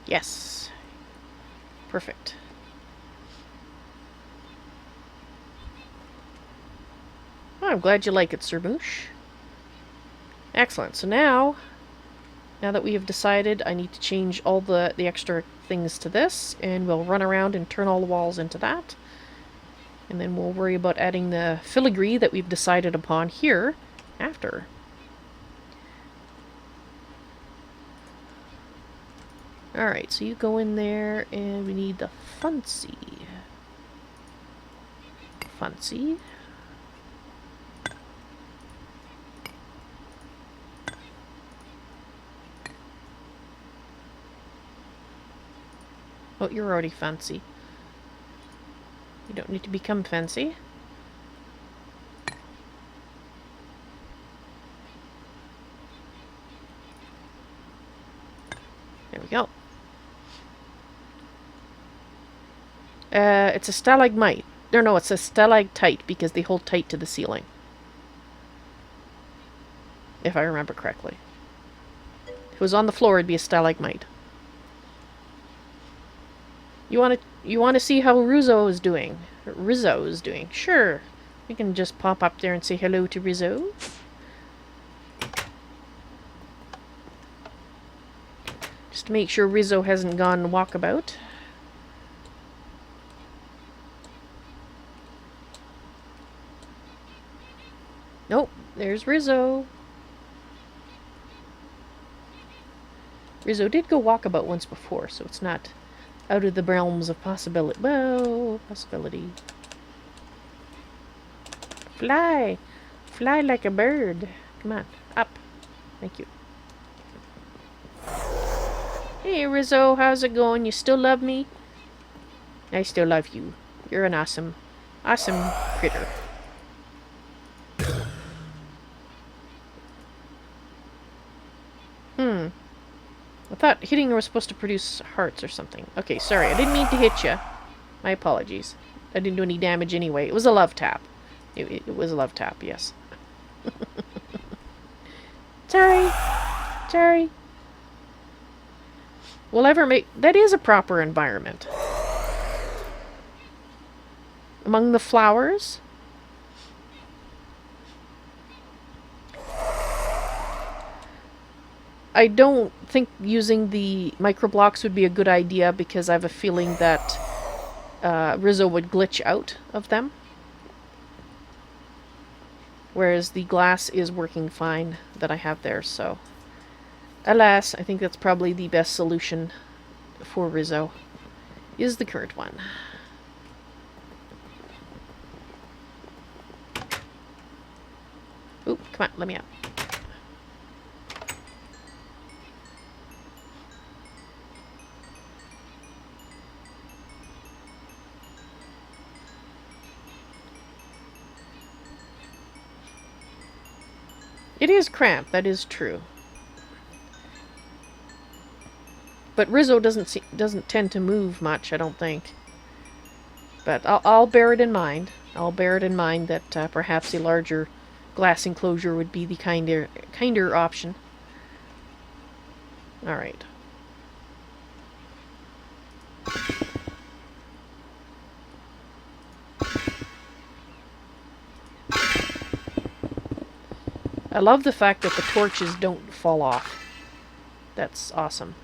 Speaker 1: Yes. Perfect. Oh, I'm glad you like it, Sir Moosh. Excellent. So now that we have decided, I need to change all the extra things to this, and we'll run around and turn all the walls into that. And then we'll worry about adding the filigree that we've decided upon here after. Alright, so you go in there, and we need the fancy. Fancy. Oh, you're already fancy. You don't need to become fancy. There we go. It's a stalagmite. No, it's a stalactite because they hold tight to the ceiling. If I remember correctly. If it was on the floor, it'd be a stalagmite. You want to see how Rizzo is doing? Rizzo is doing. Sure. We can just pop up there and say hello to Rizzo. Just to make sure Rizzo hasn't gone walkabout. Nope, there's Rizzo. Rizzo did go walkabout once before, so it's not out of the realms of possibility. Whoa, possibility. Fly! Fly like a bird. Come on, up. Thank you. Hey Rizzo, how's it going? You still love me? I still love you. You're an awesome critter. I thought hitting was supposed to produce hearts or something. Okay, sorry, I didn't mean to hit you. My apologies. I didn't do any damage anyway. It was a love tap. It was a love tap, yes. Sorry. Sorry. We'll ever make... That is a proper environment. Among the flowers... I don't think using the microblocks would be a good idea because I have a feeling that Rizzo would glitch out of them. Whereas the glass is working fine that I have there, so... Alas, I think that's probably the best solution for Rizzo. Is the current one. Oop, come on, let me out. It is cramped, that is true. But Rizzo doesn't tend to move much, I don't think. But I'll bear it in mind. I'll bear it in mind that perhaps a larger glass enclosure would be the kinder option. Alright. I love the fact that the torches don't fall off. That's awesome.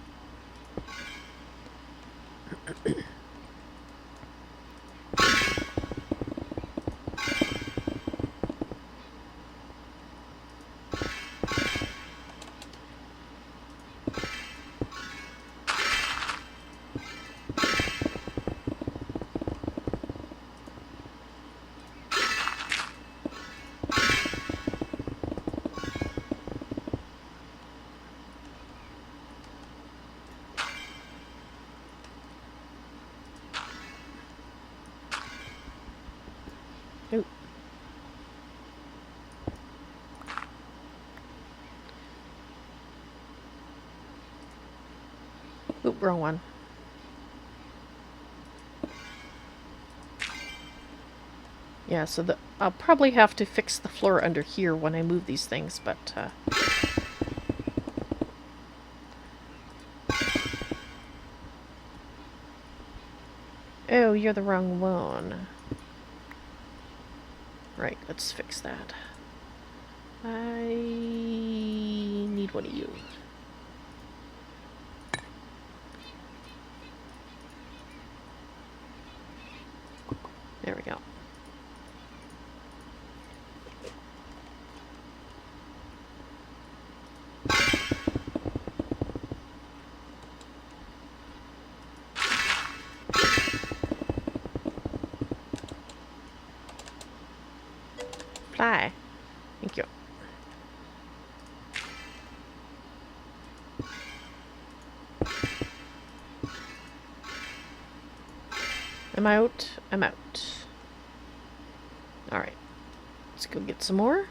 Speaker 1: Oop. Oop, wrong one. Yeah, so I'll probably have to fix the floor under here when I move these things, but oh, you're the wrong one. Right, let's fix that. I need one of you. There we go. Fly. Thank you. I'm out. I'm out. Alright. Let's go get some more.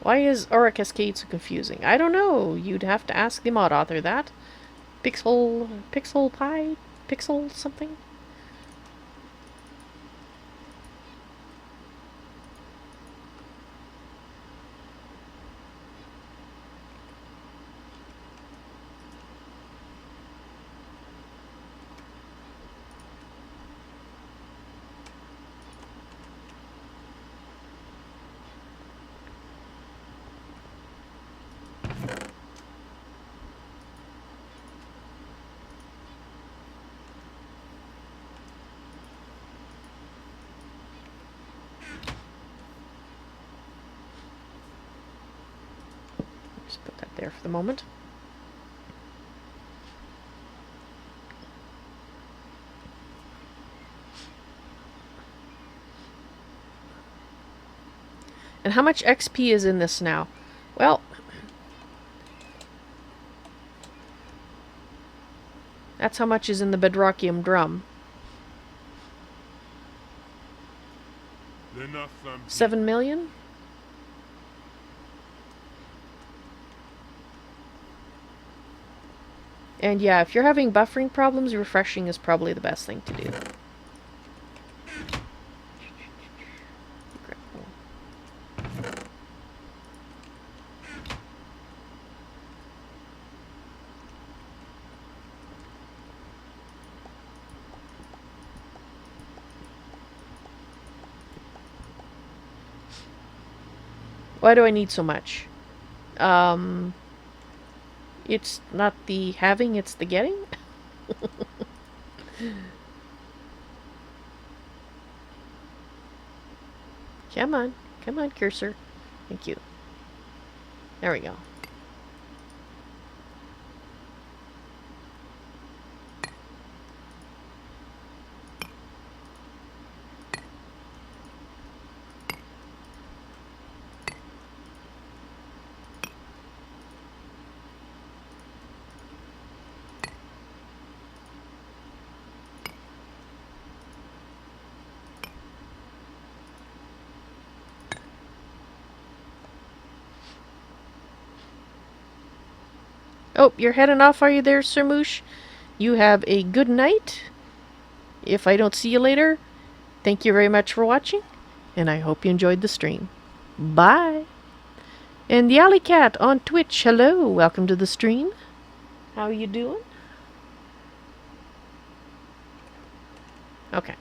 Speaker 1: Why is Aura Cascade so confusing? I don't know. You'd have to ask the mod author that. Pixel pie? Pixel something? Just put that there for the moment. And how much XP is in this now? Well, that's how much is in the Bedrockium drum. 7 million? And yeah, if you're having buffering problems, refreshing is probably the best thing to do. Why do I need so much? It's not the having, it's the getting? Come on. Come on, cursor. Thank you. There we go. Oh, you're heading off, are you there, Sir Moosh? You have a good night. If I don't see you later, thank you very much for watching, and I hope you enjoyed the stream. Bye! And the Alley Cat on Twitch, hello! Welcome to the stream. How you doing? Okay.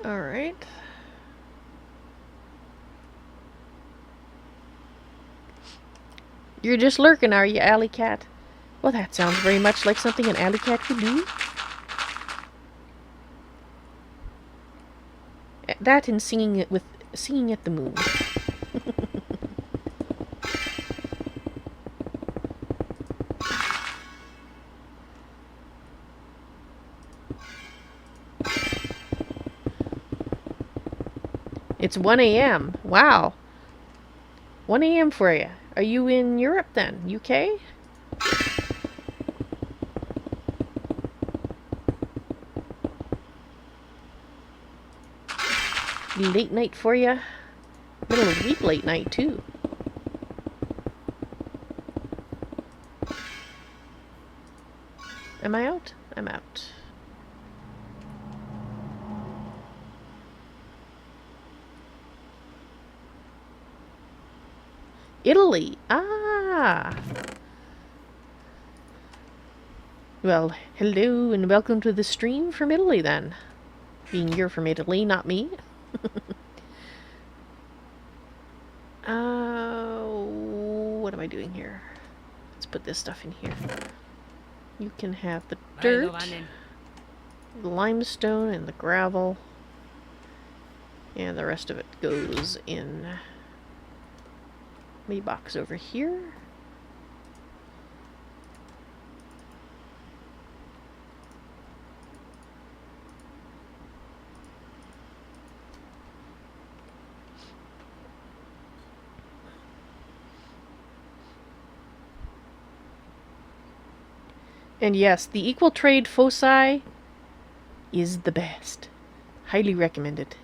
Speaker 1: Alright. You're just lurking, are you, Alley Cat? Well, that sounds very much like something an Alley Cat could do. That and singing at the moon. It's 1 a.m. Wow. 1 a.m. for you. Are you in Europe then? UK? Late night for you. Middle of the week late night too. Am I out? I'm out. Italy. Ah. Well, hello and welcome to the stream from Italy then. Being you're from Italy, not me. What am I doing here? Let's put this stuff in here. You can have the dirt, the limestone, and the gravel. And the rest of it goes in my box over here. And yes, the equal trade foci is the best. Highly recommended.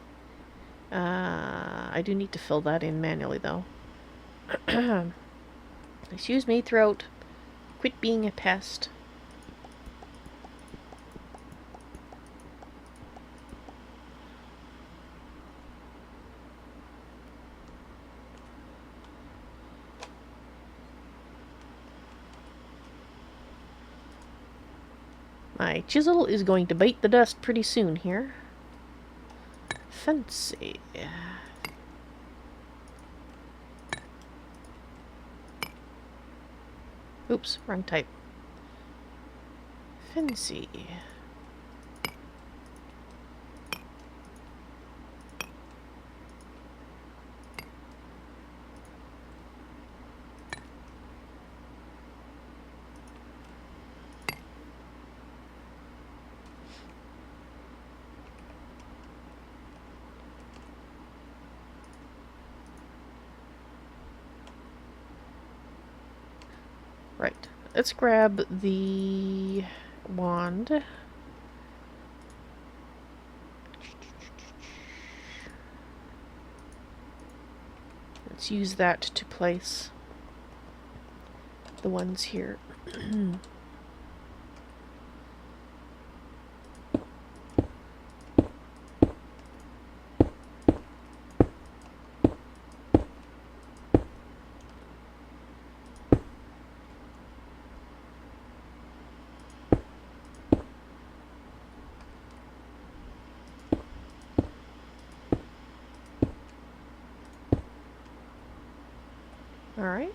Speaker 1: I do need to fill that in manually though. Excuse me, throat. Quit being a pest. My chisel is going to bite the dust pretty soon here. Fancy. Oops, wrong type. Fancy. Right. Let's grab the wand. Let's use that to place the ones here. All right.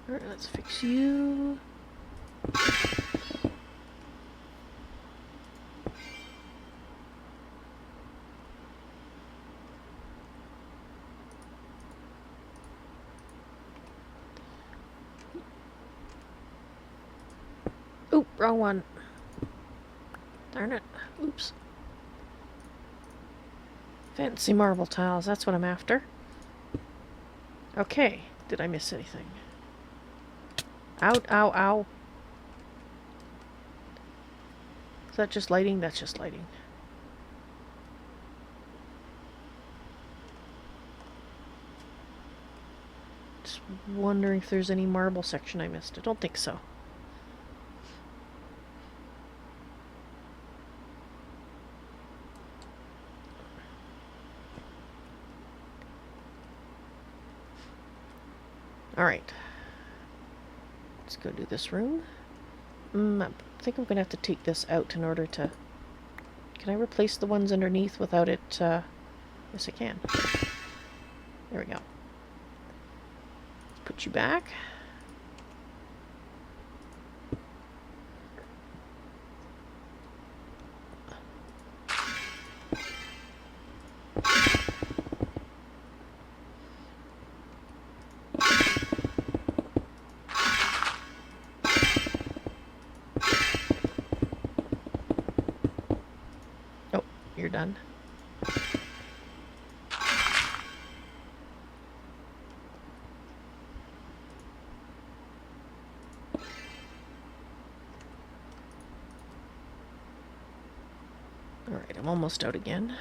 Speaker 1: Alright, let's fix you. Oop, wrong one. Darn it. Oops. Fancy marble tiles, that's what I'm after. Okay, did I miss anything? Ow, ow, ow. Is that just lighting? That's just lighting. Just wondering if there's any marble section I missed. I don't think so. Alright. Let's go do this room. I think I'm going to have to take this out in order to... Can I replace the ones underneath without it... Yes, I can. There we go. Let's put you back. You're done. Alright, I'm almost out again.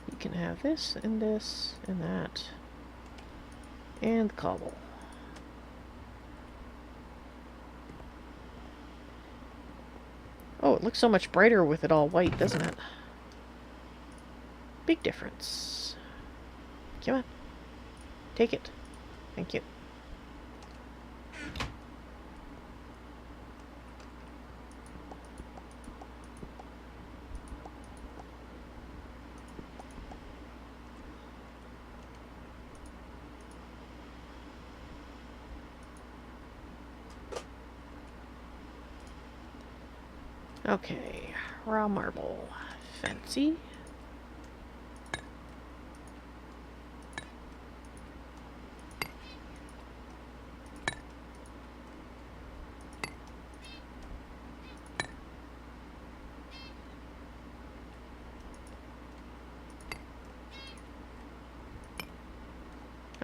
Speaker 1: You can have this, and that. And the cobble. Oh, it looks so much brighter with it all white, doesn't it? Big difference. Come on. Take it. Thank you. Okay, raw marble. Fancy.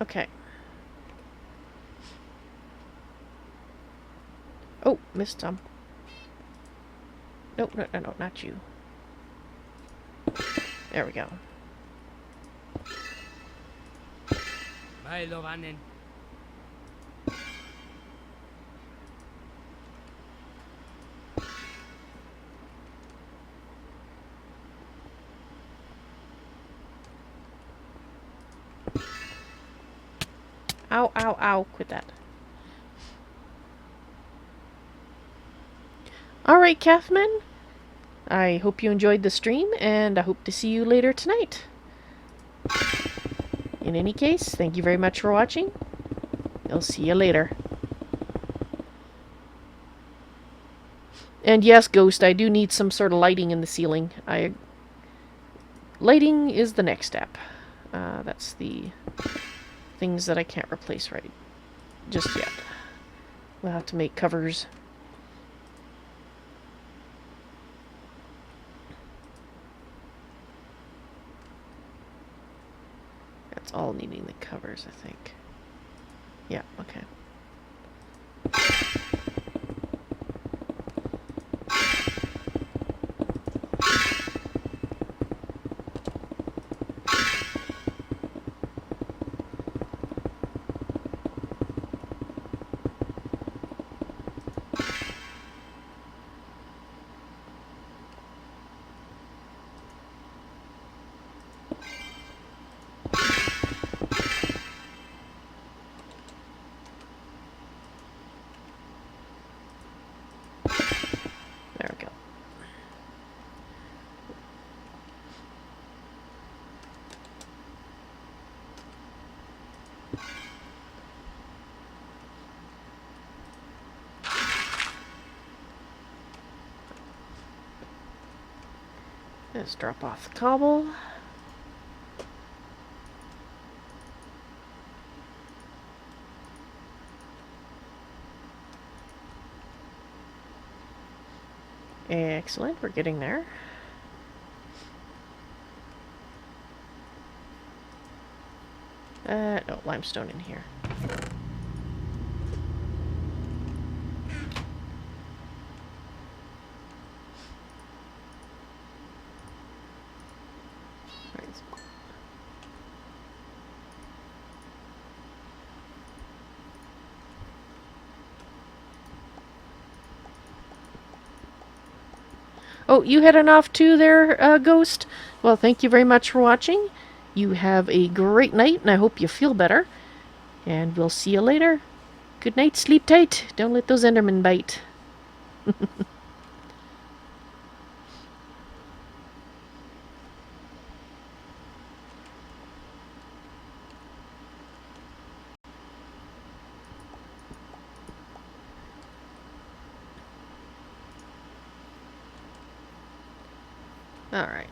Speaker 1: Okay. Oh, missed some. No, no, no, no, not you. There we go. Ow, ow, ow. Quit that. Alright, Kathman. I hope you enjoyed the stream, and I hope to see you later tonight. In any case, thank you very much for watching. I'll see you later. And yes, Ghost, I do need some sort of lighting in the ceiling. Lighting is the next step. That's the things that I can't replace right just yet. We'll have to make covers. That's all needing the covers, I think. Yeah, okay. Let's drop off the cobble. Excellent, we're getting there. No, limestone in here. Oh, you heading off too there, Ghost? Well, thank you very much for watching. You have a great night, and I hope you feel better. And we'll see you later. Good night, sleep tight. Don't let those Endermen bite. Alright.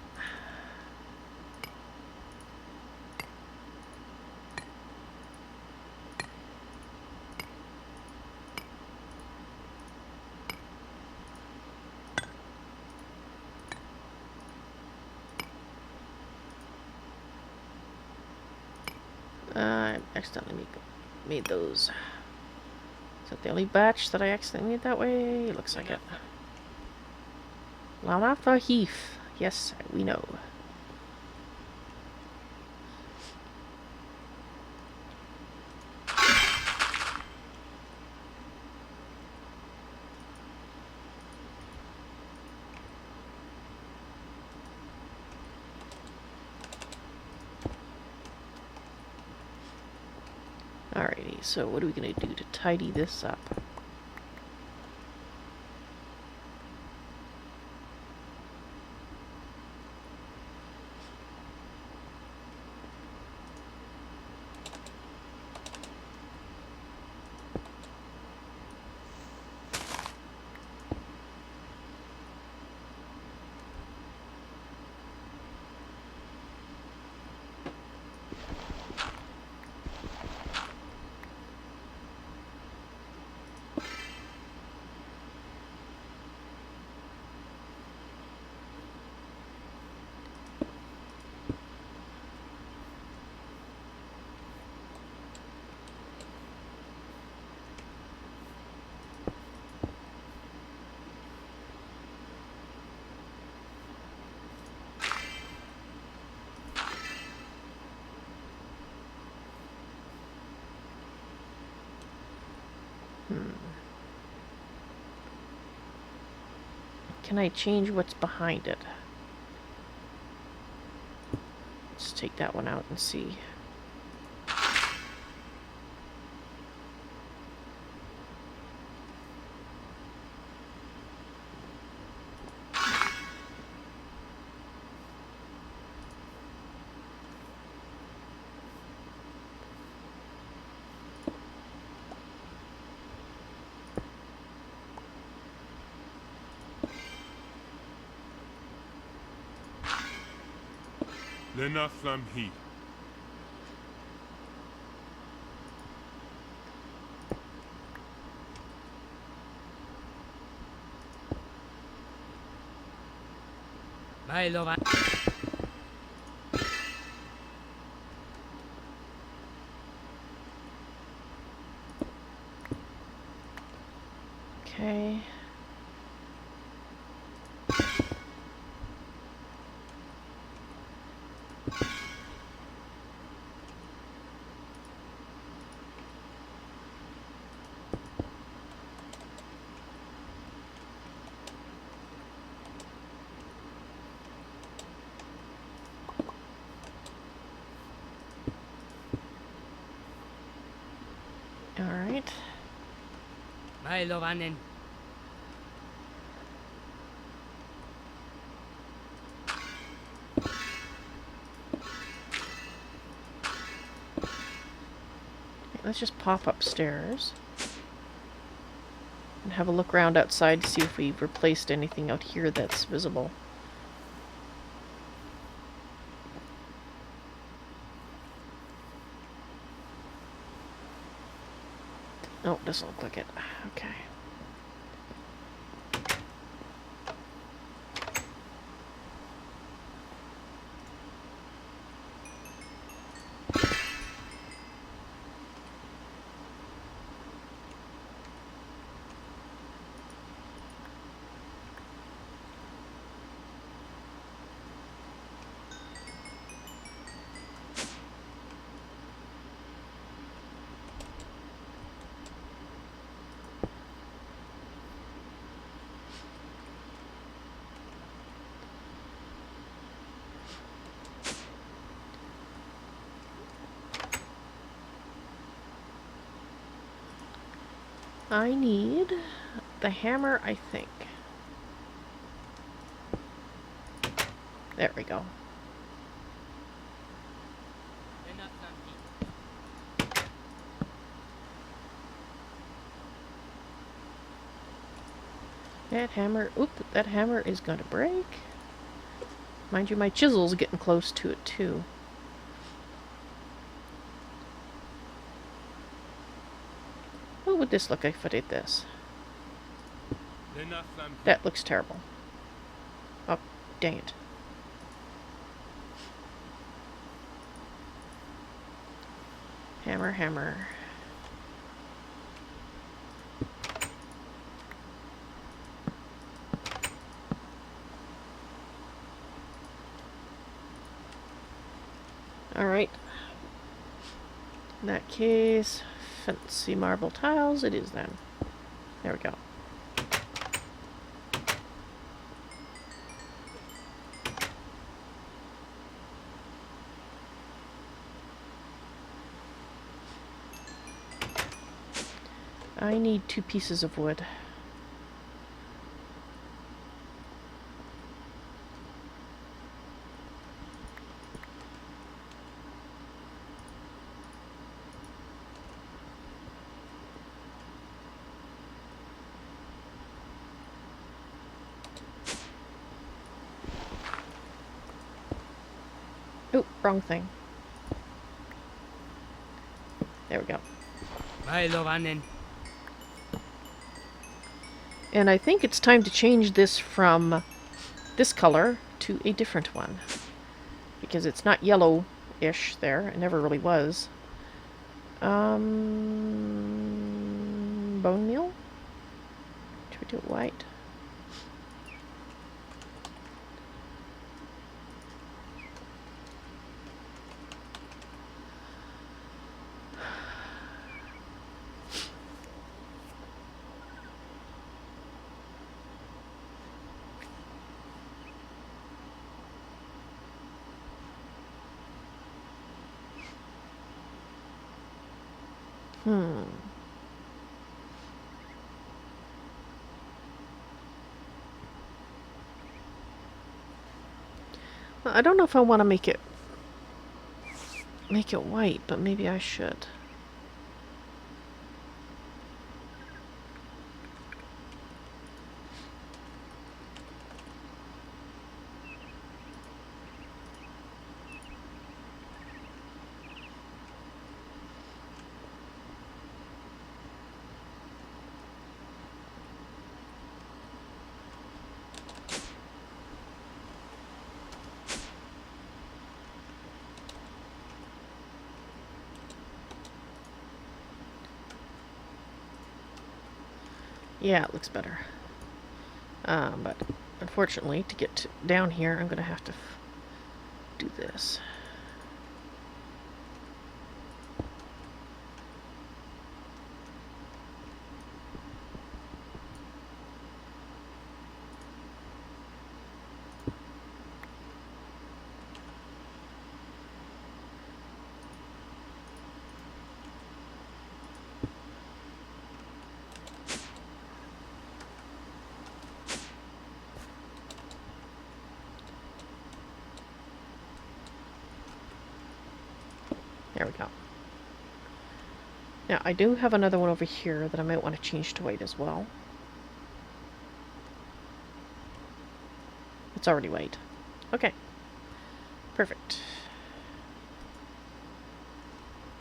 Speaker 1: I accidentally made those. Is that the only batch that I accidentally made that way? Looks like it. Lamatha Heath. Yes, we know. Alrighty, so what are we going to do to tidy this up? Can I change what's behind it? Let's take that one out and see.
Speaker 3: Lena Flamhi.
Speaker 1: Okay. Alright. Let's just pop upstairs and have a look around outside to see if we've replaced anything out here that's visible. Oh, doesn't look like it. Okay. I need the hammer, I think. There we go. That hammer, oop, that hammer is gonna break. Mind you, my chisel's getting close to it too. What would this look like if I did this? That looks terrible. Oh, dang it. Hammer, hammer. Alright. In that case, fancy marble tiles it is then. There we go. I need 2 pieces of wood. Oh, wrong thing. There we go. And I think it's time to change this from this color to a different one. Because it's not yellow-ish there. It never really was. Bone meal? Should we do it white? Well, I don't know if I want to make it white, but maybe I should. Yeah, it looks better. But unfortunately, to get down here, I'm going to have to do this. There we go. Now, I do have another one over here that I might want to change to white as well. It's already white. Okay. Perfect.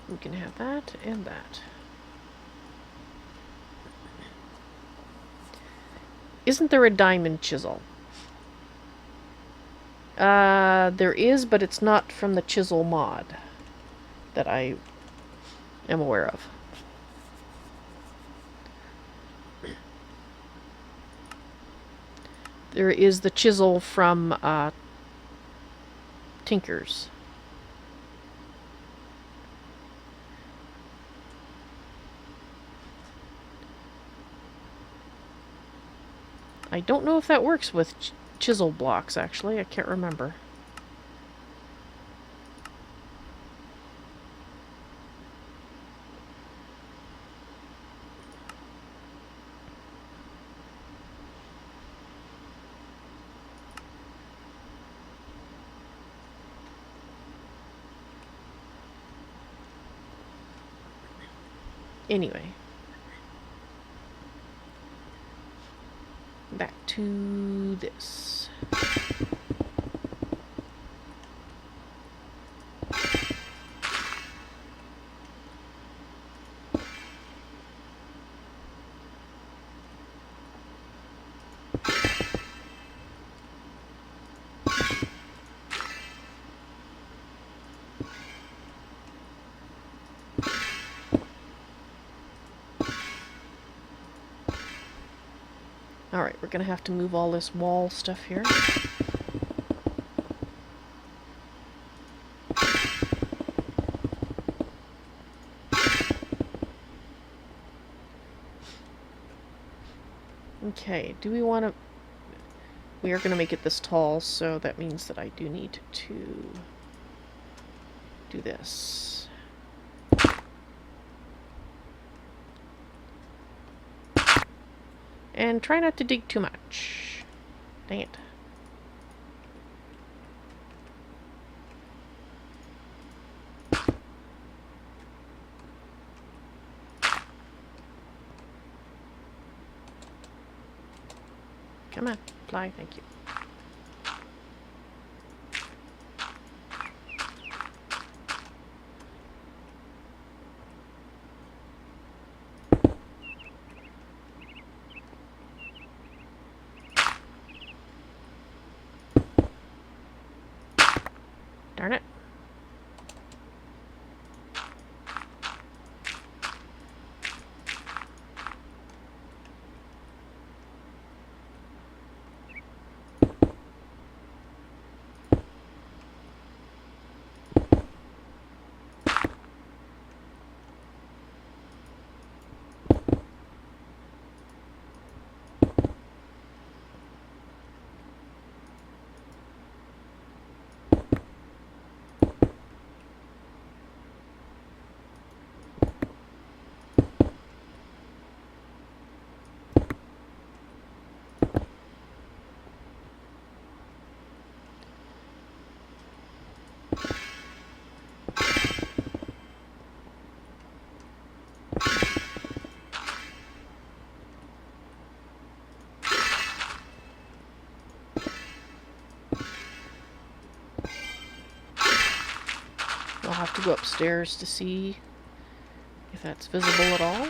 Speaker 1: We can have that and that. Isn't there a diamond chisel? There is, but it's not from the chisel mod that I am aware of. There is the chisel from Tinker's. I don't know if that works with chisel blocks, actually. I can't remember. Anyway. Back to this. Alright, we're gonna have to move all this wall stuff here. Okay, do we want to... We are going to make it this tall, so that means that I do need to do this. And try not to dig too much. Dang it. Come on, fly, thank you. Darn it. I'll have to go upstairs to see if that's visible at all.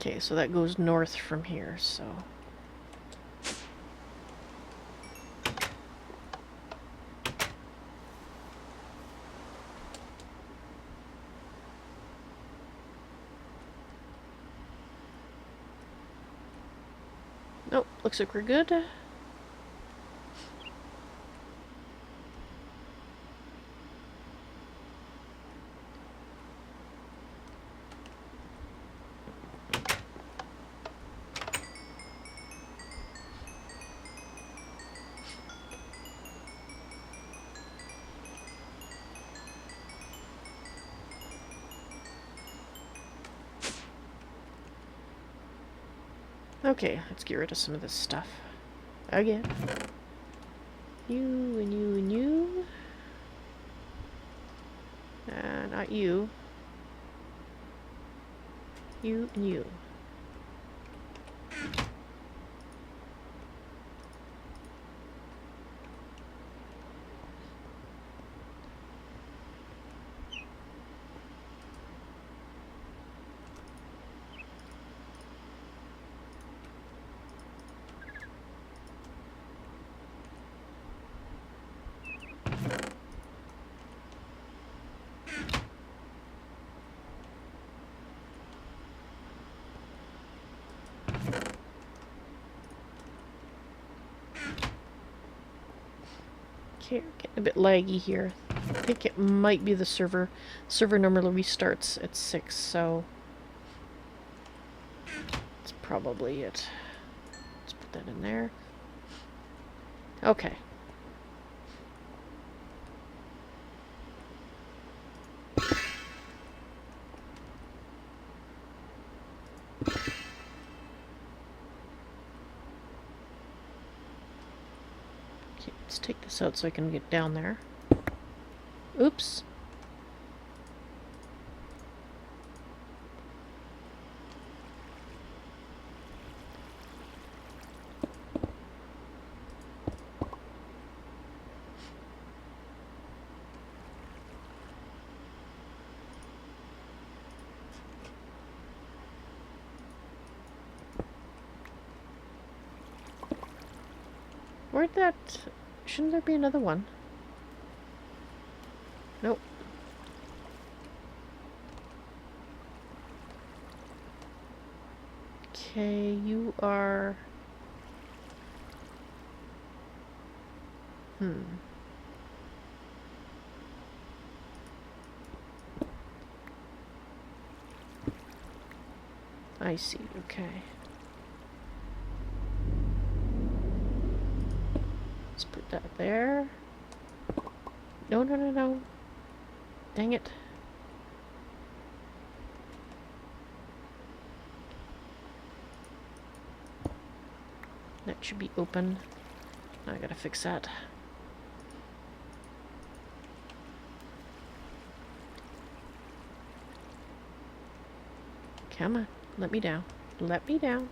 Speaker 1: Okay, so that goes north from here, so... Nope, looks like we're good. Okay, let's get rid of some of this stuff. Again. You and you and you. Not you. You and you. Okay, we're getting a bit laggy here. I think it might be the server. Server normally restarts at 6, so that's probably it. Let's put that in there. Okay. Okay, let's take this out so I can get down there. Oops. Where'd that... Shouldn't there be another one? Nope. Okay, you are... I see, okay. Let's put that there. No, no, no, no. Dang it. That should be open. Now I gotta fix that. Come on, let me down. Let me down.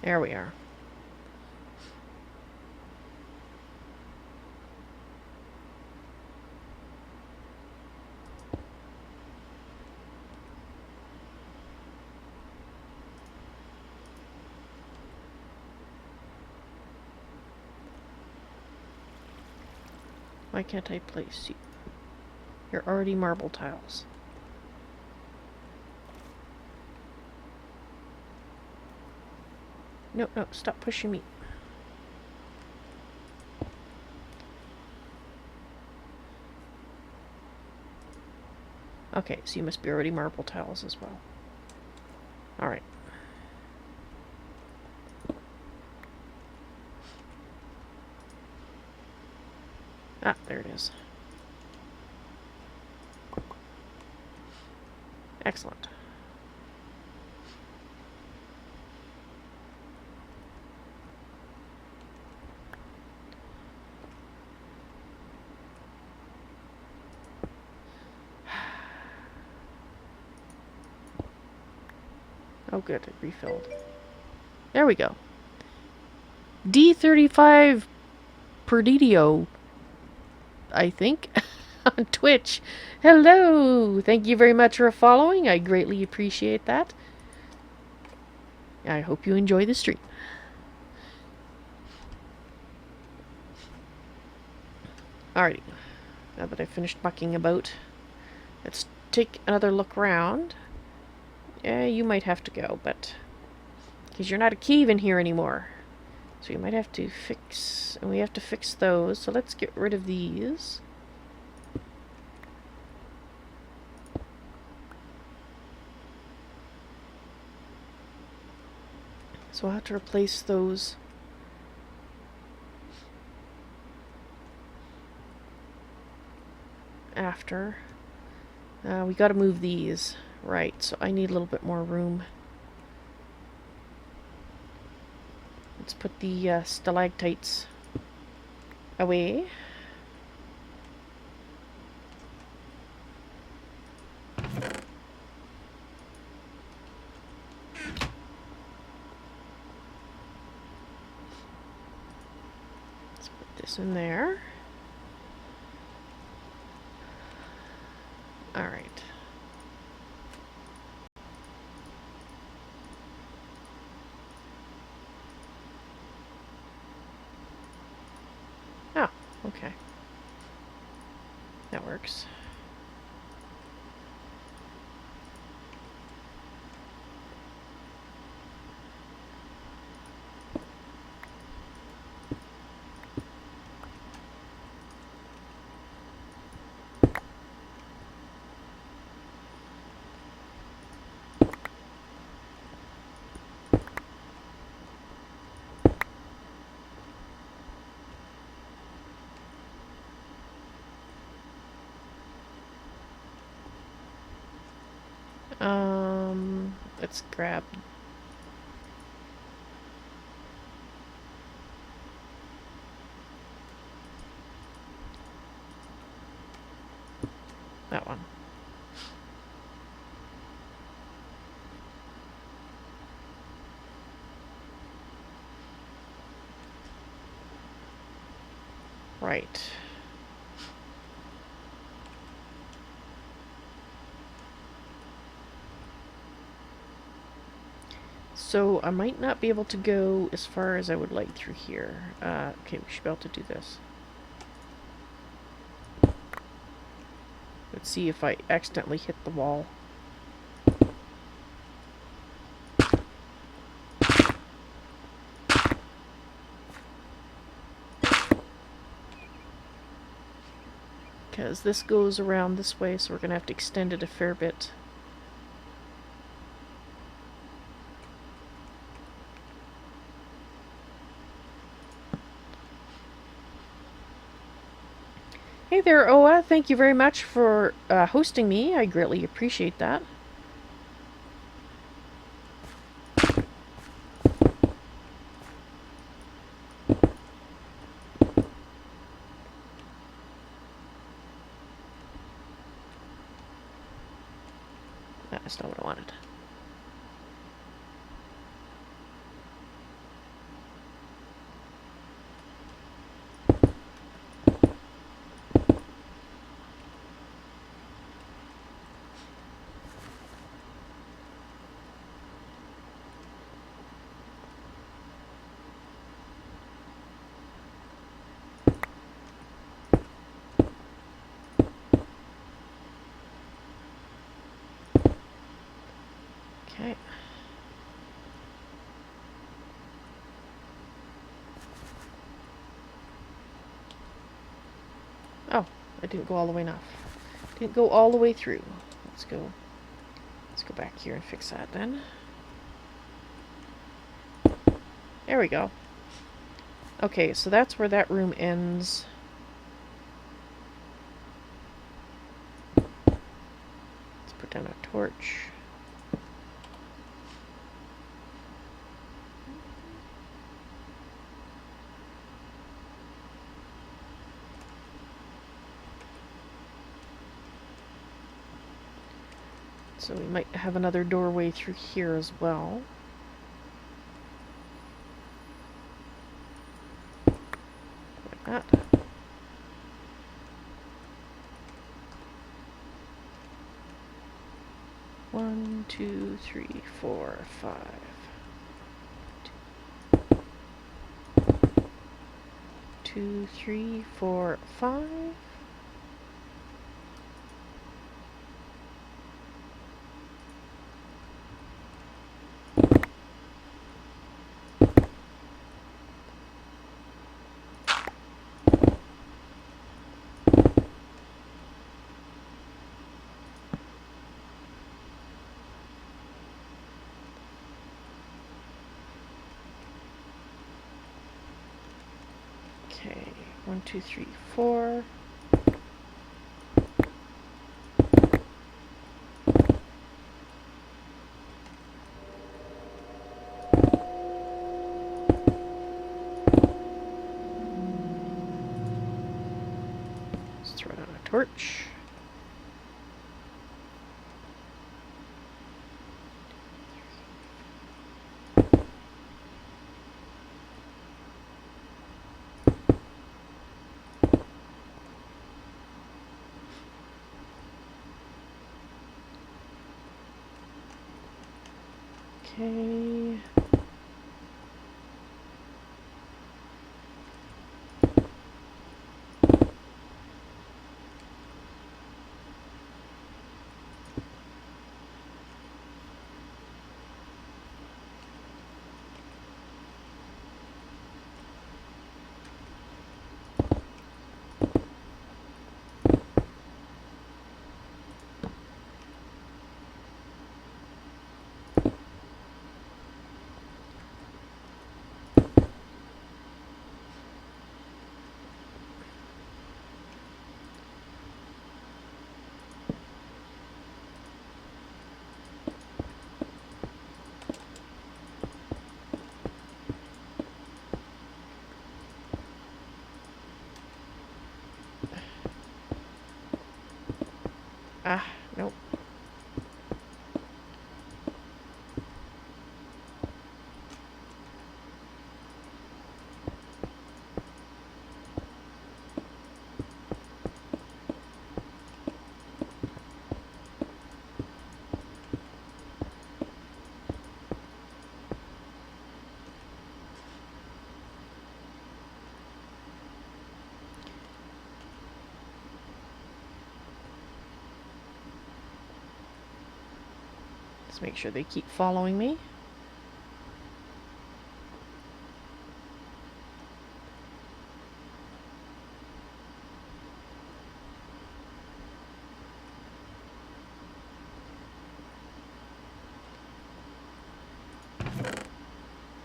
Speaker 1: There we are. Why can't I place you? You're already marble tiles. No, no, stop pushing me. Okay, so you must be already marble tiles as well. Alright. Ah, there it is. Excellent. Oh good, it refilled. There we go. D35 Perdidio, I think, on Twitch. Hello! Thank you very much for following. I greatly appreciate that. I hope you enjoy the stream. Alrighty. Now that I've finished mucking about, let's take another look around. Yeah, you might have to go, but... because you're not a cave in here anymore. So you might have to fix... and we have to fix those. So let's get rid of these. So we'll have to replace those. After. We gotta move these. Right, so I need a little bit more room. Let's put the stalactites away. Let's put this in there. All right. Oh, okay. That works. Let's grab that one. Right. So I might not be able to go as far as I would like through here. Okay, we should be able to do this. Let's see if I accidentally hit the wall. Because this goes around this way, so we're going to have to extend it a fair bit. Hey there, Oa. Thank you very much for hosting me. I greatly appreciate that. That's not what I wanted. Okay. Oh, I didn't go all the way enough. Didn't go all the way through. Let's go back here and fix that then. There we go. Okay, so that's where that room ends. Let's put down a torch. So we might have another doorway through here as well. Like that. One, two, three, four, 5. 2, 3, 4, 5. Okay, 1, 2, 3, 4. torch. Okay. Ah, nope. Let's make sure they keep following me.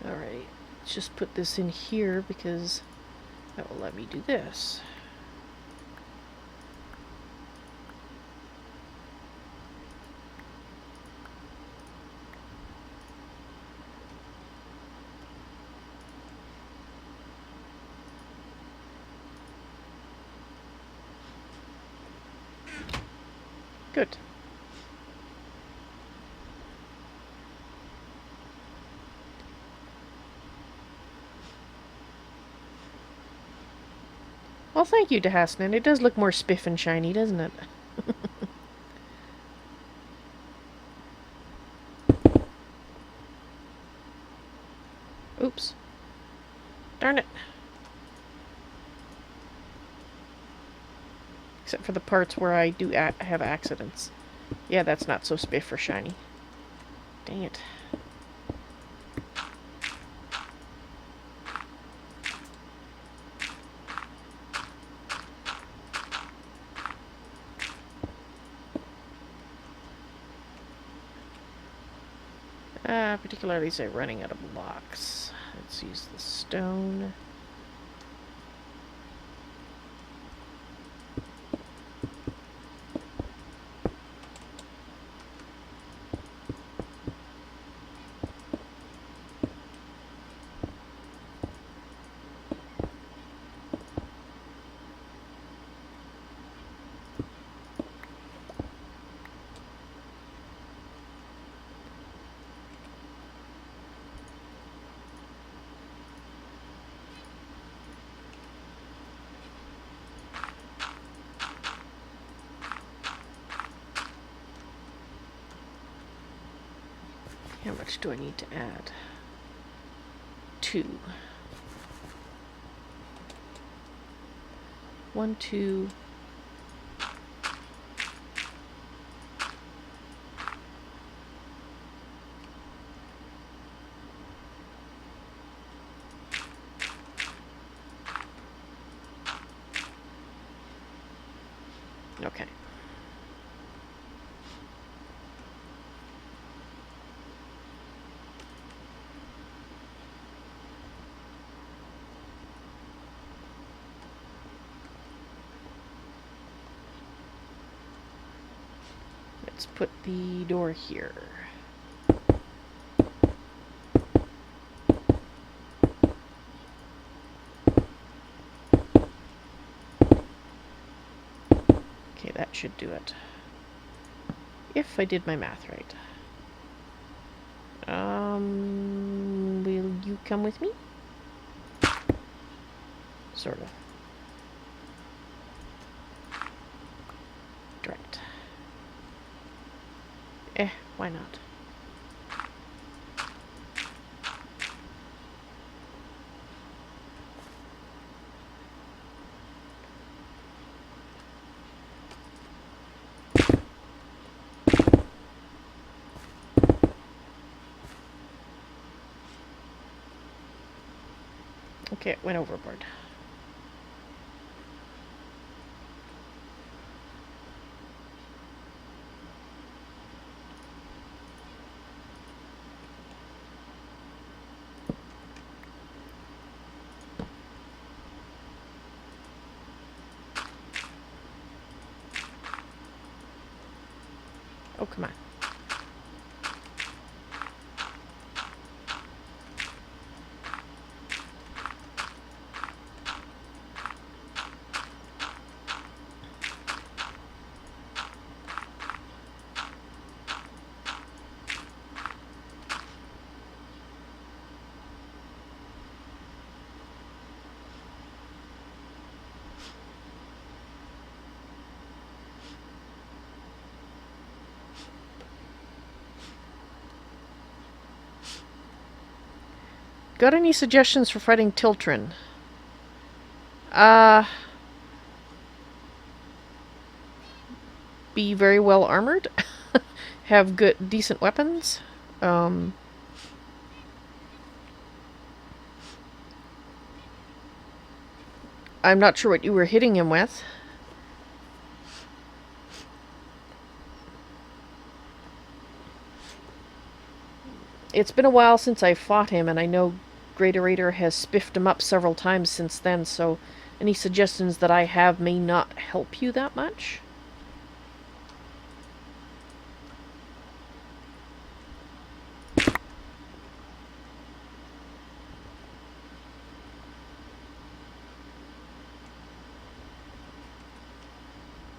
Speaker 1: Alright, let's just put this in here because that will let me do this. Good. Well, thank you, Dehasnan. It does look more spiff and shiny, doesn't it? Oops. Darn it. Except for the parts where I do have accidents. Yeah, that's not so spiff or shiny. Dang it. Particularly say running out of blocks. Let's use the stone. How much do I need to add? 2. 1, 2. Okay. Let's put the door here. that should do it. If I did my math right. Will you come with me? Sort of. Direct. Why not? Okay, it went overboard. Oh, come on. Got any suggestions for fighting Tiltrin? Be very well armored. Have decent weapons. I'm not sure what you were hitting him with. It's been a while since I fought him, and I know GreatOrator has spiffed him up several times since then, so any suggestions that I have may not help you that much.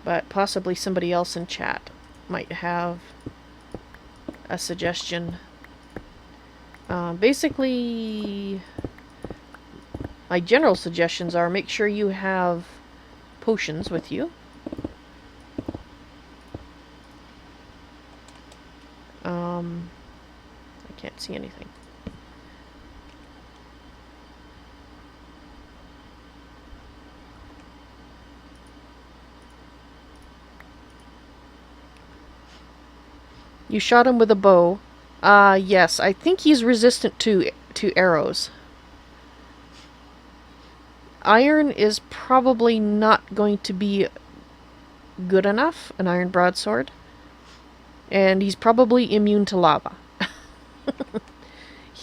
Speaker 1: But possibly somebody else in chat might have a suggestion. Basically, my general suggestions are make sure you have potions with you. I can't see anything. You shot him with a bow. Yes, I think he's resistant to arrows. Iron is probably not going to be good enough, an iron broadsword. And he's probably immune to lava.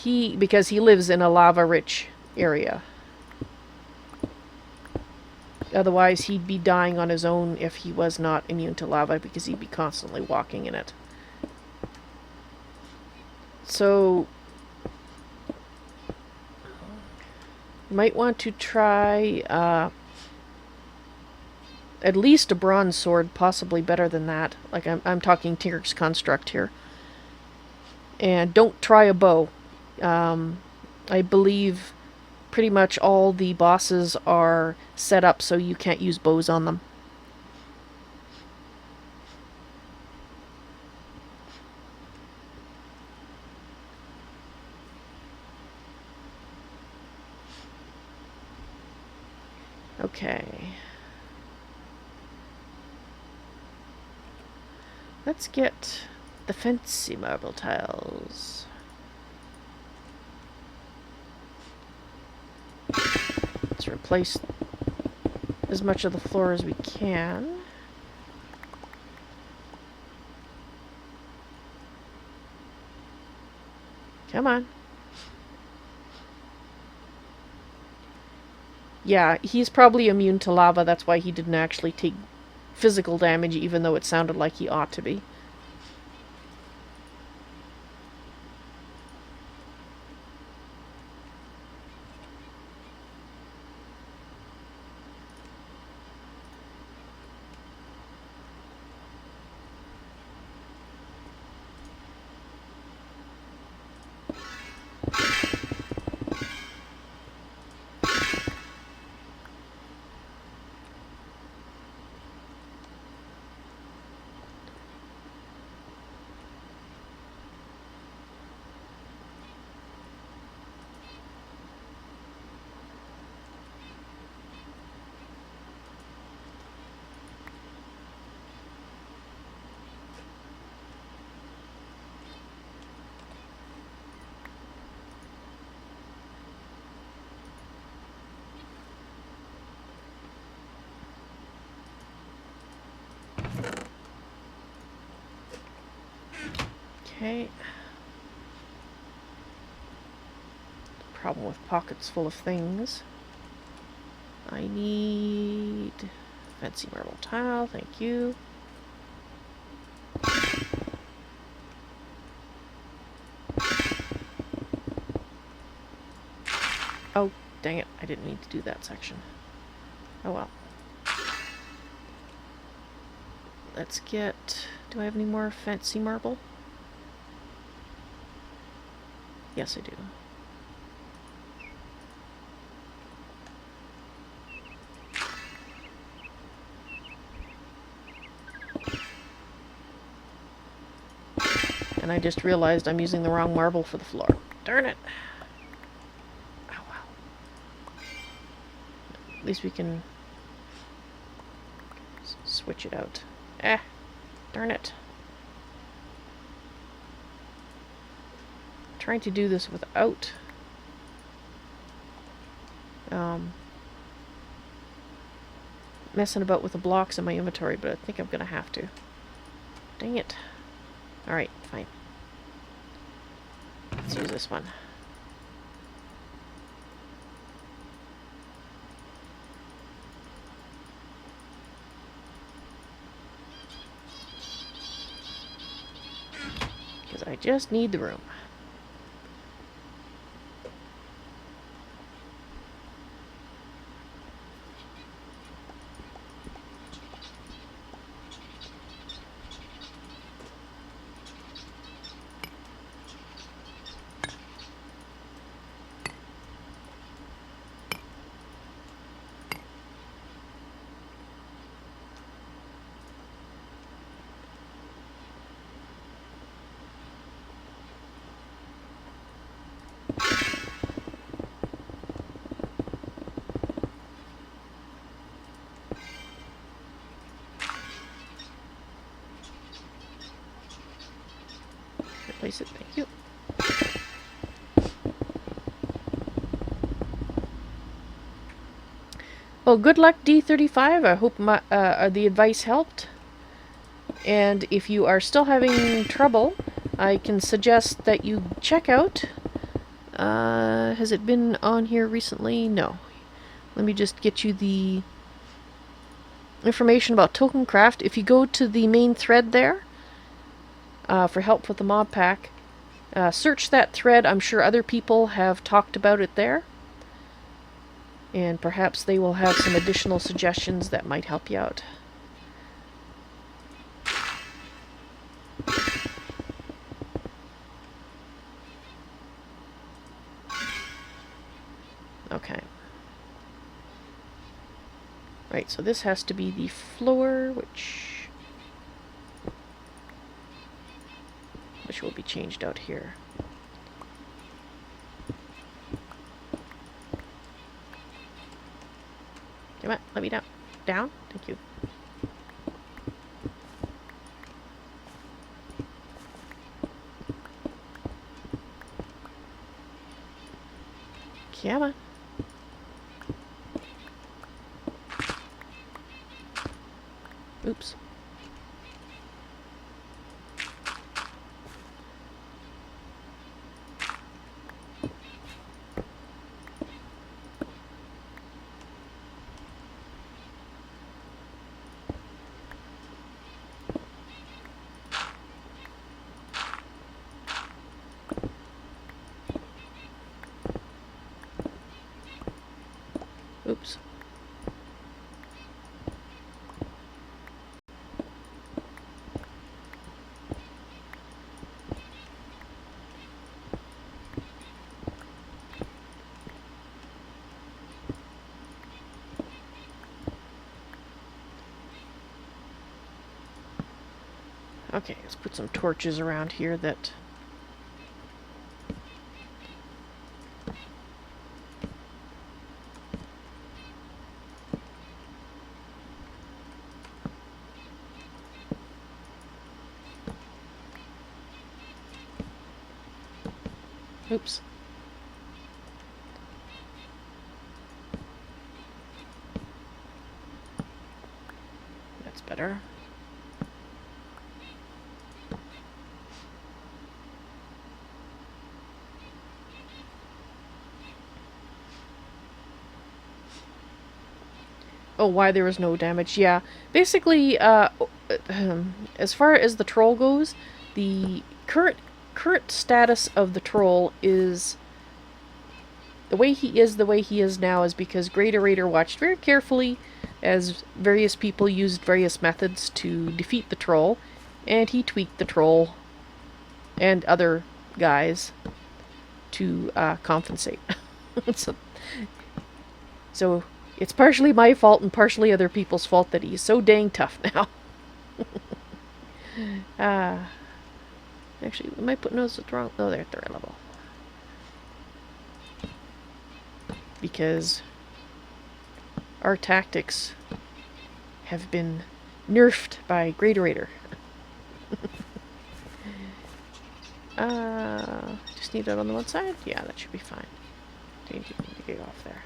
Speaker 1: Because he lives in a lava-rich area. Otherwise, he'd be dying on his own if he was not immune to lava, because he'd be constantly walking in it. So, you might want to try at least a bronze sword, possibly better than that. Like, I'm talking Tinker's Construct here. And don't try a bow. I believe pretty much all the bosses are set up so you can't use bows on them. Okay. Let's get the fancy marble tiles. Let's replace as much of the floor as we can. Come on. Yeah, he's probably immune to lava. That's why he didn't actually take physical damage, even though it sounded like he ought to be. Okay. Problem with pockets full of things. I need fancy marble tile, thank you. Oh, dang it, I didn't mean to do that section. Oh well. Let's get... do I have any more fancy marble? Yes, I do. And I just realized I'm using the wrong marble for the floor. Darn it! Oh well. At least we can switch it out. Darn it. I'm trying to do this without messing about with the blocks in my inventory, but I think I'm gonna have to. Dang it. Alright, fine. Let's use this one. Because I just need the room. Replace it, thank you. Well, good luck, D35. I hope the advice helped. And if you are still having trouble, I can suggest that you check out... has it been on here recently? No. Let me just get you the information about Tolkiencraft. If you go to the main thread there, for help with the mod pack, search that thread. I'm sure other people have talked about it there. And perhaps they will have some additional suggestions that might help you out. Okay. Right, so this has to be the floor, which will be changed out here. Come on, let me down. Down? Thank you. Come on. Oops. Oops. Okay, let's put some torches around here that... Oops. That's better. Oh, why there was no damage? Yeah, basically, as far as the troll goes, the current status of the troll is the way he is now is because GreatOrator watched very carefully as various people used various methods to defeat the troll, and he tweaked the troll and other guys to compensate. So it's partially my fault and partially other people's fault that he's so dang tough now. Actually, am I putting those at the wrong? Oh, they're at the right level. Because our tactics have been nerfed by GreatOrator. Just need it on the one side? Yeah, that should be fine. Need to get off there.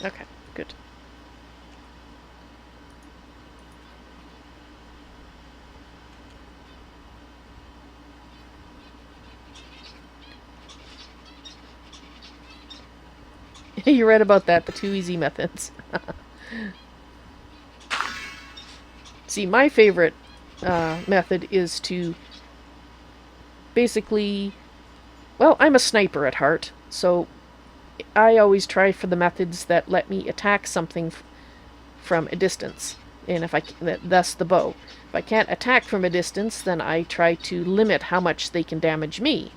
Speaker 1: Okay, good. You read about that, the 2 easy methods. See, my favorite method is to basically... Well, I'm a sniper at heart, so I always try for the methods that let me attack something from a distance. And if thus the bow. If I can't attack from a distance, then I try to limit how much they can damage me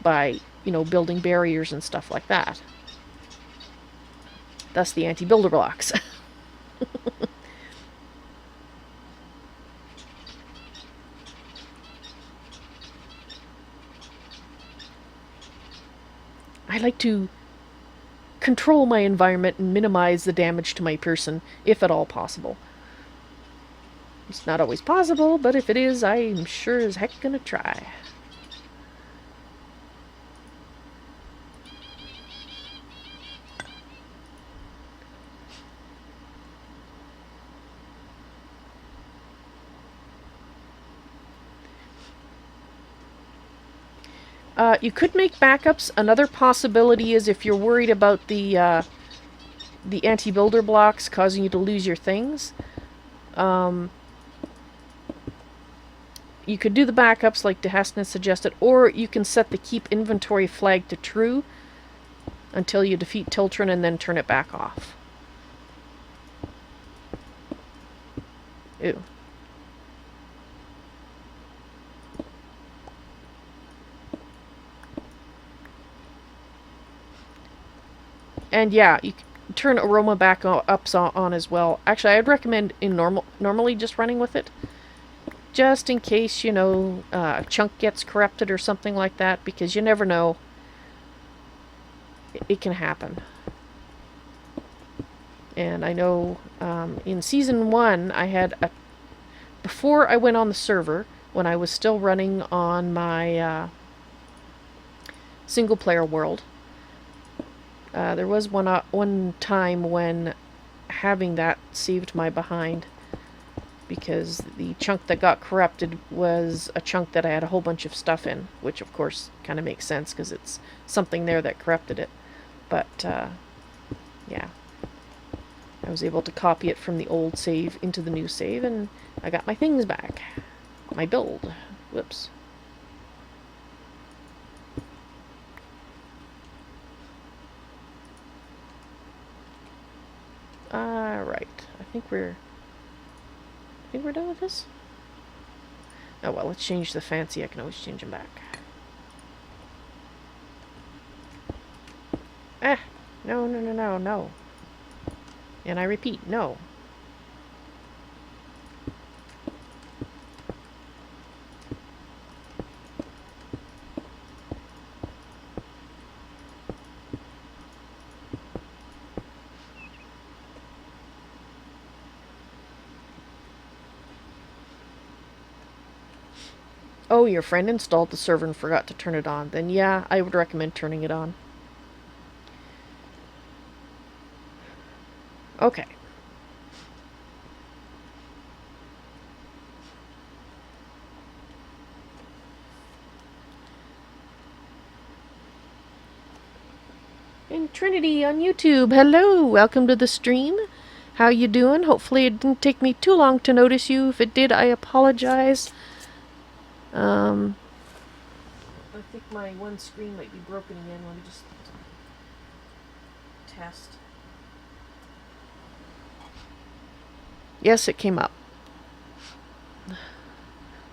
Speaker 1: by, building barriers and stuff like that. Thus the anti-builder blocks. I like to control my environment and minimize the damage to my person, if at all possible. It's not always possible, but if it is, I'm sure as heck gonna try. You could make backups. Another possibility is if you're worried about the anti-builder blocks causing you to lose your things. You could do the backups like DeHaston suggested, or you can set the keep inventory flag to true until you defeat Tiltron and then turn it back off. Ew. And yeah, you can turn aroma back ups on as well. Actually, I'd recommend in normally just running with it, just in case a chunk gets corrupted or something like that, because you never know. It can happen. And I know in season 1 I had before I went on the server, when I was still running on my single player world. There was one time when having that saved my behind, because the chunk that got corrupted was a chunk that I had a whole bunch of stuff in, which of course kind of makes sense because it's something there that corrupted it. But yeah, I was able to copy it from the old save into the new save, and I got my things back. My build. Whoops. Alright. I think we're done with this? Oh well, let's change the fancy. I can always change them back. Ah! No, no, no, no, no. And I repeat, no. Oh, your friend installed the server and forgot to turn it on. Then yeah, I would recommend turning it on. Okay. And Trinity on YouTube, hello! Welcome to the stream. How you doing? Hopefully it didn't take me too long to notice you. If it did, I apologize. I think my one screen might be broken again. Let me just test. Yes, it came up.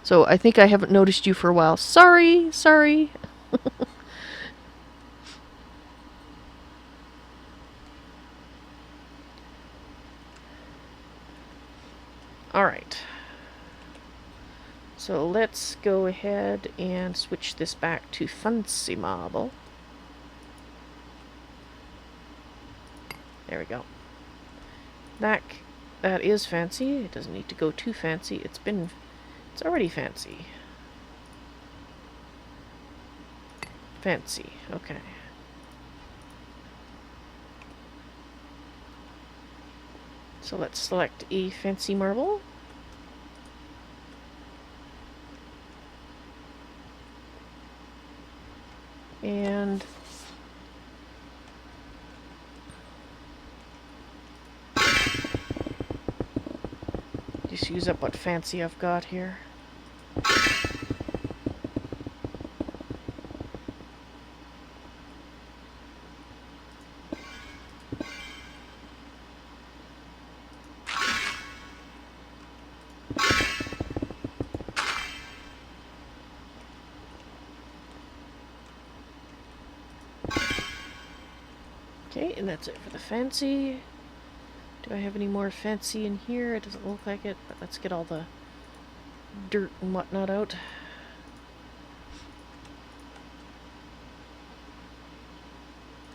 Speaker 1: So I think I haven't noticed you for a while. Sorry, sorry. Alright. So let's go ahead and switch this back to Fancy Marble. There we go. That is fancy. It doesn't need to go too fancy. It's already fancy. Fancy, okay. So let's select a fancy marble. And just use up what fancy I've got here. Okay, and that's it for the fancy. Do I have any more fancy in here? It doesn't look like it, but let's get all the dirt and whatnot out.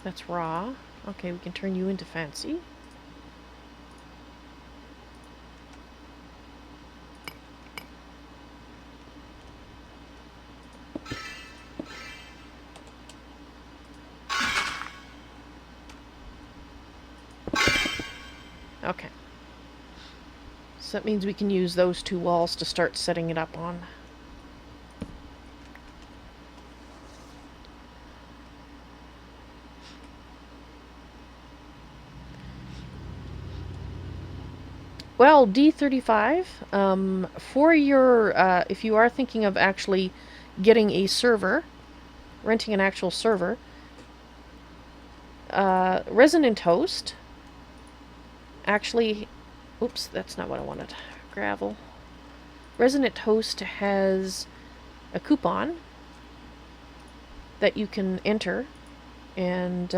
Speaker 1: That's raw. Okay, we can turn you into fancy. Okay. So that means we can use those two walls to start setting it up on. Well, D35, for your, if you are thinking of actually getting a server, renting an actual server, Resonant Host actually, oops, that's not what I wanted, gravel. Resonant Host has a coupon that you can enter, and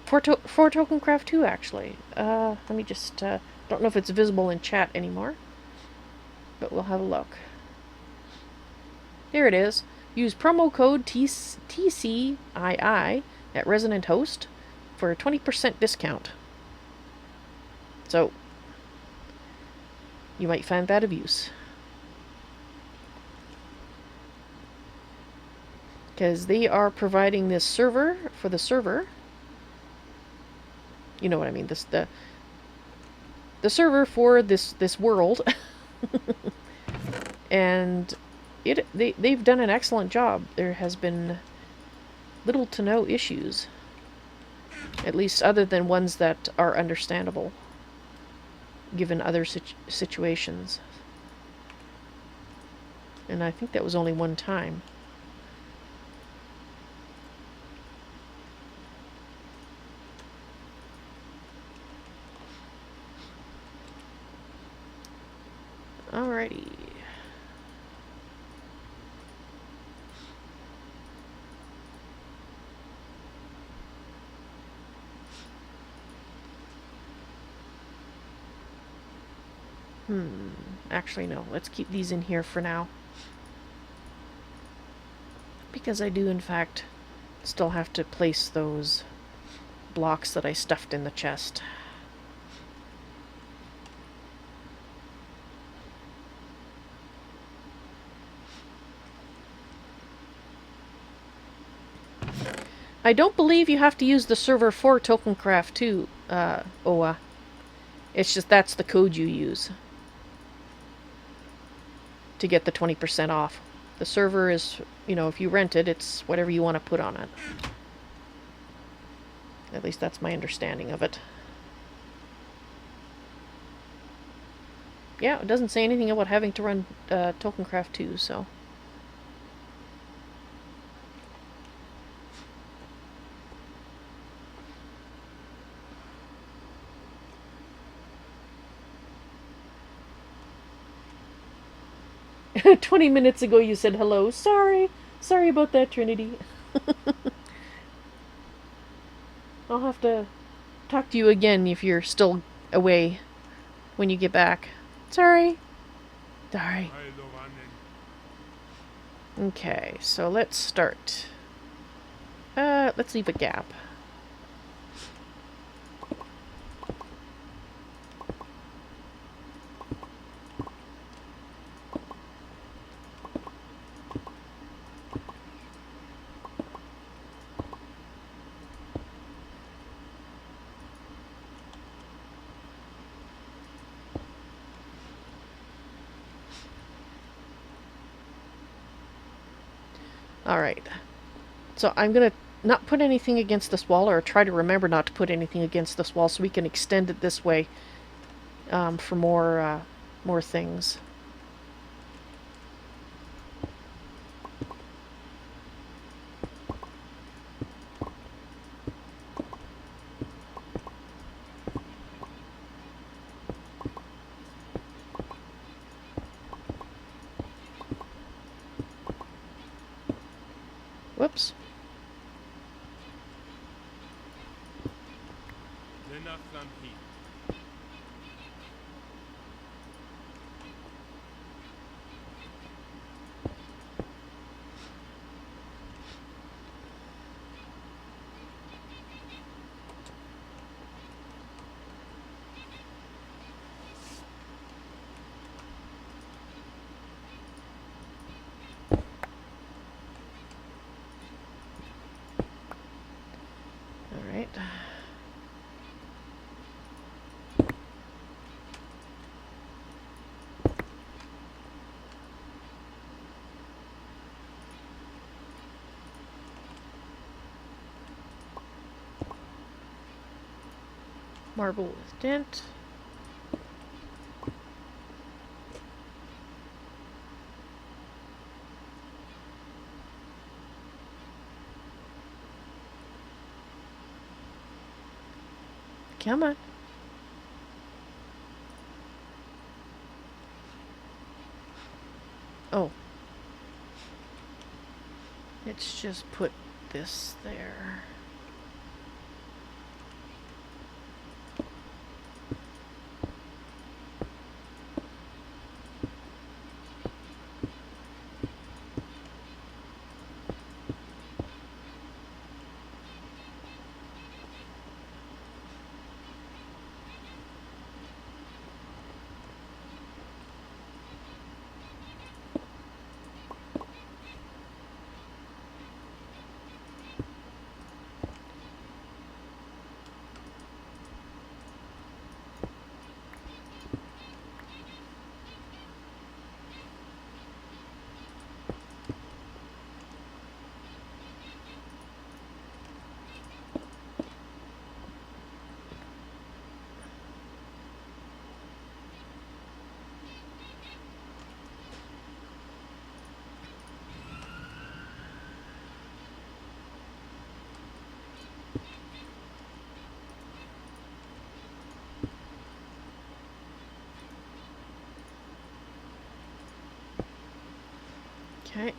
Speaker 1: for Tolkiencraft II, actually. Let me just, don't know if it's visible in chat anymore, but we'll have a look. There it is. Use promo code TCII at Resonant Host for a 20% discount. So, you might find that of use. Because they are providing this server for the server. You know what I mean, the server for this world. And they've done an excellent job. There has been little to no issues. At least other than ones that are understandable, given other situations. And I think that was only one time. Alrighty. Actually, no. Let's keep these in here for now. Because I do, in fact, still have to place those blocks that I stuffed in the chest. I don't believe you have to use the server for Tolkiencraft II, Oa. It's just that's the code you use to get the 20% off. The server is, you know, if you rent it, it's whatever you want to put on it. At least that's my understanding of it. Yeah, it doesn't say anything about having to run Tolkiencraft II, so. 20 minutes ago you said hello. Sorry. Sorry about that, Trinity. I'll have to talk to you again if you're still away when you get back. Sorry. Sorry. Okay, so let's start. Let's leave a gap. Alright. So I'm gonna not put anything against this wall, or try to remember not to put anything against this wall so we can extend it this way for more things. Whoops. Alright. Marble with dent. Come on. Oh. Let's just put this there. Okay.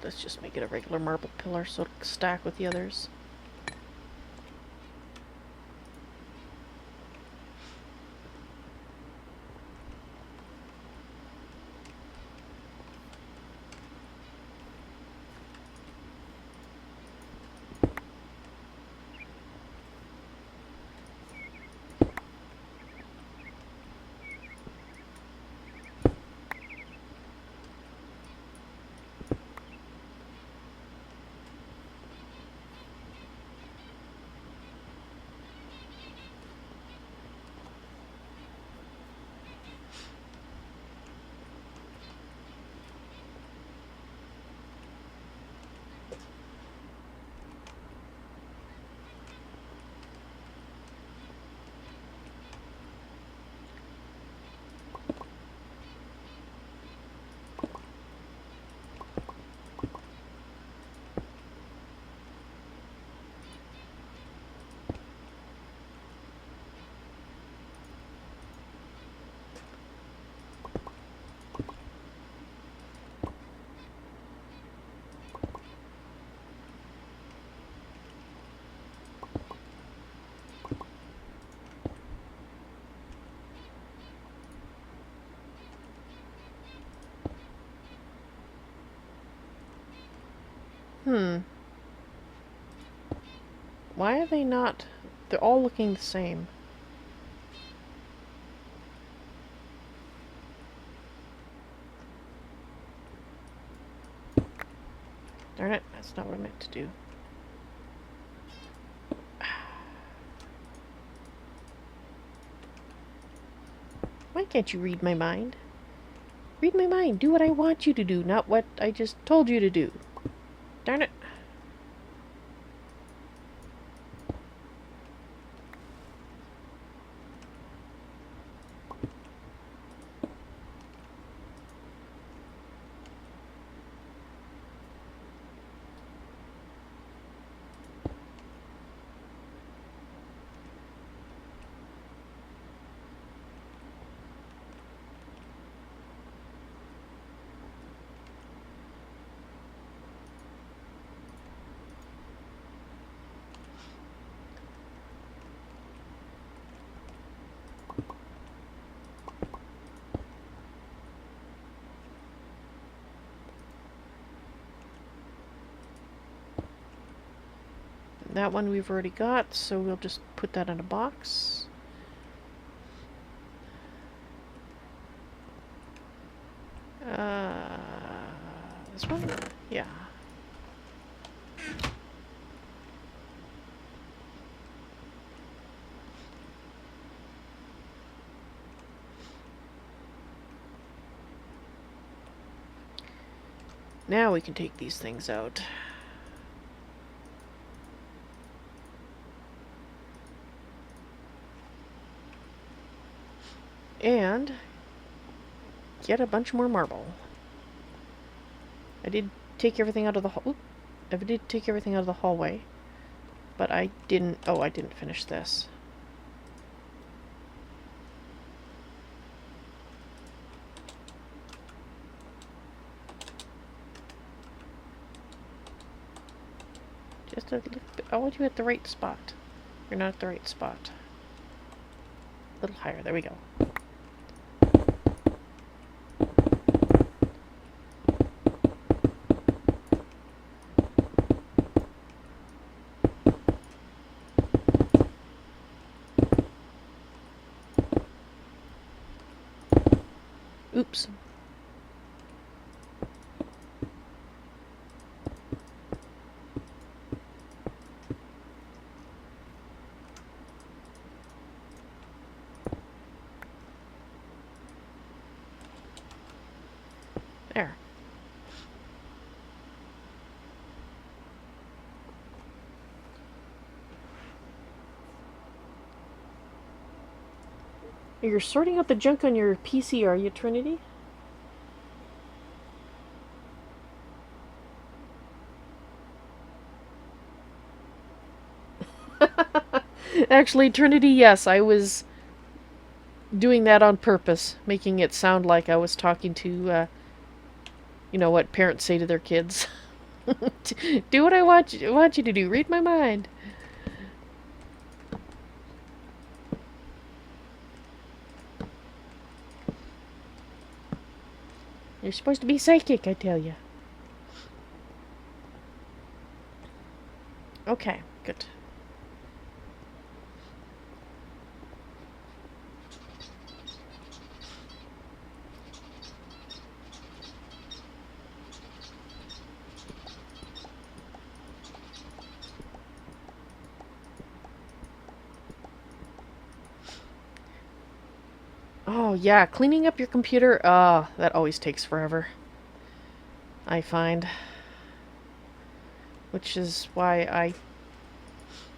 Speaker 1: Let's just make it a regular marble pillar so it'll stack with the others. Why are they not... They're all looking the same. Darn it, that's not what I meant to do. Why can't you read my mind? Read my mind. Do what I want you to do, not what I just told you to do. Darn it. That one we've already got, so we'll just put that in a box. This one? Yeah. Now we can take these things out. And get a bunch more marble. I did take everything out of the I did take everything out of the hallway, but I didn't. Oh, I didn't finish this. Just a little bit. I want you at the right spot. You're not at the right spot. A little higher. There we go. Oops. There. You're sorting out the junk on your PC, are you, Trinity? Actually, Trinity, yes, I was doing that on purpose, making it sound like I was talking to, you know, what parents say to their kids. Do what I want you to do. Read my mind. You're supposed to be psychic, I tell you. Okay, good. Oh, yeah, cleaning up your computer, that always takes forever. I find. Which is why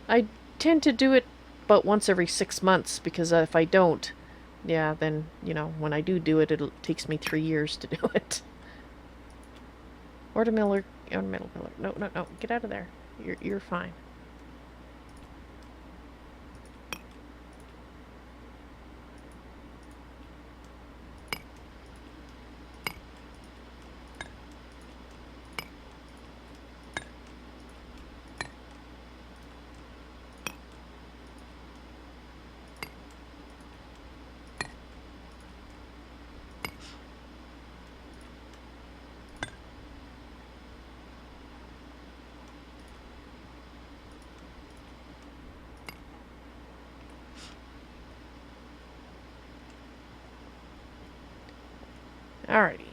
Speaker 1: I tend to do it about once every 6 months, because if I don't, yeah, then, you know, when I do it, it takes me 3 years to do it. Order Miller. No, no, no, get out of there. You're fine. Alrighty.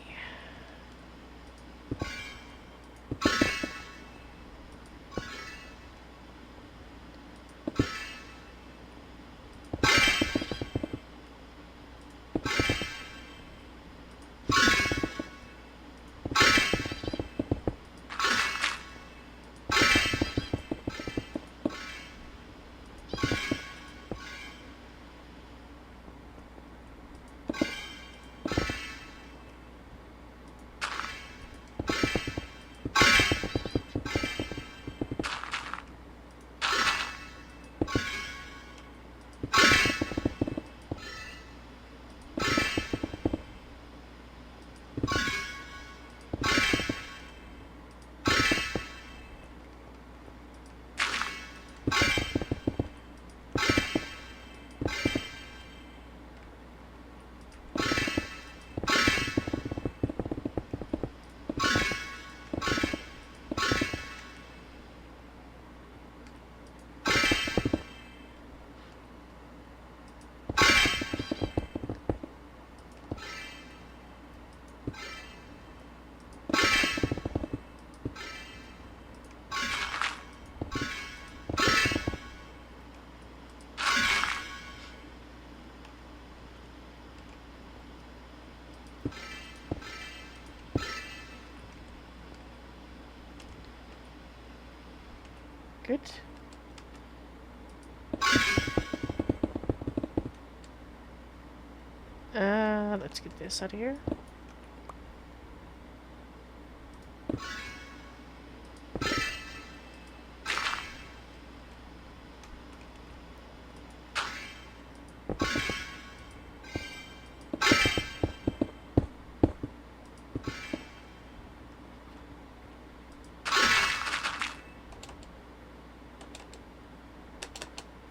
Speaker 1: Good. Let's get this out of here.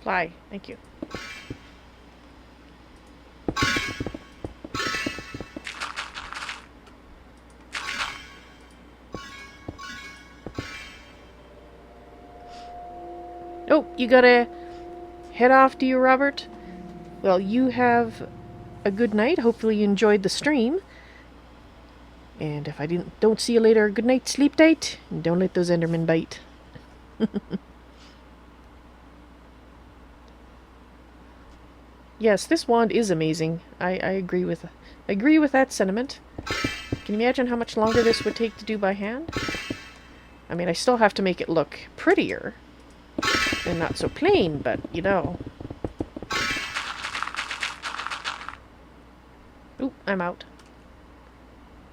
Speaker 1: Fly. Thank you. Oh, you gotta head off, do you, Robert? Well, you have a good night. Hopefully you enjoyed the stream. And if I don't see you later, good night, sleep tight, and don't let those Endermen bite. Yes, this wand is amazing. I agree with that sentiment. Can you imagine how much longer this would take to do by hand? I mean, I still have to make it look prettier and not so plain, but you know. Oop, I'm out.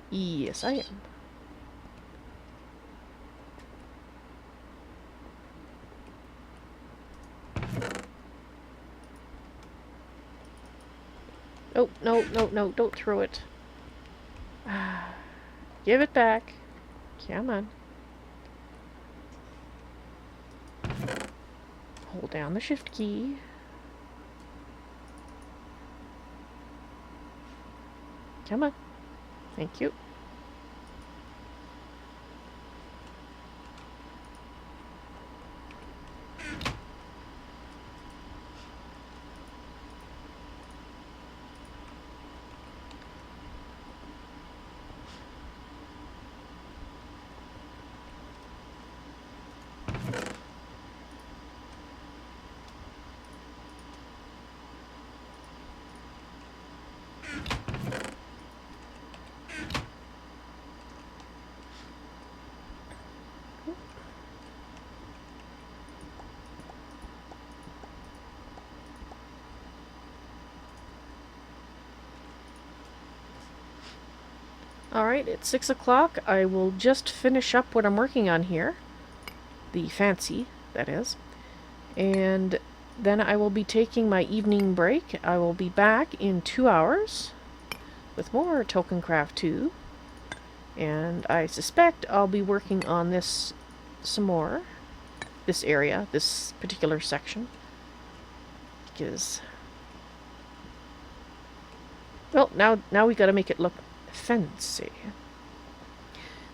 Speaker 1: Yes, I am. Oh, no, no, no, don't throw it. Give it back. Come on. Hold down the shift key. Come on. Thank you. Alright, it's 6 o'clock. I will just finish up what I'm working on here. The fancy, that is. And then I will be taking my evening break. I will be back in 2 hours with more Tolkiencraft II. And I suspect I'll be working on this some more. This area, this particular section. Because... well, now we gotta make it look fancy.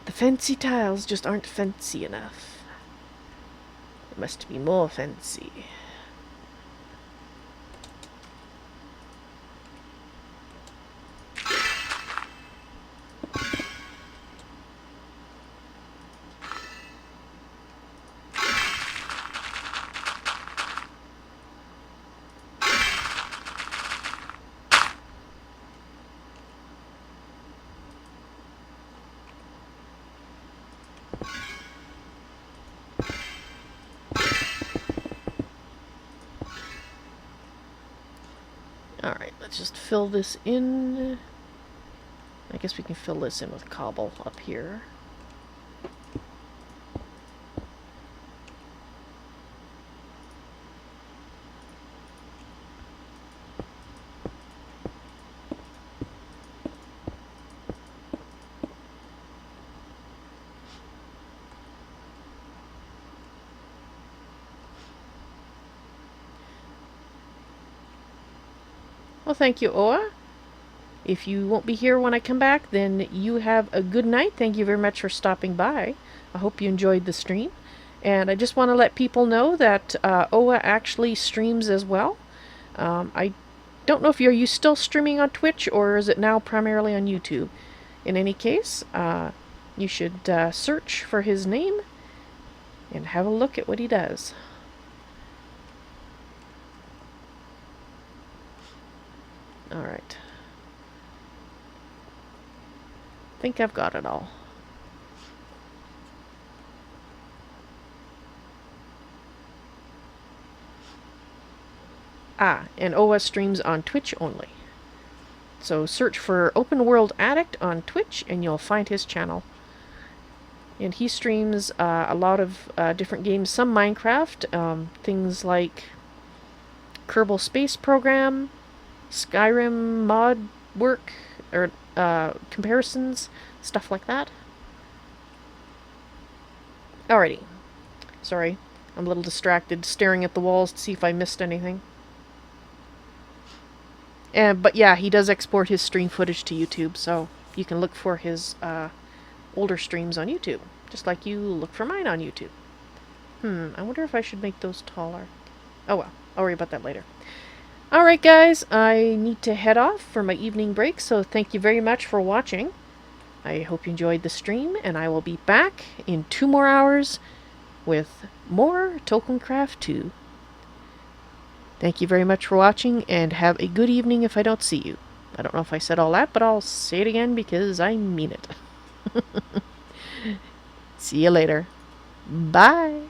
Speaker 1: The fancy tiles just aren't fancy enough. It must be more fancy. Let's just fill this in. I guess we can fill this in with cobble up here. Well, thank you, Oa. If you won't be here when I come back, then you have a good night. Thank you very much for stopping by. I hope you enjoyed the stream. And I just want to let people know that Oa actually streams as well. I don't know if you still streaming on Twitch or is it now primarily on YouTube. In any case, you should search for his name and have a look at what he does. Alright. I think I've got it all. And OS streams on Twitch only. So search for Open World Addict on Twitch and you'll find his channel. And he streams a lot of different games, some Minecraft, things like Kerbal Space Program, Skyrim mod work, or comparisons, stuff like that. Alrighty. Sorry, I'm a little distracted staring at the walls to see if I missed anything. But yeah, he does export his stream footage to YouTube, so you can look for his older streams on YouTube, just like you look for mine on YouTube. I wonder if I should make those taller. Oh well, I'll worry about that later. Alright guys, I need to head off for my evening break, so thank you very much for watching. I hope you enjoyed the stream, and I will be back in 2 more hours with more Tolkiencraft II. Thank you very much for watching, and have a good evening if I don't see you. I don't know if I said all that, but I'll say it again because I mean it. See you later. Bye.